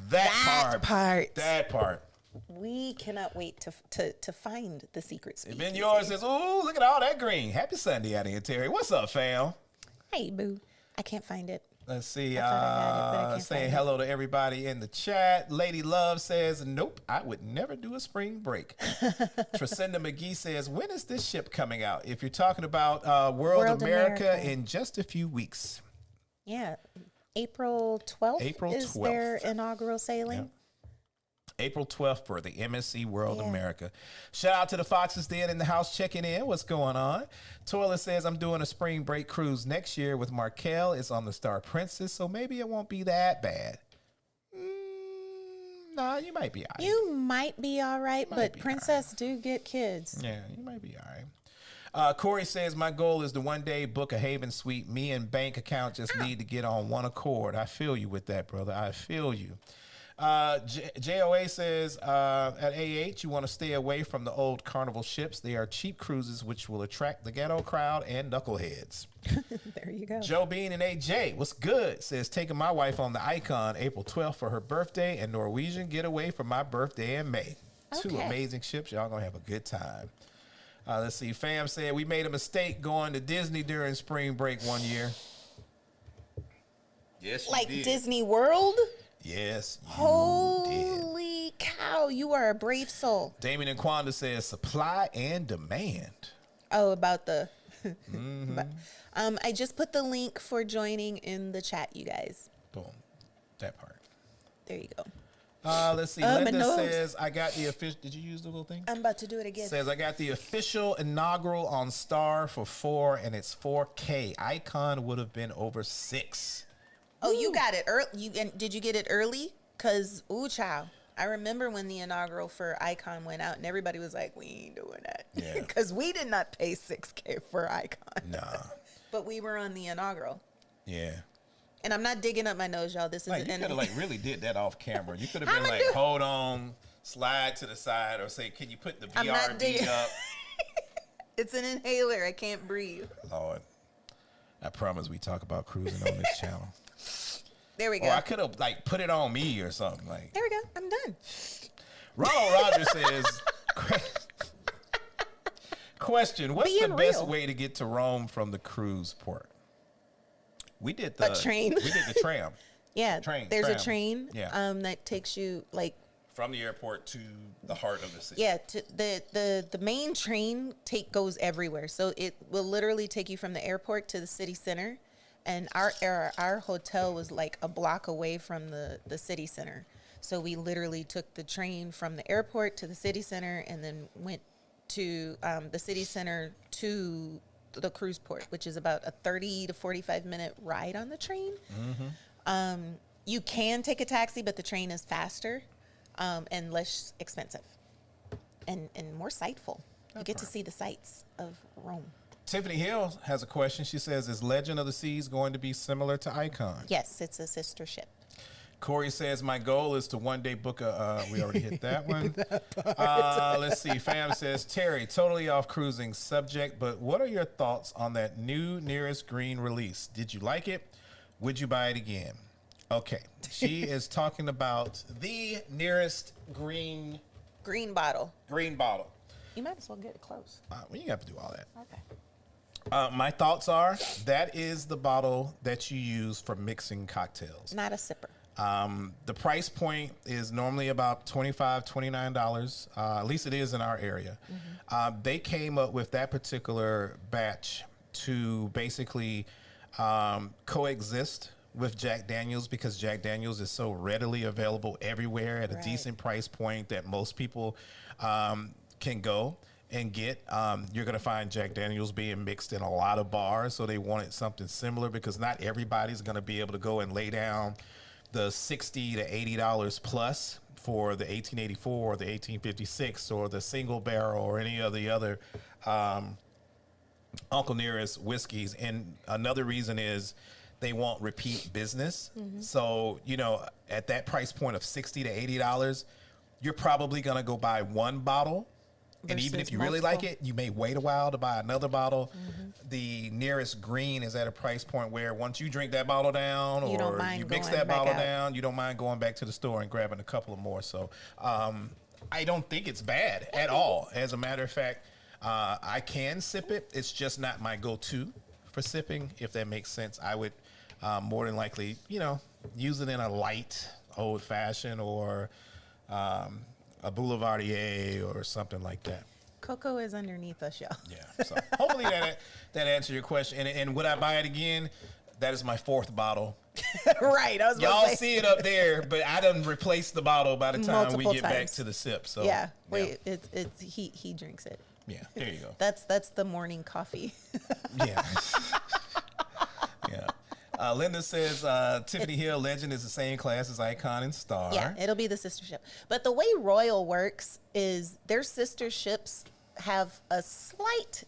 That part. That part. We cannot wait to find the secret speakeasy. Ben yours says, "Ooh, look at all that green. Happy Sunday, Addy and Terry. What's up, fam?" Hey, boo. I can't find it. Let's see. I thought I got it, but I can't Saying find it. hello to everybody in the chat. Lady Love says, "Nope, I would never do a spring break." Tresenda McGee says, "When is this ship coming out?" If you're talking about World America in just a few weeks. Yeah. April 12th April is 12th. their inaugural sailing. Yep. April 12th for the MSC World America. Shout out to the Foxes Den in the house checking in. What's going on? Toilet says, I'm doing a spring break cruise next year with Markel. It's on the Star Princess, so maybe it won't be that bad. Nah, you might be all right. You might be all right, but be Princess do get kids. Yeah, you might be all right. Corey says, my goal is to one day book a Haven suite. Me and bank account just need to get on one accord. I feel you with that, brother. I feel you. JOA says, at AH, you want to stay away from the old Carnival ships. They are cheap cruises, which will attract the ghetto crowd and knuckleheads. There you go. Joe Bean and AJ, what's good? Says, taking my wife on the Icon April 12th for her birthday and Norwegian getaway for my birthday in May. Two Okay. amazing ships. Y'all gonna have a good time. Let's see. Fam said, we made a mistake going to Disney during spring break one year. Yes, Like did. Disney World? Yes, you did. Holy cow, you are a brave soul. Damien and Quanda says supply and demand. Oh, about the But, I just put the link for joining in the chat, you guys. Boom. That part. There you go. Let's see. Linda says, I got the official. Did you use the little thing? I'm about to do it again. Says, I got the official inaugural on Star for 4, and it's 4K. Icon would have been over 6. Oh, you got it early. Did you get it early? Because, ooh, child. I remember when the inaugural for Icon went out, and everybody was like, we ain't doing that. Yeah. Because we did not pay $6K for Icon. Nah. But we were on the inaugural. Yeah. And I'm not digging up my nose, y'all. This is Like, you could have really did that off camera. You could have been like, hold on, slide to the side, or say, can you put the BRB up? It's an inhaler. I can't breathe. Lord, I promise we talk about cruising on this channel. There we go. Or I could have like put it on me or something. Like, there we go. I'm done. Ronald Rogers says, question: what's the best way to get to Rome from the cruise port? We did the train. We did the tram. Yeah, there's a train. Yeah. That takes you like from the airport to the heart of the city. Yeah, the main train goes everywhere. So it will literally take you from the airport to the city center, and our hotel was like a block away from the city center. So we literally took the train from the airport to the city center, and then went to the city center to the cruise port, which is about a 30 to 45 minute ride on the train. Mm-hmm. You can take a taxi, but the train is faster and less expensive and more sightful. You get to see the sights of Rome. Tiffany Hill has a question. She says, is Legend of the Seas going to be similar to Icon? Yes, it's a sister ship. Corey says, my goal is to one day book a, we already hit that one. Let's see. Fam says, Terry, totally off cruising subject, but what are your thoughts on that new Nearest Green release? Did you like it? Would you buy it again? Okay. She is talking about the Nearest Green bottle. Green bottle. You might as well get it close. Well, you have to do all that. Okay. My thoughts are that is the bottle that you use for mixing cocktails. Not a sipper. The price point is normally about $25, $29. At least it is in our area. Mm-hmm. They came up with that particular batch to basically coexist with Jack Daniels, because Jack Daniels is so readily available everywhere at a decent price point that most people can go and get. You're going to find Jack Daniels being mixed in a lot of bars, so they wanted something similar, because not everybody's going to be able to go and lay down the $60 to $80 plus for the 1884 or the 1856 or the single barrel or any of the other Uncle Nearest whiskeys. And another reason is they want repeat business. Mm-hmm. So, you know, at that price point of $60 to $80, you're probably going to go buy one bottle. And even if you really like it, you may wait a while to buy another bottle. Mm-hmm. The Nearest Green is at a price point where once you drink that bottle down, or you mix that bottle down, you don't mind going back to the store and grabbing a couple of more. So I don't think it's bad at all. As a matter of fact, I can sip it. It's just not my go-to for sipping, if that makes sense. I would more than likely, you know, use it in a light old-fashioned or a Boulevardier or something like that. Coco is underneath us, y'all. Yeah. So hopefully that answered your question. And would I buy it again? That is my 4th bottle. Right. I was Y'all see it up there, but I done replaced the bottle by the time we get back to the sip. So yeah. Wait, it's he drinks it. Yeah. There you go. That's the morning coffee. Yeah. Yeah. Linda says, Tiffany Hill Legend is the same class as Icon and Star. Yeah, it'll be the sister ship. But the way Royal works is their sister ships have a slight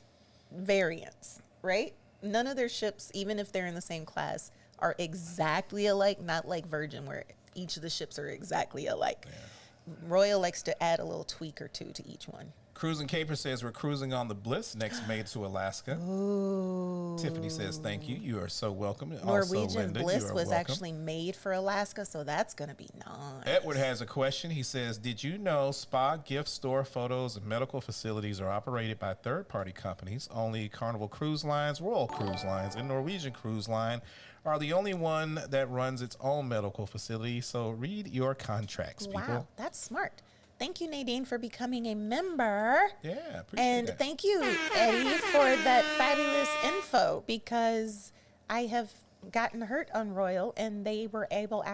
variance, right? None of their ships, even if they're in the same class, are exactly alike, not like Virgin, where each of the ships are exactly alike. Yeah. Royal likes to add a little tweak or two to each one. Cruising Caper says, we're cruising on the Bliss, next made to Alaska. Ooh. Tiffany says, thank you. You are so welcome. Norwegian also, Linda, Bliss was actually made for Alaska, so that's going to be nice. Edward has a question. He says, did you know spa, gift store, photos, and medical facilities are operated by third-party companies? Only Carnival Cruise Lines, Royal Cruise Lines, and Norwegian Cruise Line are the only one that runs its own medical facility. So read your contracts, people. Wow, that's smart. Thank you, Nadine, for becoming a member. Yeah, appreciate And that. thank you, Eddie, for that fabulous info, because I have gotten hurt on Royal and they were able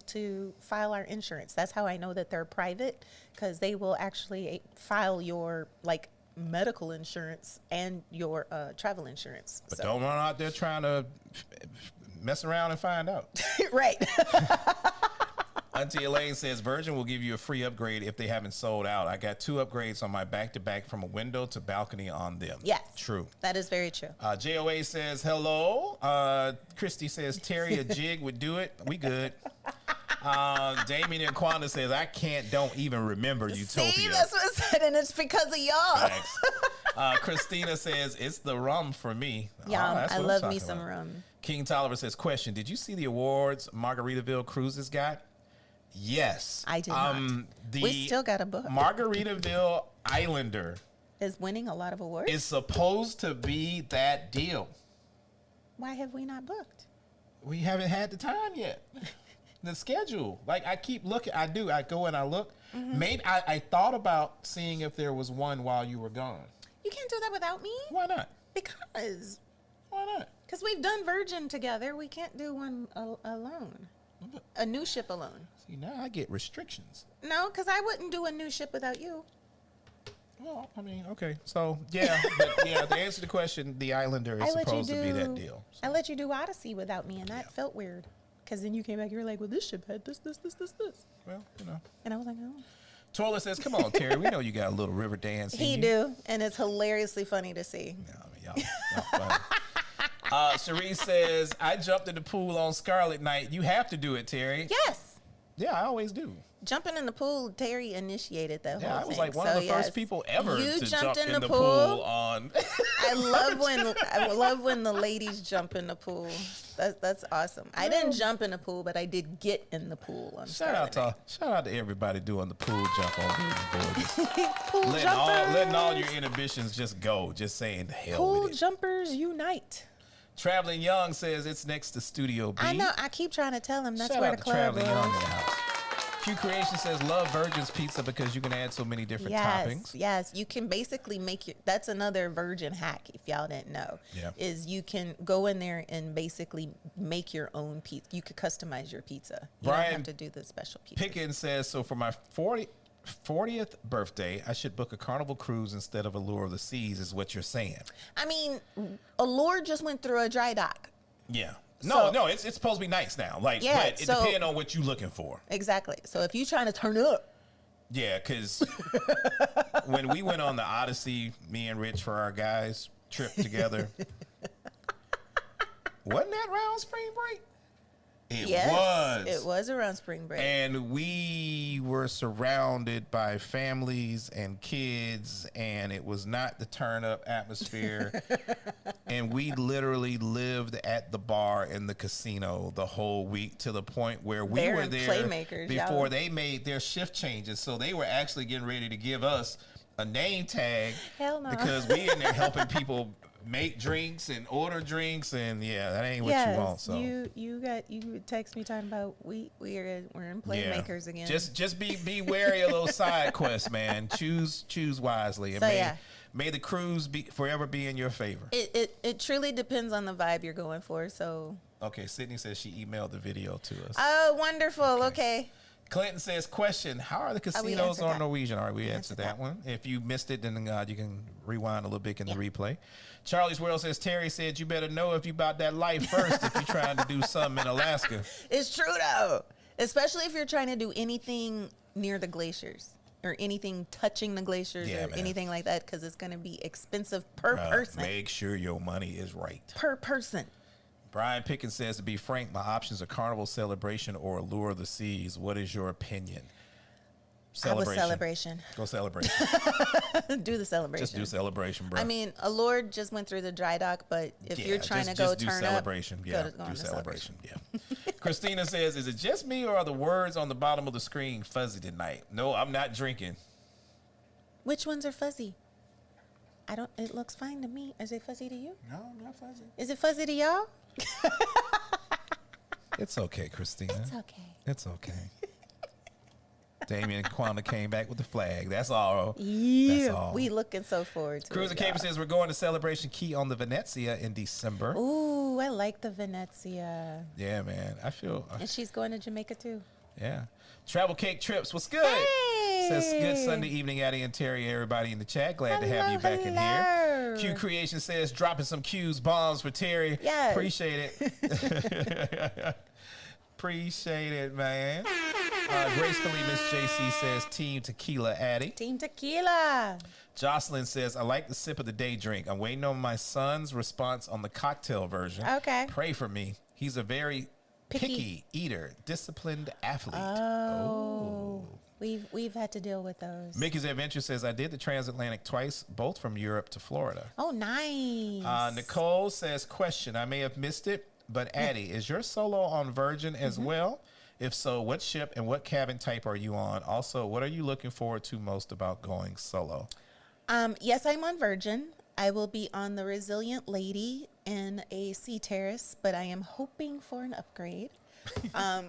to file our insurance. That's how I know that they're private, because they will actually file your like medical insurance and your travel insurance. But don't run out there trying to mess around and find out. Right. Auntie Elaine says Virgin will give you a free upgrade if they haven't sold out. I got 2 upgrades on my back-to-back from a window to balcony on them. Yes. True. That is very true. JOA says hello. Christy says Terry, a jig would do it. We good. Damien and Quanda says don't even remember Utopia. See, that's what I said, and it's because of y'all. Thanks. Christina says it's the rum for me. Yeah, that's I what I'm love talking me some about. rum. King Tolliver says, question, did you see the awards Margaritaville Cruises got? Yes. I did not. We still got a book. Margaritaville Islander Is winning a lot of awards. is supposed to be that deal. Why have we not booked? We haven't had the time yet. The schedule. Like, I keep looking. I go and I look. Mm-hmm. Maybe I thought about seeing if there was one while you were gone. You can't do that without me. Why not? Because Why not? we've done Virgin together. We can't do one alone. A new ship alone. See, now I get restrictions. No, because I wouldn't do a new ship without you. Well, I mean, okay. So, yeah. But, yeah, to answer the question, the Islander is supposed to be that deal. So. I let you do Odyssey without me, and that felt weird. Because then you came back, you were like, well, this ship had this. Well, you know. And I was like, oh. Toilet says, come on, Terry. We know you got a little river dance in He you. do, and it's hilariously funny to see. Yeah, I mean, y'all funny. Cherie says, I jumped in the pool on Scarlet Night. You have to do it, Terry. Yes. Yeah, I always do. Jumping in the pool, Terry initiated that whole thing. Yeah, I was like one of the first people ever You to jumped jump in the pool on. I love when the ladies jump in the pool. That's awesome. I didn't jump in the pool, but I did get in the pool on Shout out to everybody doing the pool jump on Voyages. Pool letting all your inhibitions just go. Just saying the hell Pool with it. jumpers unite. Traveling Young says it's next to Studio B. I know. I keep trying to tell him that's Shout where out the to club Traveling Young in the is. house. Q Creation says love Virgin's pizza because you can add so many different toppings. Yes, you can basically make that's another Virgin hack if y'all didn't know. Yeah. Is you can go in there and basically make your own pizza. You could customize your pizza. You Brian don't have to do the special pizza. Pickens says, so for my 40th birthday, I should book a Carnival cruise instead of Allure of the Seas, is what you're saying. I mean, Allure just went through a dry dock. Yeah. So- No, it's supposed to be nice now. Like, Yeah, but it so- depends on what you're looking for. Exactly. So if you're trying to turn up, Yeah, because when we went on the Odyssey, me and Rich for our guys trip together, wasn't that around spring break? It was around spring break. And we were surrounded by families and kids, and it was not the turn up atmosphere. And we literally lived at the bar in the casino the whole week, to the point where we They're were in there Playmakers, before y'all. they made their shift changes. So they were actually getting ready to give us a name tag. Hell no. Because we in there helping people make drinks and order drinks, and yeah, that ain't what you want. So you text me talking about we're in Playmakers again. Just be wary of those side quests, man. Choose wisely, and So, may the cruise forever be in your favor. It truly depends on the vibe you're going for. So Okay, Sydney says she emailed the video to us. oh, wonderful. Okay. Clinton says, question, how are the we casinos answered on that. Norwegian? All right, we answered that one. If you missed it, then you can rewind a little bit in the replay. Charlie's World says, Terry said, you better know if you about that life first if you're trying to do something in Alaska. It's true though, especially if you're trying to do anything near the glaciers or anything touching the glaciers or man. anything like that, because it's going to be expensive per person. Make sure your money is right. Per person. Brian Pickens says, to be frank, my options are Carnival, Celebration, or Allure of the Seas. What is your opinion? Celebration. I was Celebration. Go Celebration. Do the Celebration. Just do Celebration, bro. I mean, Allure just went through the dry dock, but if you're trying to go do turn Celebration. up, Yeah, go do on to Celebration. Yeah. Christina says, is it just me or are the words on the bottom of the screen fuzzy tonight? No, I'm not drinking. Which ones are fuzzy? It looks fine to me. Is it fuzzy to you? No, I'm not fuzzy. Is it fuzzy to y'all? It's okay, Christina. It's okay. It's okay. Damien Quanda came back with the flag. That's all. Yeah, That's all. we looking so forward to Cruiser it. Caper says we're going to Celebration Key on the Venezia in December. Ooh, I like the Venezia. Yeah, man. I feel. And she's going to Jamaica too. Yeah. Travel Cake Trips. What's good? Hey! Says good Sunday evening, Addy and Terry. Everybody in the chat. Glad to have you back in here. Q Creation says dropping some Q's bombs for Terry. Yes. Appreciate it. Appreciate it, man. Gracefully, Miss JC says Team Tequila Addy. Team Tequila. Jocelyn says, I like the sip of the day drink. I'm waiting on my son's response on the cocktail version. Okay. Pray for me. He's a very picky eater, disciplined athlete. Oh. We've had to deal with those. Mickey's Adventure says, I did the transatlantic twice, both from Europe to Florida. Oh, nice. Nicole says, question, I may have missed it, but Addy, is your solo on Virgin as well? If so, what ship and what cabin type are you on? Also, what are you looking forward to most about going solo? Yes, I'm on Virgin. I will be on the Resilient Lady in a Sea Terrace, but I am hoping for an upgrade. I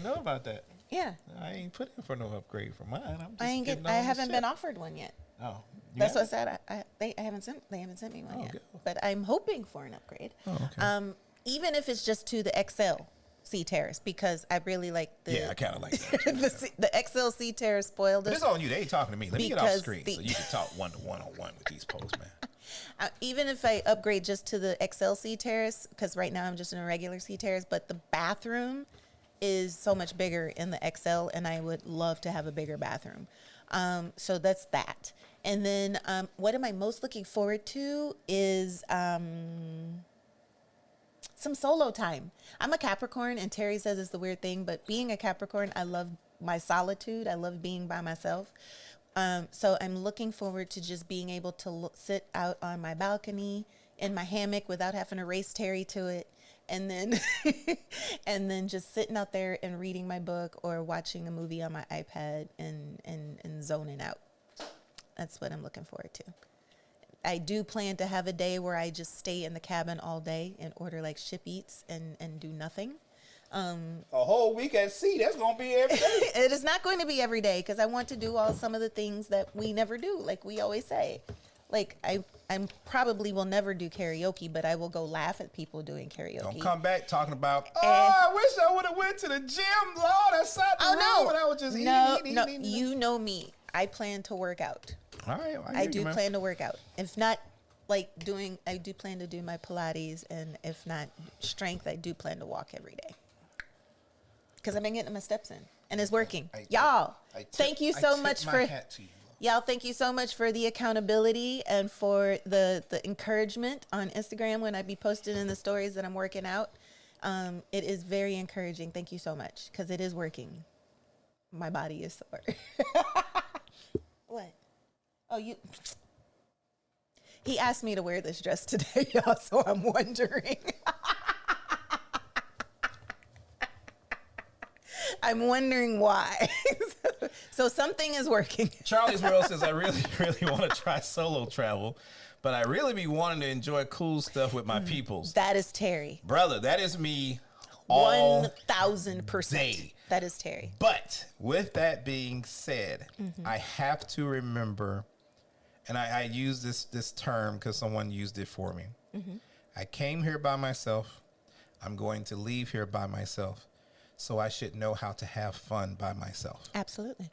know about that. Yeah. I ain't putting for no upgrade for mine. I'm just I haven't been offered one yet. Oh, That's what I said. They haven't sent me one yet. good. But I'm hoping for an upgrade. Oh, okay. Even if it's just to the XL Sea Terrace, because I really like the Yeah, I kind of like that. the XL Sea Terrace spoiled But us. it's on you. They ain't talking to me. Let me get off Because screen so you can talk one-to-one with these posts, man. Even if I upgrade just to the XL Sea Terrace, because right now I'm just in a regular Sea Terrace, but the bathroom is so much bigger in the XL, and I would love to have a bigger bathroom. So that's that. And then what am I most looking forward to is some solo time. I'm a Capricorn, and Terry says it's the weird thing, but being a Capricorn, I love my solitude. I love being by myself. So I'm looking forward to just being able to sit out on my balcony in my hammock without having to race Terry to it. And then, and then just sitting out there and reading my book or watching a movie on my iPad and zoning out. That's what I'm looking forward to. I do plan to have a day where I just stay in the cabin all day and order like ship eats and do nothing. A whole week at sea, that's going to be every day. It is not going to be every day because I want to do some of the things that we never do, like we always say. Like I probably will never do karaoke, but I will go laugh at people doing karaoke. Don't come back talking about, I wish I would have went to the gym, Lord. I sat in the room and I was just eating. You know me. I plan to work out. All right, I do plan to work out. If not, I do plan to do my Pilates, and if not strength, I do plan to walk every day. Because I've been getting my steps in, and it's working. Y'all, thank you so much for y'all. Thank you so much for the accountability and for the encouragement on Instagram when I be posting in the stories that I'm working out. It is very encouraging. Thank you so much because it is working. My body is sore. What? Oh, you. He asked me to wear this dress today, y'all, so I'm wondering. I'm wondering why. So something is working. Charlie's World says, I really, really want to try solo travel, but I really be wanting to enjoy cool stuff with my peoples. That is Terry. Brother, that is me all 1,000%. day. That is Terry. But with that being said, I have to remember, and I use this term because someone used it for me. I came here by myself. I'm going to leave here by myself. So I should know how to have fun by myself. Absolutely.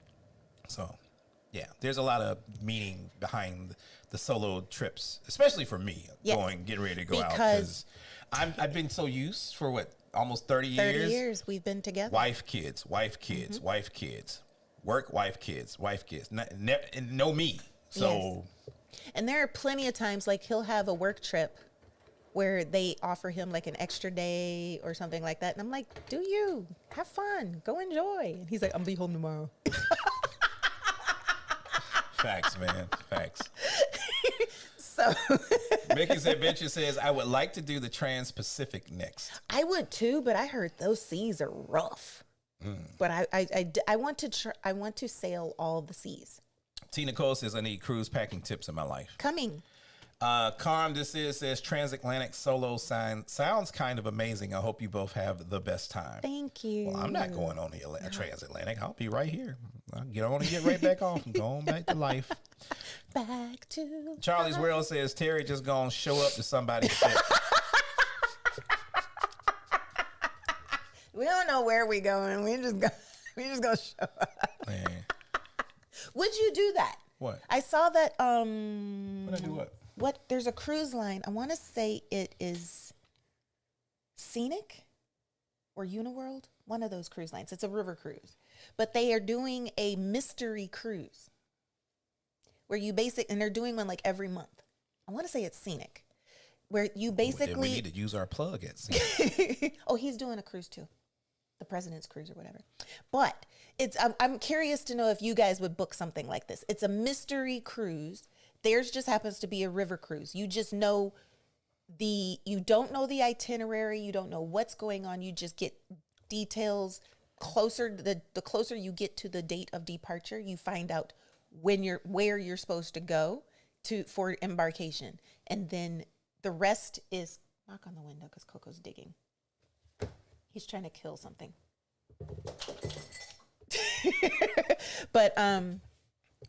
So, yeah, there's a lot of meaning behind the solo trips, especially for me, getting ready to go out. Because I've been so used for almost 30 years. 30 years we've been together. Wife, kids, wife, kids, wife, kids. Work, wife, kids, wife, kids. No me. So. Yes. And there are plenty of times, like he'll have a work trip where they offer him like an extra day or something like that. And I'm like, do you? Have fun. Go enjoy. And he's like, I'm be home tomorrow. Facts, man. Facts. So Mickey's Adventure says, I would like to do the Trans-Pacific next. I would too, but I heard those seas are rough. But I want to sail all the seas. Tina Cole says, I need cruise packing tips in my life. Coming. Carm, says transatlantic solo sounds kind of amazing. I hope you both have the best time. Thank you. Well, I'm not going on the transatlantic. I'll be right here. I'll get on and get right back off and go on back to life. Back to Charlie's World says Terry just gonna show up to somebody's ship. We don't know where we going. We just gonna show up. Man. Would you do that? What? I saw that. Would I do what? What? There's a cruise line. I want to say it is Scenic or Uniworld. One of those cruise lines. It's a river cruise, but they are doing a mystery cruise where you and they're doing one like every month. I want to say it's Scenic, where you basically. Then we need to use our plug at Scenic. Oh, he's doing a cruise too. The President's Cruise or whatever. But I'm curious to know if you guys would book something like this. It's a mystery cruise. Theirs just happens to be a river cruise. You just know you don't know the itinerary. You don't know what's going on. You just get details closer. The closer you get to the date of departure, you find out where you're supposed to go for embarkation. And then the rest is, knock on the window because Coco's digging. He's trying to kill something. But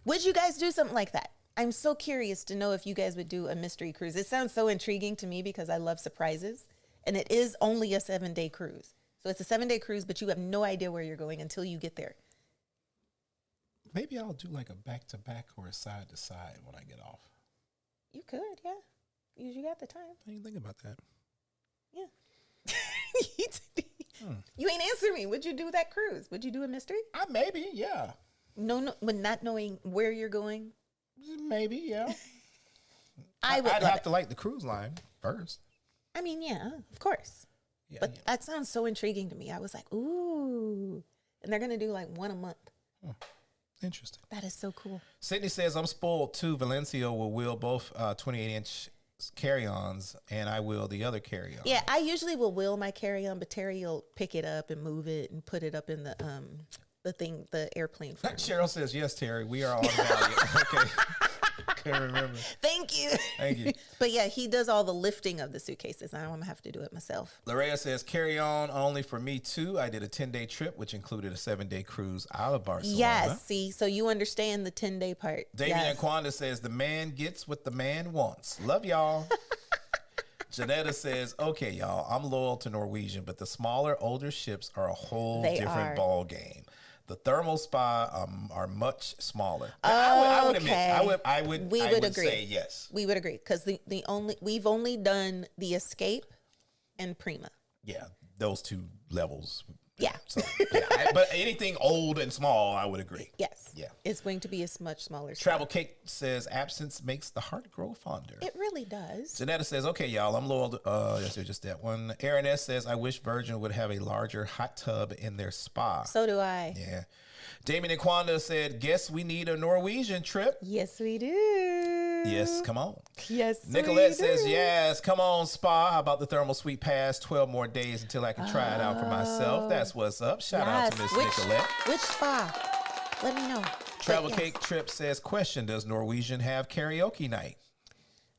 would you guys do something like that? I'm so curious to know if you guys would do a mystery cruise. It sounds so intriguing to me because I love surprises. And it is only a 7-day cruise. So it's a 7-day cruise, but you have no idea where you're going until you get there. Maybe I'll do like a back-to-back or a side-to-side when I get off. You could, yeah. You got the time. I didn't think about that. Yeah. You ain't answering me. Would you do that cruise? Would you do a mystery? Maybe, yeah. No, but not knowing where you're going. Maybe, yeah. I'd have to like the cruise line first. I mean, yeah, of course. Yeah, but that sounds so intriguing to me. I was like, ooh. And they're going to do like one a month. Interesting. That is so cool. Sydney says, I'm spoiled too. Valencia will wheel both 28-inch carry-ons, and I will the other carry-on. Yeah, I usually will wheel my carry-on, but Terry will pick it up and move it and put it up in the airplane frame. Cheryl says, yes, Terry, we are all value. Okay. Can't remember. Thank you. Thank you. But yeah, he does all the lifting of the suitcases. I don't have to do it myself. Larea says, carry on only for me too. I did a 10-day trip, which included a 7-day cruise out of Barcelona. Yes, see, so you understand the 10-day part. Damian Quanda says, the man gets what the man wants. Love y'all. Janetta says, okay, y'all, I'm loyal to Norwegian, but the smaller, older ships are a whole different ball game. The thermal spa are much smaller. I would admit, I would agree. Say yes. We would agree because we've only done the Escape and Prima. Yeah, those two levels. Yeah. So, yeah, but anything old and small, I would agree. Yes. Yeah. It's going to be a much smaller Travel Cake says, absence makes the heart grow fonder. It really does. Janetta says, okay, y'all, I'm loyal to, yes, just that one. Aaron S. says, I wish Virgin would have a larger hot tub in their spa. So do I. Yeah. Damien Aquanda said, guess we need a Norwegian trip. Yes, we do. Yes, come on. Yes, Nicolette says, yes, come on, spa. How about the thermal suite pass? 12 more days until I can try it out for myself. That's what's up. Shout out to Miss Nicolette. Which spa? Let me know. Travel Cake Trip says, question, does Norwegian have karaoke night?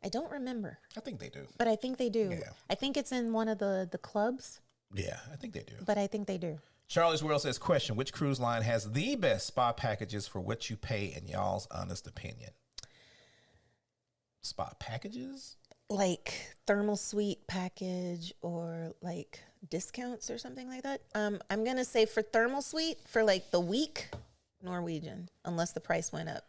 I don't remember. I think they do. But I think they do. Yeah. I think it's in one of the clubs. Yeah, I think they do. But I think they do. Charlie's World says, question, which cruise line has the best spa packages for what you pay in y'all's honest opinion? Spa packages? Like thermal suite package or like discounts or something like that. I'm going to say for thermal suite, for like the week, Norwegian, unless the price went up.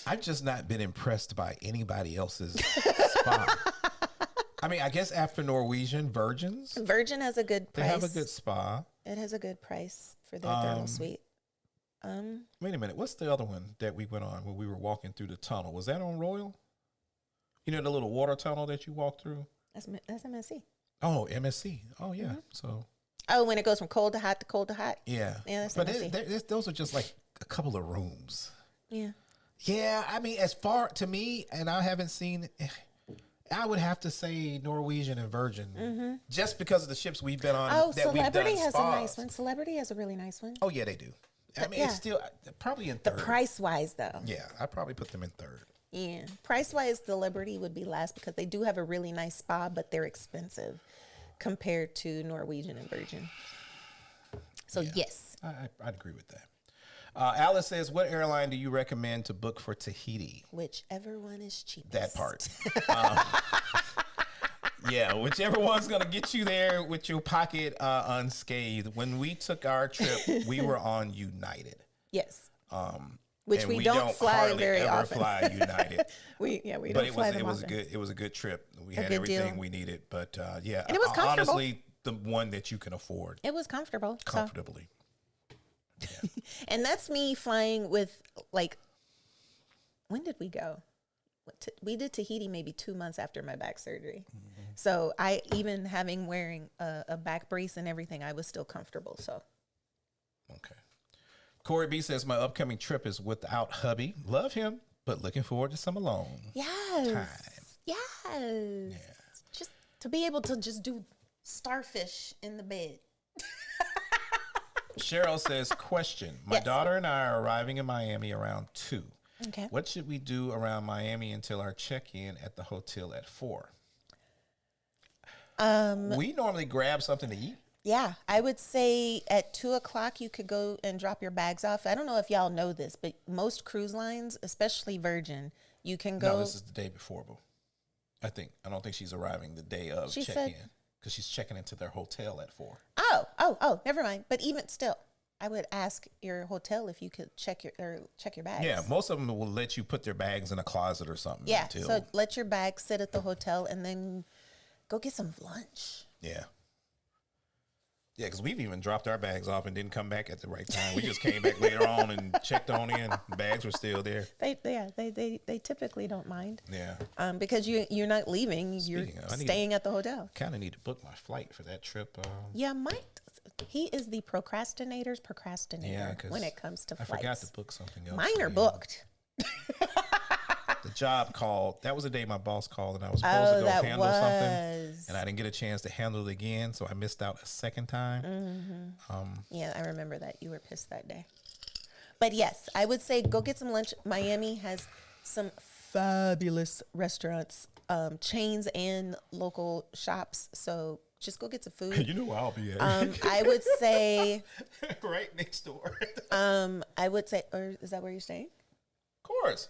I've just not been impressed by anybody else's spa. I mean, I guess after Norwegian, Virgin has a good price. They have a good spa. It has a good price for their thermal suite. Wait a minute. What's the other one that we went on when we were walking through the tunnel? Was that on Royal? You know, the little water tunnel that you walk through? That's MSC. Oh, MSC. Oh, yeah. Mm-hmm. So. Oh, when it goes from cold to hot to cold to hot? Yeah. Yeah, that's but MSC. Those are just like a couple of rooms. Yeah. Yeah, I mean, as far to me, and I haven't seen, I would have to say Norwegian and Virgin, just because of the ships we've been on. Oh, that Celebrity we've done has spas. a nice one. Celebrity has a really nice one. Oh, yeah, they do. I mean, it's still probably in third. The price wise, though. Yeah, I'd probably put them in third. Yeah. Price-wise, the Liberty would be last because they do have a really nice spa, but they're expensive compared to Norwegian and Virgin. So, yes. I'd agree with that. Alice says, what airline do you recommend to book for Tahiti? Whichever one is cheapest. That part. Yeah, whichever one's going to get you there with your pocket unscathed. When we took our trip, we were on United. Yes. Which we don't fly very often. Fly United. we but don't fly them was often. good. It was a good trip. We had everything we needed. But yeah, and it was comfortable. Honestly, the one that you can afford. It was comfortable. Comfortably. Yeah. And that's me flying with, like, when did we go? We did Tahiti maybe 2 months after my back surgery. Mm-hmm. So I, even wearing a back brace and everything, I was still comfortable. So. Okay. Corey B says, my upcoming trip is without hubby. Love him, but looking forward to some alone time. Yes. Yeah. Just to be able to just do starfish in the bed. Cheryl says, question. My daughter and I are arriving in Miami around 2. Okay. What should we do around Miami until our check-in at the hotel at 4? We normally grab something to eat. Yeah, I would say at 2:00 you could go and drop your bags off. I don't know if y'all know this, but most cruise lines, especially Virgin, you can go. No, this is the day before, boo. I don't think she's arriving the day of check-in because she's checking into their hotel at 4. Oh, never mind. But even still, I would ask your hotel if you could check your bags. Yeah, most of them will let you put their bags in a closet or something. Yeah, so let your bags sit at the hotel and then go get some lunch. Yeah. Yeah, because we've even dropped our bags off and didn't come back at the right time. We just came back later on and checked on in. Bags were still there. They typically don't mind. Yeah. Because you're not leaving. You're staying at the hotel. Kind of need to book my flight for that trip. Yeah, Mike. He is the procrastinator when it comes to flights. I forgot to book something else. Mine are booked. The job called. That was the day my boss called, and I was supposed to go handle something, and I didn't get a chance to handle it again, so I missed out a second time. Mm-hmm. Yeah, I remember that. You were pissed that day. But yes, I would say go get some lunch. Miami has some fabulous restaurants, chains and local shops, so just go get some food. You know where I'll be at. I would say right next door. I would say, or is that where you're staying? Of course.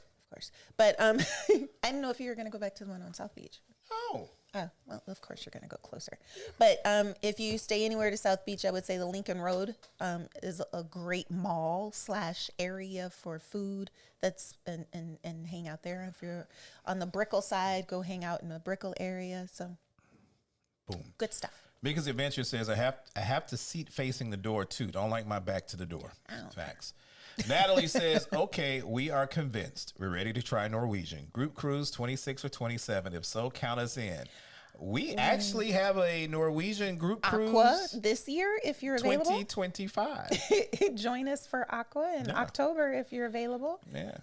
But I didn't know if you were going to go back to the one on South Beach. Oh, well, of course you're going to go closer. But if you stay anywhere to South Beach, I would say the Lincoln Road is a great mall / area for food. That's and hang out there. If you're on the Brickell side, go hang out in the Brickell area. So, boom, good stuff. Because Adventure says I have to seat facing the door too. Don't like my back to the door. Facts. Natalie says, okay, we are convinced. We're ready to try Norwegian. Group cruise 26 or 27. If so, count us in. We actually have a Norwegian group cruise. Aqua this year, if you're available. 2025. Join us for Aqua in October if you're available. Yeah.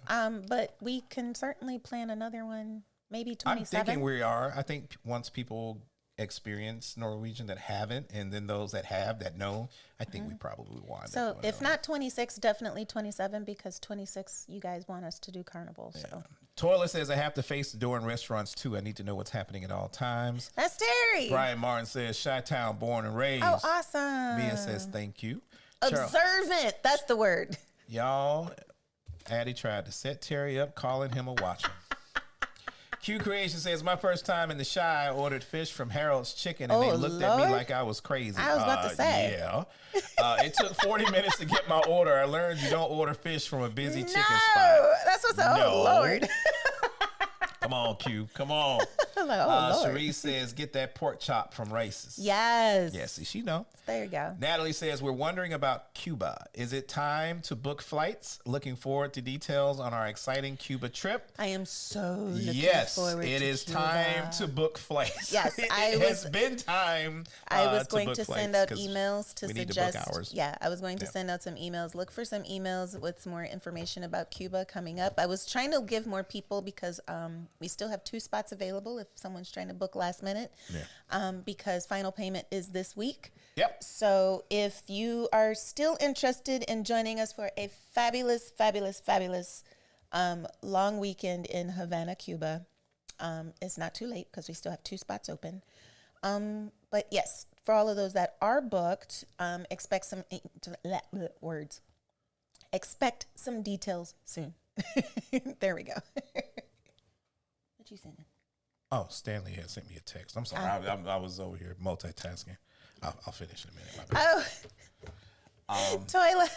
But we can certainly plan another one, maybe 27. I'm thinking we are. I think once people experience Norwegian that haven't, and then those that have that know, I think we probably want. So if not 26, definitely 27, because 26 you guys want us to do Carnival. So Toilet says I have to face the door in restaurants too. I need to know what's happening at all times. That's Terry. Brian Martin says Chi-Town, born and raised. Oh, awesome. Mia says thank you. Observant. That's the word. Y'all, Addy tried to set Terry up, calling him a watcher. Q Creation says, my first time in the Chi, I ordered fish from Harold's Chicken, and they looked at me like I was crazy. I was about to say. Yeah. It took 40 minutes to get my order. I learned you don't order fish from a busy chicken spot. That's what's up. Oh, Lord. Come on, Q. Come on. I'm like, Lord. Cherie says, get that pork chop from Rice's. Yes. Yes, she know. There you go. Natalie says, we're wondering about Cuba. Is it time to book flights? Looking forward to details on our exciting Cuba trip. I am so looking forward to it is Cuba. Time to book flights. Yes, it has been time. I was going to send out emails to suggest. Need to book ours. Yeah, I was going to send out some emails. Look for some emails with some more information about Cuba coming up. I was trying to give more people because we still have 2 spots available if someone's trying to book last minute. Yeah. Because final payment is this week. Yep. So if you are still interested in joining us for a fabulous, fabulous, fabulous Long weekend in Havana, Cuba. It's not too late because we still have 2 spots open. But yes, for all of those that are booked, expect some words. Expect some details soon. There we go. What you saying? Oh, Stanley had sent me a text. I'm sorry. I was over here multitasking. I'll finish in a minute. My bad. Toilet.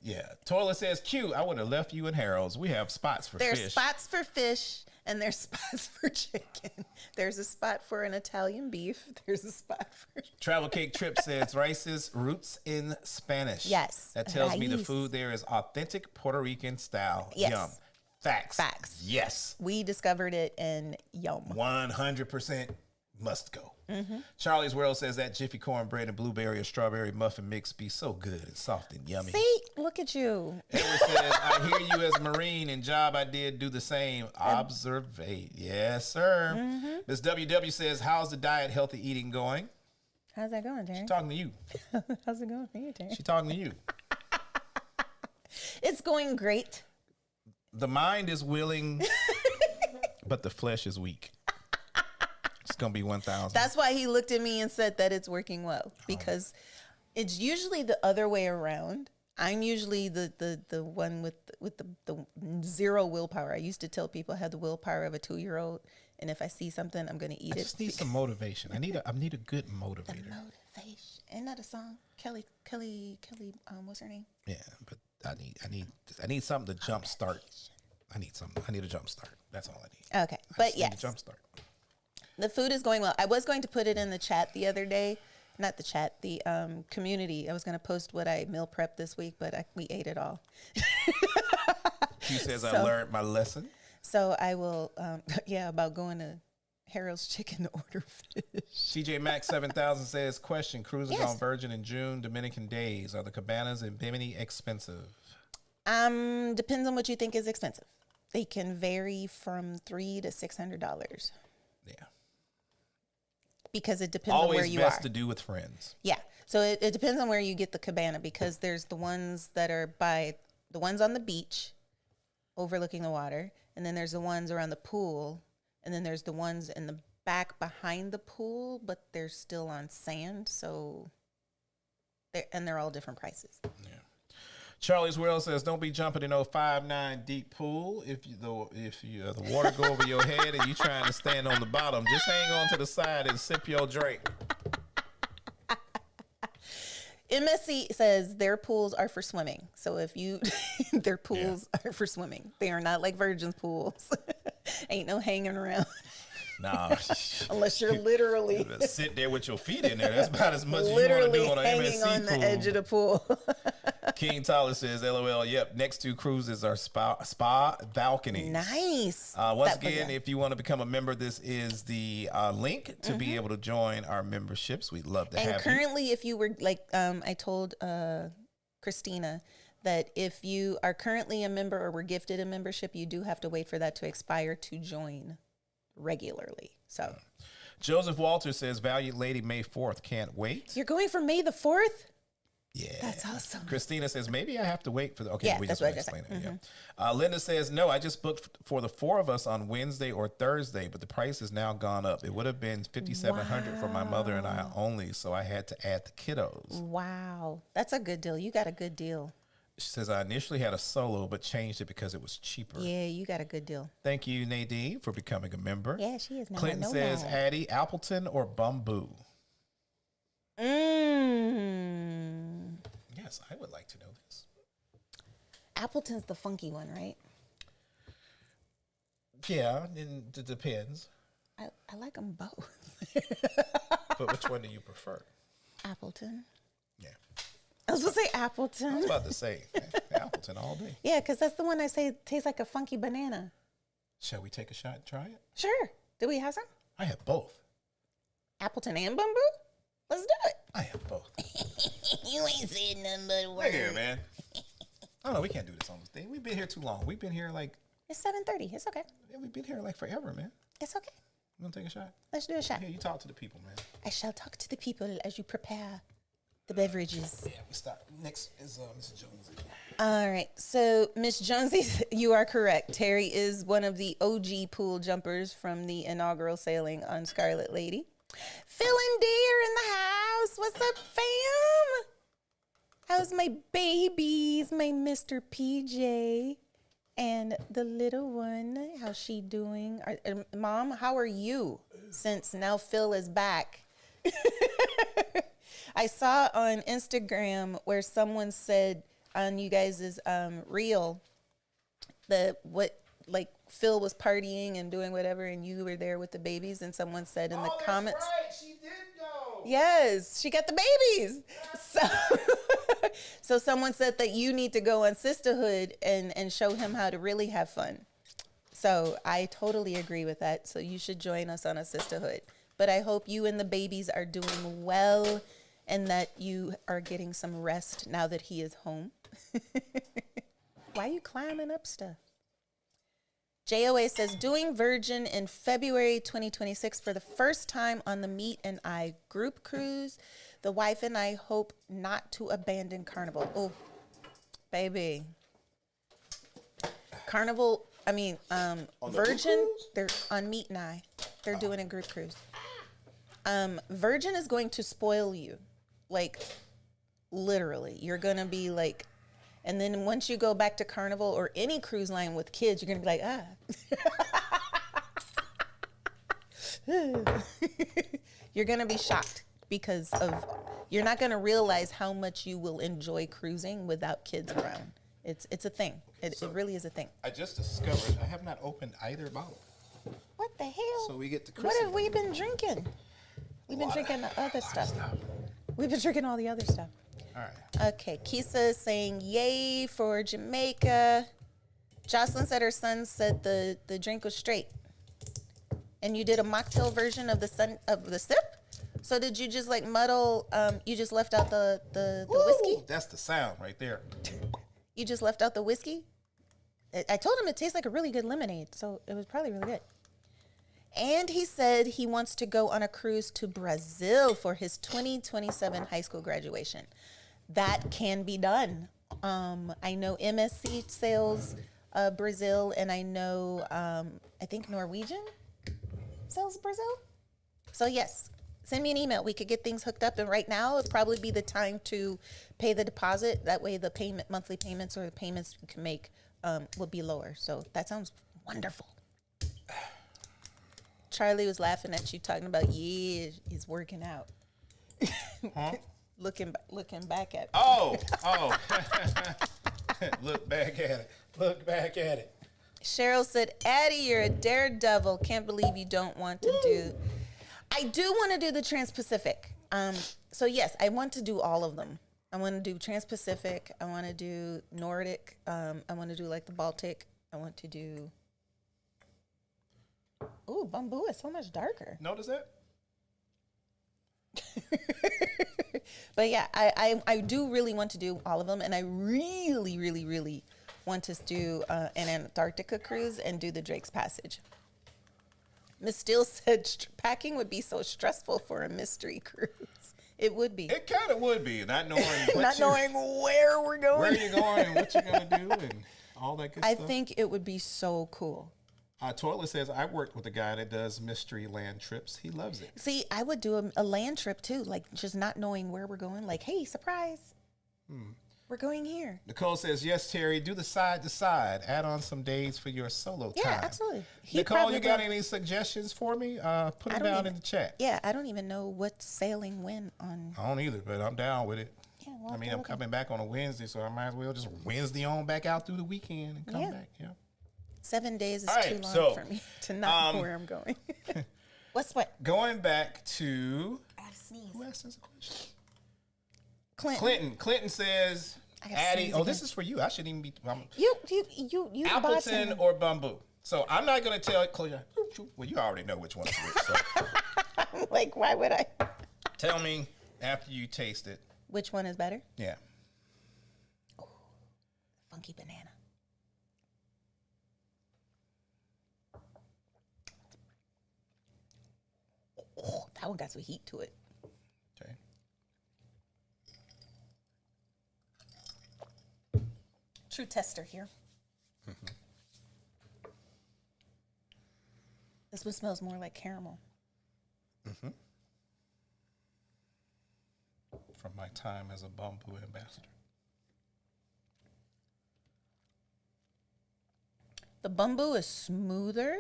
Yeah. Toilet says, Q, I would have left you in Harold's. We have spots for There's fish. spots for fish and there's spots for chicken. There's a spot for an Italian beef. There's a spot for... Travel Cake Trip says, rice's roots in Spanish. Yes. That tells me the Rice. food there is authentic Puerto Rican style. Yes. Yum. Facts. Facts. Yes. We discovered it in Yum. 100% must go. Charlie's World says that Jiffy cornbread and blueberry or strawberry muffin mix be so good and soft and yummy. See, look at you. Edward says, I hear you as a Marine and job I did do the same. Observate. Yes, sir. Miss WW says, how's the diet healthy eating going? How's that going, Terry? Talking to you. How's it going for you, Terry? She talking to you. It's going great. The mind is willing, but the flesh is weak. It's going to be 1,000. That's why he looked at me and said that it's working well, because it's usually the other way around. I'm usually the one with the zero willpower. I used to tell people I had the willpower of a 2-year-old, and if I see something, I'm going to eat it. I just need some motivation. I need a good motivator. The motivation. Isn't that a song? Kelly, what's her name? Yeah, but I need something to jump start. I need a jump start. That's all I need. Okay, but Need a jump start. the food is going well. I was going to put it in the chat the other day. Not the chat, the community. I was going to post what I meal prepped this week, but we ate it all. She says I learned my lesson. So I will, about going to Harold's Chicken to order fish. CJ Max 7000 says, question, cruising Yes. on Virgin in June, Dominican days. Are the cabanas in Bimini expensive? Depends on what you think is expensive. They can vary from $300 to $600 Yeah. because it depends on where Always you best are. to do with friends. Yeah. So it depends on where you get the cabana, because there's the ones that are the ones on the beach overlooking the water. And then there's the ones around the pool. And then there's the ones in the back behind the pool, but they're still on sand. So they're all different prices. Yeah. Charlie's World says, don't be jumping in 5'9" deep pool. If the water go over your head and you trying to stand on the bottom, just hang on to the side and sip your drink. MSC says their pools are for swimming. So if you, their pools are for swimming. They are not like Virgin's pools. Ain't no hanging around. Nah. Unless you're literally sit there with your feet in there. That's about as much as you want to do on an hanging MSC on pool. the edge of the pool. King Tyler says, LOL, yep, next 2 cruises are spa balconies. Nice. Once again, if you want to become a member, this is the link to be able to join our memberships. We'd love to have you. And currently, if you were like, I told Christina that if you are currently a member or were gifted a membership, you do have to wait for that to expire to join regularly. So Joseph Walter says, Valiant Lady, May 4th, can't wait. you're going for May the 4th? Yeah. That's awesome. Christina says, maybe I have to wait for the... Okay, Yeah, we that's just what I just explain said. it. Yeah. Linda says, no, I just booked for the 4 of us on Wednesday or Thursday, but the price has now gone up. It would have been $5,700 for my mother and I only, so I had to add the kiddos. Wow. That's a good deal. You got a good deal. She says, I initially had a solo, but changed it because it was cheaper. Yeah, you got a good deal. Thank you, Nadine, for becoming a member. Yeah, she is now. Clinton says, Addy, Appleton or Bamboo? Yes, I would like to know this. Appleton's the funky one, right? Yeah, it depends. I like them both. But which one do you prefer? Appleton. Yeah. I was going to say I Appleton. was about to say Appleton all day. Yeah, because that's the one I say tastes like a funky banana. Shall we take a shot and try it? Sure. Do we have some? I have both. Appleton and Bamboo? Let's do it. I have both. You ain't saying nothing but a word. Look here, man. Oh, no, we can't do this on this thing. We've been here too long. We've been here like... It's 7:30. It's okay. Yeah, we've been here like forever, man. It's okay. You want to take a shot? Let's do a shot. Yeah, you talk to the people, man. I shall talk to the people as you prepare the beverages. Yeah, we start. Next is Mrs. Jones. All right. So, Miss Jonesy, you are correct. Terry is one of the OG pool jumpers from the inaugural sailing on Scarlet Lady. Phil and Deer in the house. What's up, fam? How's my babies, my Mr. PJ and the little one? How's she doing? Mom, how are you since now Phil is back? I saw on Instagram where someone said on you guys' reel that Phil was partying and doing whatever and you were there with the babies, and someone said in the comments, right, she did go. yes, she got the babies. So someone said that you need to go on Sisterhood and show him how to really have fun. So I totally agree with that. So you should join us on a Sisterhood. But I hope you and the babies are doing well and that you are getting some rest now that he is home. Why are you climbing up stuff? JOA says, doing Virgin in February 2026 for the first time on the Meet and I group cruise. The wife and I hope not to abandon Carnival. Oh, baby. Carnival, Virgin, they're on Meet and I. They're doing a group cruise. Virgin is going to spoil you. Like, literally. You're going to be like, and then once you go back to Carnival or any cruise line with kids, you're going to be like, You're going to be shocked because you're not going to realize how much you will enjoy cruising without kids around. It's a thing. It really is a thing. I just discovered I have not opened either bottle. What the hell? So we get to What have we been drinking? We've been drinking the other stuff. We've been drinking all the other stuff. All right. Okay, Kisa is saying yay for Jamaica. Jocelyn said her son said the drink was straight. And you did a mocktail version of the sip? So did you just like muddle, you just left out the whiskey? That's the sound right there. You just left out the whiskey? I told him it tastes like a really good lemonade, so it was probably really good. And he said he wants to go on a cruise to Brazil for his 2027 high school graduation. That can be done. I know MSC sails Brazil, and I know, I think Norwegian sails Brazil. So yes, send me an email. We could get things hooked up, and right now it'd probably be the time to pay the deposit. That way the monthly payments or the payments you can make will be lower. So that sounds wonderful. Charlie was laughing at you talking about, he's working out. Huh? Looking back at me. Oh. Look back at it. Cheryl said, Addy, you're a daredevil. Can't believe you don't want to do. I do want to do the Trans-Pacific. So yes, I want to do all of them. I want to do Trans-Pacific. I want to do Nordic. I want to do like the Baltic. I want to do. Ooh, bamboo is so much darker. Notice that? But yeah, I do really want to do all of them, and I really, really, really want to do an Antarctica cruise and do the Drake's Passage. Miss Steele said packing would be so stressful for a mystery cruise. It would be. It kind of would be, not knowing where we're going, where you're going, and what you're gonna do, and all that good stuff. I think it would be so cool. Toilet says, I worked with a guy that does mystery land trips. He loves it. See, I would do a land trip too, like just not knowing where we're going. Like, hey, surprise, we're going here. Nicole says, yes, Terry, do the side to side. Add on some days for your solo time. Yeah, absolutely. Nicole, you got any suggestions for me? Put them down in the chat. Yeah, I don't even know what sailing when on. I don't either, but I'm down with it. Yeah, I'm coming back on a Wednesday, so I might as well just Wednesday on back out through the weekend and come back. Yeah. 7 days is right, too long so, for me to not know where I'm going. What's what? Going back to I gotta sneeze. who asked us a question? Clinton. Clinton says, I gotta Addy. sneeze Oh, again. this is for you. I shouldn't even be. You Appleton or bamboo. So I'm not gonna tell. Well, you already know which one is which. So I'm like, why would I? tell me after you taste it. Which one is better? Yeah. Ooh, funky banana. Oh, that one got some heat to it. Okay. true tester here. This one smells more like caramel. From my time as a bamboo ambassador. The bamboo is smoother,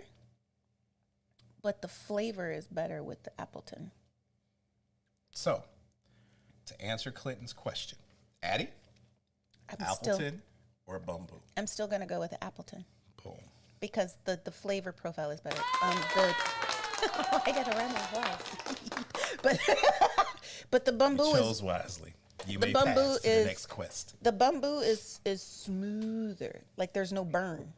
but the flavor is better with the Appleton. So, to answer Clinton's question, Addy, Appleton, or bamboo? I'm still going to go with the Appleton. Boom. Because the flavor profile is better. I got to run my glass. But the bamboo You chose wisely. You the may bamboo pass to the is- next quest. The bamboo is smoother. Like there's no burn.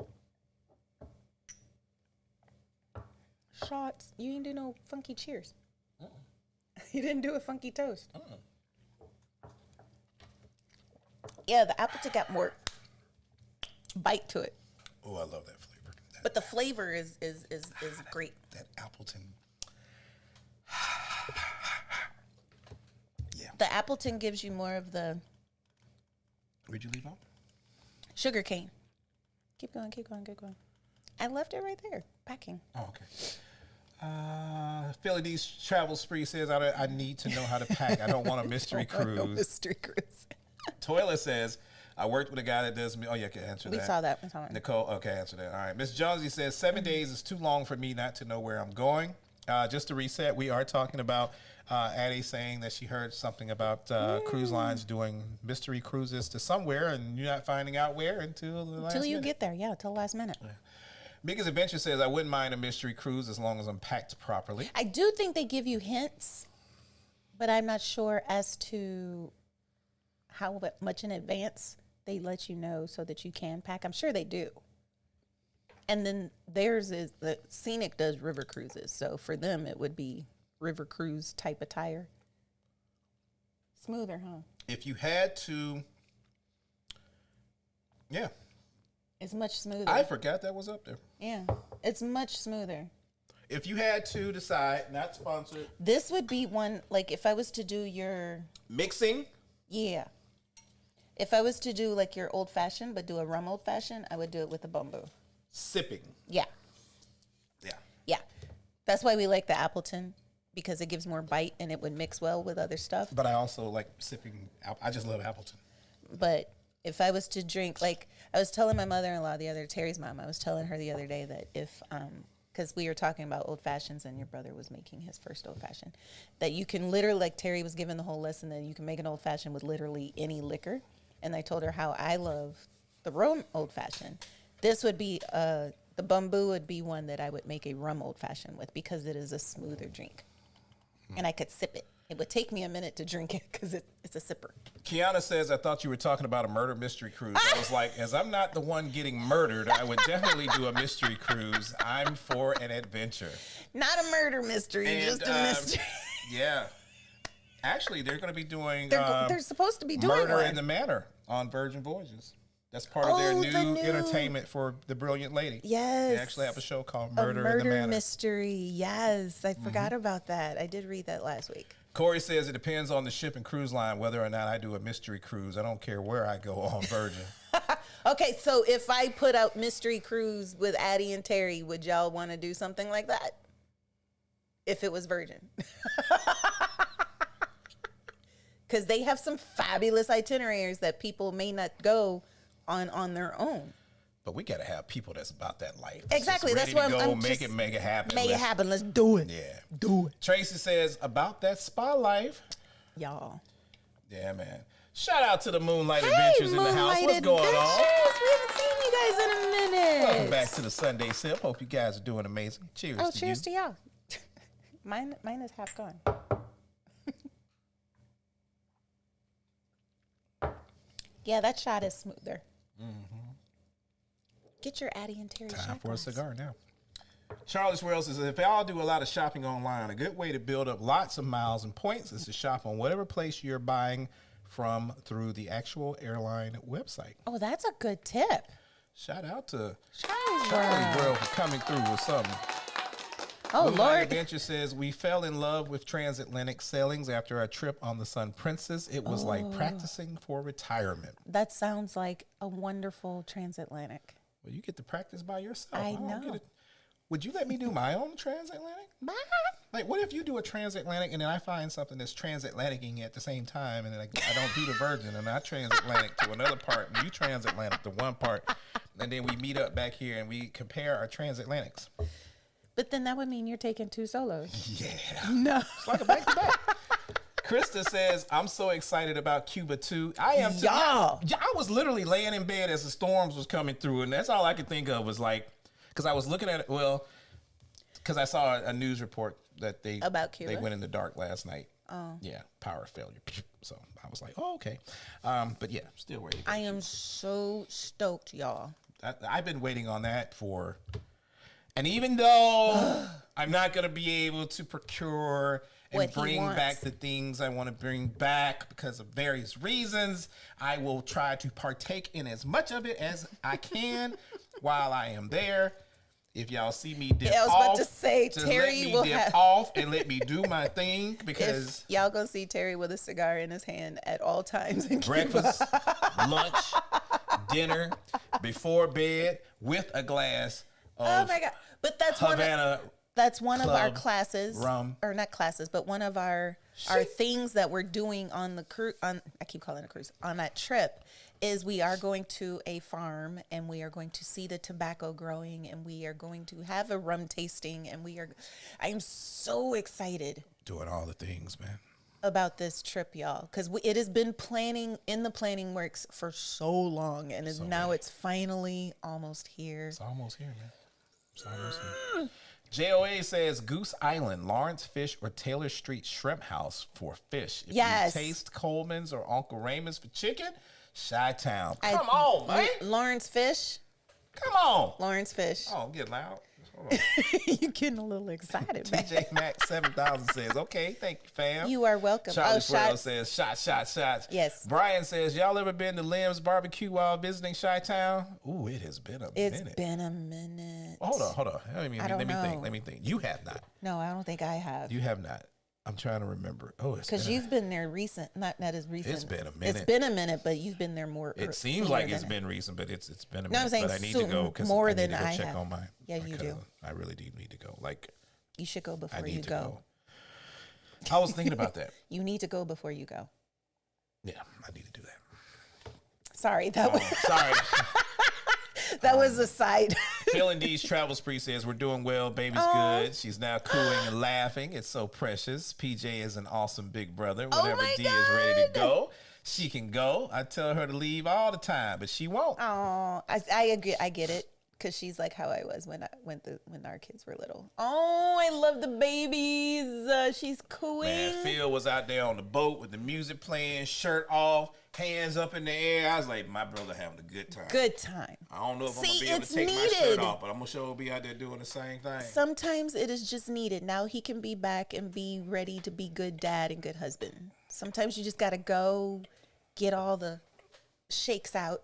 Shots. You didn't do no funky cheers. You didn't do a funky toast. Yeah, the Appleton got more bite to it. Oh, I love that flavor. But the flavor is great. That Appleton. Yeah. The Appleton gives you more of the Where'd you leave off? sugar cane. Keep going, keep going, keep going. I left it right there, packing. Oh, okay. Philly D's Travel Spree says, I need to know how to pack. I don't want a mystery cruise. No mystery cruise. Toilet says, I worked with a guy that does me. Oh, yeah, I can answer that. We saw that. We saw it. Nicole, okay, answer that. All right. Miss Jonesy says, 7 days is too long for me not to know where I'm going. Just to reset, we are talking about Addy saying that she heard something about cruise lines doing mystery cruises to somewhere, and you're not finding out where until the last Until you minute. get there, yeah, till the last minute. Yeah. Biggest Adventure says, I wouldn't mind a mystery cruise as long as I'm packed properly. I do think they give you hints, but I'm not sure as to how much in advance they let you know so that you can pack. I'm sure they do. And then theirs is the Scenic does river cruises, so for them it would be river cruise type attire. Smoother, huh? If you had to, yeah. It's much smoother. I forgot that was up there. Yeah, it's much smoother. If you had to decide, not sponsored, This would be one, like if I was to do your, mixing, yeah. If I was to do like your old fashioned, but do a rum old fashioned, I would do it with the bamboo. sipping. Yeah, Yeah. yeah. That's why we like the Appleton, because it gives more bite and it would mix well with other stuff. But I also like sipping. I just love Appleton. But if I was to drink, like I was telling my mother-in-law Terry's mom, I was telling her the other day that if, because we were talking about old fashions and your brother was making his first old fashioned, that you can literally, like Terry was giving the whole lesson, that you can make an old fashioned with literally any liquor. And I told her how I love the rum old fashioned. This would be, the bamboo would be one that I would make a rum old fashioned with because it is a smoother drink. And I could sip it. It would take me a minute to drink it because it's a sipper. Kiana says, I thought you were talking about a murder mystery cruise. I was like, as I'm not the one getting murdered, I would definitely do a mystery cruise. I'm for an adventure. Not a murder mystery, just a mystery. Yeah. Actually, they're going to be doing They're supposed to be doing Murder one. in the Manor on Virgin Voyages. That's part of their new entertainment for the brilliant lady. Yes. They actually have a show called Murder in the Murder Manor. mystery. Yes, I forgot about that. I did read that last week. Corey says it depends on the ship and cruise line whether or not I do a mystery cruise. I don't care where I go on Virgin. Okay, so if I put out mystery cruise with Addy and Terry, would y'all want to do something like that? If it was Virgin. Because they have some fabulous itineraries that people may not go on their own. But we got to have people that's about that life. Exactly. That's why why I'm make it happen. Make it happen. Let's do it. Yeah. Do it. Tracy says about that spa life. Y'all. Yeah, man. Shout out to the Moonlight Adventures in the house. What's going on? We haven't seen you guys in a minute. Welcome back to the Sunday Sip. Hope you guys are doing amazing. Cheers Oh, to cheers you. to y'all. Mine is half gone. Yeah, that shot is smoother. Get your Addy and Terry Time shot for a glass. cigar now. Charles Wells says, if y'all do a lot of shopping online, a good way to build up lots of miles and points is to shop on whatever place you're buying from through the actual airline website. Oh, that's a good tip. Shout out to Charlie's Charlie World. World for coming through with something. Oh, Moonlight Lord. Adventure says, we fell in love with transatlantic sailings after our trip on the Sun Princess. It was like practicing for retirement. That sounds like a wonderful transatlantic. Well, you get to practice by yourself. I don't know. get it. Would you let me do my own transatlantic? Like, what if you do a transatlantic and then I find something that's transatlanticing at the same time, and then I don't do the Virgin, and I transatlantic to another part, and you transatlantic to one part, and then we meet up back here and we compare our transatlantics. But then that would mean you're taking 2 solos. Yeah. No. It's like a back-to-back. Krista says, I'm so excited about Cuba too. I am too. Y'all. I was literally laying in bed as the storms was coming through, and that's all I could think of was like, because I was looking at it, because I saw a news report that About Cuba? they went in the dark last night. Oh. Yeah, power failure. So I was like, oh, okay. But yeah, still waiting. I am so stoked, y'all. I've been waiting on that and even though I'm not going to be able to procure and What he bring wants. back the things I want to bring back because of various reasons, I will try to partake in as much of it as I can while I am there. If y'all see me dip Yeah, I was off, about to say, just Terry let me will dip have- off and let me do my thing, because If y'all gonna see Terry with a cigar in his hand at all times in Cuba. breakfast, lunch, dinner, before bed with a glass of Oh my God! But that's Havana. That's one of our Club, classes, rum. or not classes, but one of our things that we're doing on the cruise. I keep calling it a cruise, on that trip, is we are going to a farm and we are going to see the tobacco growing and we are going to have a rum tasting, and I am so excited Doing all the things, man. about this trip, y'all, because it has been in the planning works for so long, and now it's finally almost here. It's almost here, man. It's almost here. JOA says Goose Island, Lawrence Fish, or Taylor Street Shrimp House for fish. If Yes. you taste Coleman's or Uncle Raymond's for chicken, Chi-Town. Come on, man. Lawrence Fish. Come on. Lawrence Fish. Oh, get loud. Hold on. You're getting a little excited, man. TJ Max 7000 says, okay, thank you, fam. You are welcome. Charlie Swirl shots. says, shots. Yes. Brian says, y'all ever been to Lim's Barbecue while visiting Chi-Town? Ooh, it has been a It's minute. been a minute. Hold on. Let me know. think. You have not. No, I don't think I have. You have not. I'm trying to remember. Oh, it's Because been you've been there recent, not as recent. It's been a minute. It's been a minute, but you've been there more. It seems sooner like than it's it. been recent, but it's been a No, I'm minute. saying But I need to soon, go because more I need than to go I check have. on my Yeah, you do. cousin. I really do need to go. Like, You should go I before need you to go. go. I was thinking about that. You need to go before you go. Yeah, I need to do that. Sorry, that was Sorry. that was a side. Phil and D's Travel Spree says, we're doing well. Baby's good. She's now cooing and laughing. It's so precious. PJ is an awesome big brother. Whenever my D is ready to God. go, she can go. I tell her to leave all the time, but she won't. Oh, I agree. I get it. Because she's like how I was when our kids were little. Oh, I love the babies. She's cooing. Man, Phil was out there on the boat with the music playing, shirt off, hands up in the air. I was like, my brother having a good time. Good time. I don't know if I'm See, going to be able it's to take my needed. shirt off, but I'm going to sure be out there doing the same thing. Sometimes it is just needed. Now he can be back and be ready to be good dad and good husband. Sometimes you just got to go get all the shakes out.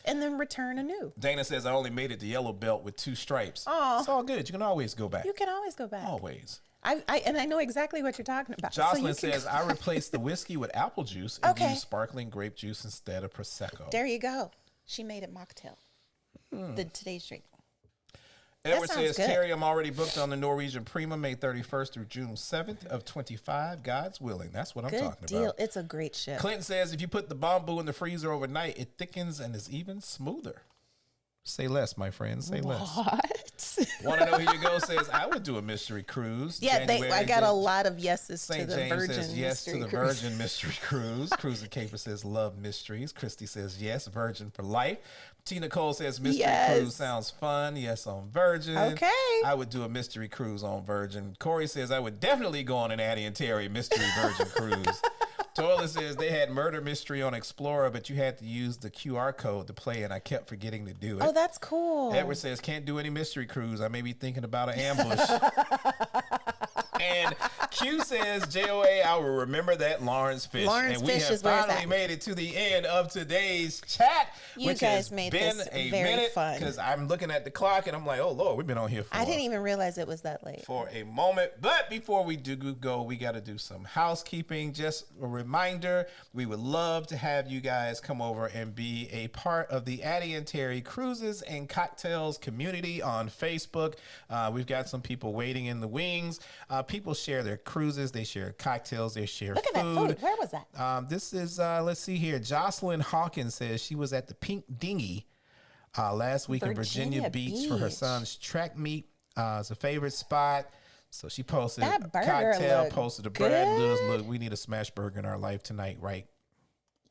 And then return anew. Dana says, I only made it to yellow belt with 2 stripes. Aw. It's all good. You can always go back. You can always go back. Always. I know exactly what you're talking about. So Jocelyn you can says, go- I replaced the whiskey with apple juice and Okay. used sparkling grape juice instead of Prosecco. There you go. She made it mocktail. Today's drink. Edward sounds says, good. Terry, I'm already booked on the Norwegian Prima May 31st through June 7th of 25. God's willing. That's what I'm Good talking deal. about. It's a great ship. Clinton says, if you put the bamboo in the freezer overnight, it thickens and is even smoother. Say less, my friend. Say less. What? Want to know who you go? Says, I would do a mystery cruise. Yeah, January, I got a Jan- lot of yeses to St. the James Virgin says yes to Mystery the Cruise. Virgin Mystery Cruise. Cruiser Caper says love mysteries. Christy says yes, Virgin for life. Tina Cole says mystery Yes. cruise sounds fun. Yes on Virgin. Okay. I would do a mystery cruise on Virgin. Corey says I would definitely go on an Addy and Terry mystery Virgin cruise. Toilet says they had murder mystery on Explorer, but you had to use the QR code to play, and I kept forgetting to do it. Oh, that's cool. Edward says, can't do any mystery cruise. I may be thinking about an ambush. And Q says, JOA, I will remember that Lawrence Fish. Lawrence and we Fish have is where it's finally at. made it to the end of today's chat, You which guys has made been this a very minute fun. because I'm looking at the clock and I'm like, oh, Lord, we've been on here I didn't even realize it was that late. for a moment. But before we do go, we got to do some housekeeping. Just a reminder, we would love to have you guys come over and be a part of the Addy and Terry Cruises and Cocktails community on Facebook. We've got some people waiting in the wings. People share their cruises, they share cocktails, they share Look at that food. Where was that? This is, let's see here. Jocelyn Hawkins says she was at the Pink Dinghy last week in Virginia Beach for her son's track meet. It's a favorite spot. So she posted That a burger cocktail, looked posted a good. bread. Look, we need a smash burger in our life tonight, right?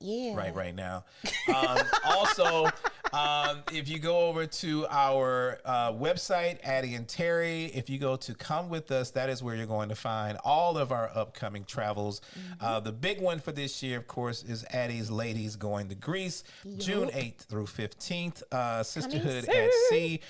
Yeah. Right now. Also, if you go over to our website, Addy and Terry, if you go to Come With Us, that is where you're going to find all of our upcoming travels. The big one for this year, of course, is Addy's Ladies Going to Greece, June 8th through 15th. Sisterhood at Sea.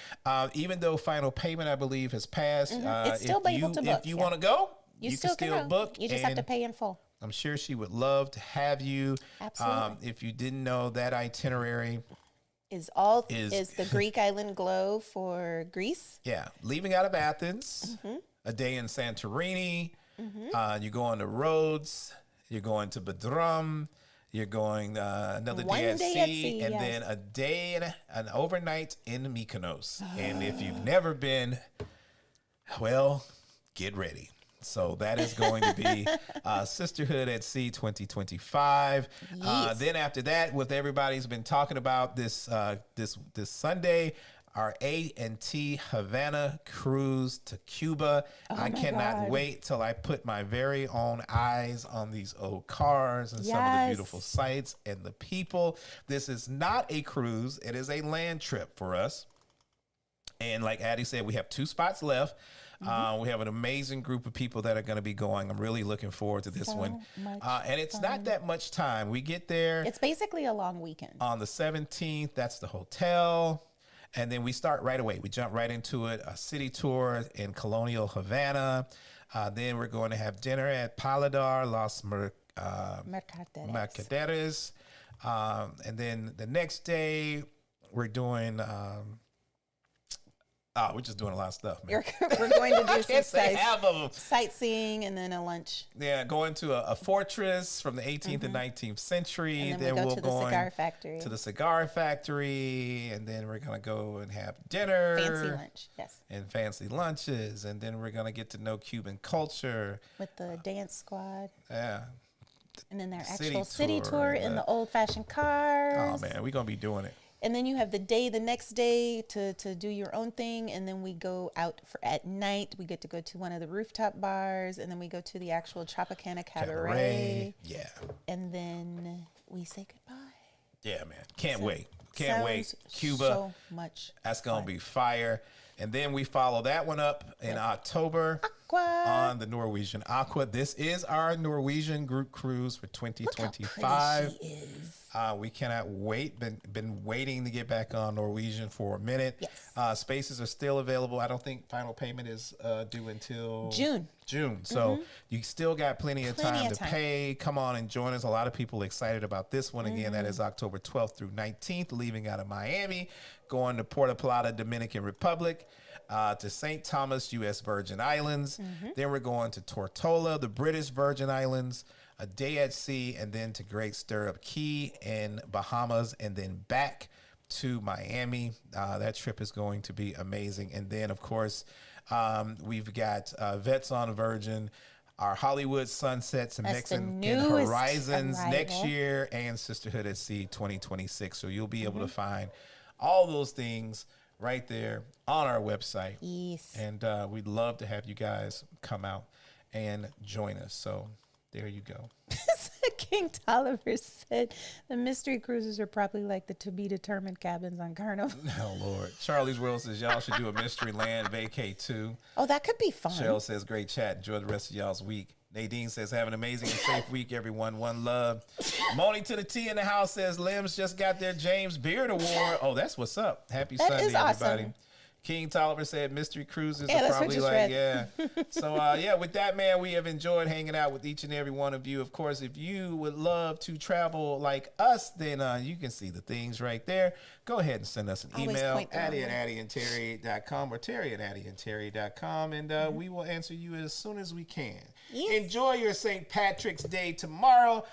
Even though final payment, I believe, has passed, It's still able to book. if you want to go, You can still book. You just have to pay in full. I'm sure she would love to have you. Absolutely. If you didn't know, that itinerary Is the Greek island glow for Greece? yeah, leaving out of Athens, a day in Santorini, you're going to Rhodes, you're going to Bodrum, you're going another day at sea, and then a day and an overnight in Mykonos. And if you've never been, well, get ready. So that is going to be Sisterhood at Sea 2025. Yes. Then after that, what everybody's been talking about this Sunday, our A&T Havana cruise to Cuba. I cannot wait till I put my very own eyes on these old cars and some of the beautiful sights and the people. This is not a cruise. It is a land trip for us. And like Addy said, we have 2 spots left. We have an amazing group of people that are going to be going. I'm really looking forward to this one. And it's not that much time. We get there. It's basically a long weekend. On the 17th, that's the hotel. And then we start right away. We jump right into it. A city tour in colonial Havana. Then we're going to have dinner at Paladar, Los Mercaderes. And then the next day, we're doing... we're just doing a lot of stuff, man. We're going to do some sightseeing and then a lunch. Yeah, going to a fortress from the 18th and 19th century. And then we'll go to the cigar factory. To the cigar factory, and then we're going to go and have dinner. Fancy lunch, yes. And fancy lunches, and then we're going to get to know Cuban culture. With the dance squad. Yeah. And then their actual city tour in the old-fashioned cars. Oh, man, we're going to be doing it. And then you have the next day to do your own thing. And then we go out at night. We get to go to one of the rooftop bars. And then we go to the actual Tropicana Cabaret. Yeah. And then we say goodbye. Yeah, man. Can't wait. Can't wait. Cuba. So much That's going to be fire. And then we follow that one up in October on the Norwegian Aqua. This is our Norwegian group cruise for 2025. Look how pretty she is. We cannot wait. Been waiting to get back on Norwegian for a minute. Yes. Spaces are still available. I don't think final payment is due until June. So you still got plenty of time to pay. Come on and join us. A lot of people excited about this one. Again, that is October 12th through 19th, leaving out of Miami, going to Puerto Plata, Dominican Republic, to St. Thomas, U.S. Virgin Islands. Then we're going to Tortola, the British Virgin Islands, a day at sea, and then to Great Stirrup Key in Bahamas, and then back to Miami. That trip is going to be amazing. And then, of course, we've got Vets on Virgin, our Hollywood Sunsets and Mexican Horizons next year, and Sisterhood at Sea 2026. So you'll be able to find all those things right there on our website. Yes. And we'd love to have you guys come out and join us. So there you go. King Tolliver said the mystery cruises are probably like the to be determined cabins on Carnival. Oh, Lord. Charlie's World says y'all should do a mystery land vacay too. Oh, that could be fun. Cheryl says great chat. Enjoy the rest of y'all's week. Nadine says have an amazing and safe week, everyone. One love. Moni to the T in the house says Limbs just got their James Beard Award. Oh, that's what's up. Happy Sunday, everybody. King Tolliver said mystery cruises Yeah, are that's what probably you like, said. yeah. So, yeah, with that, man, we have enjoyed hanging out with each and every one of you. Of course, if you would love to travel like us, then you can see the things right there. Go ahead and send us an Always email, point the wrong way. Addy@addyandterry.com or Terry@addyandterry.com, and we will answer you as soon as we can. Yes. Enjoy your St. Patrick's Day tomorrow.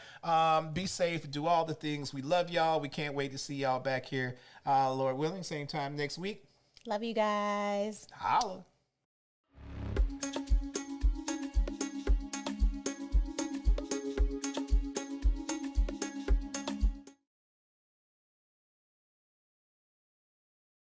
Be safe. Do all the things. We love y'all. We can't wait to see y'all back here, Lord willing, same time next week. Love you guys. Holla.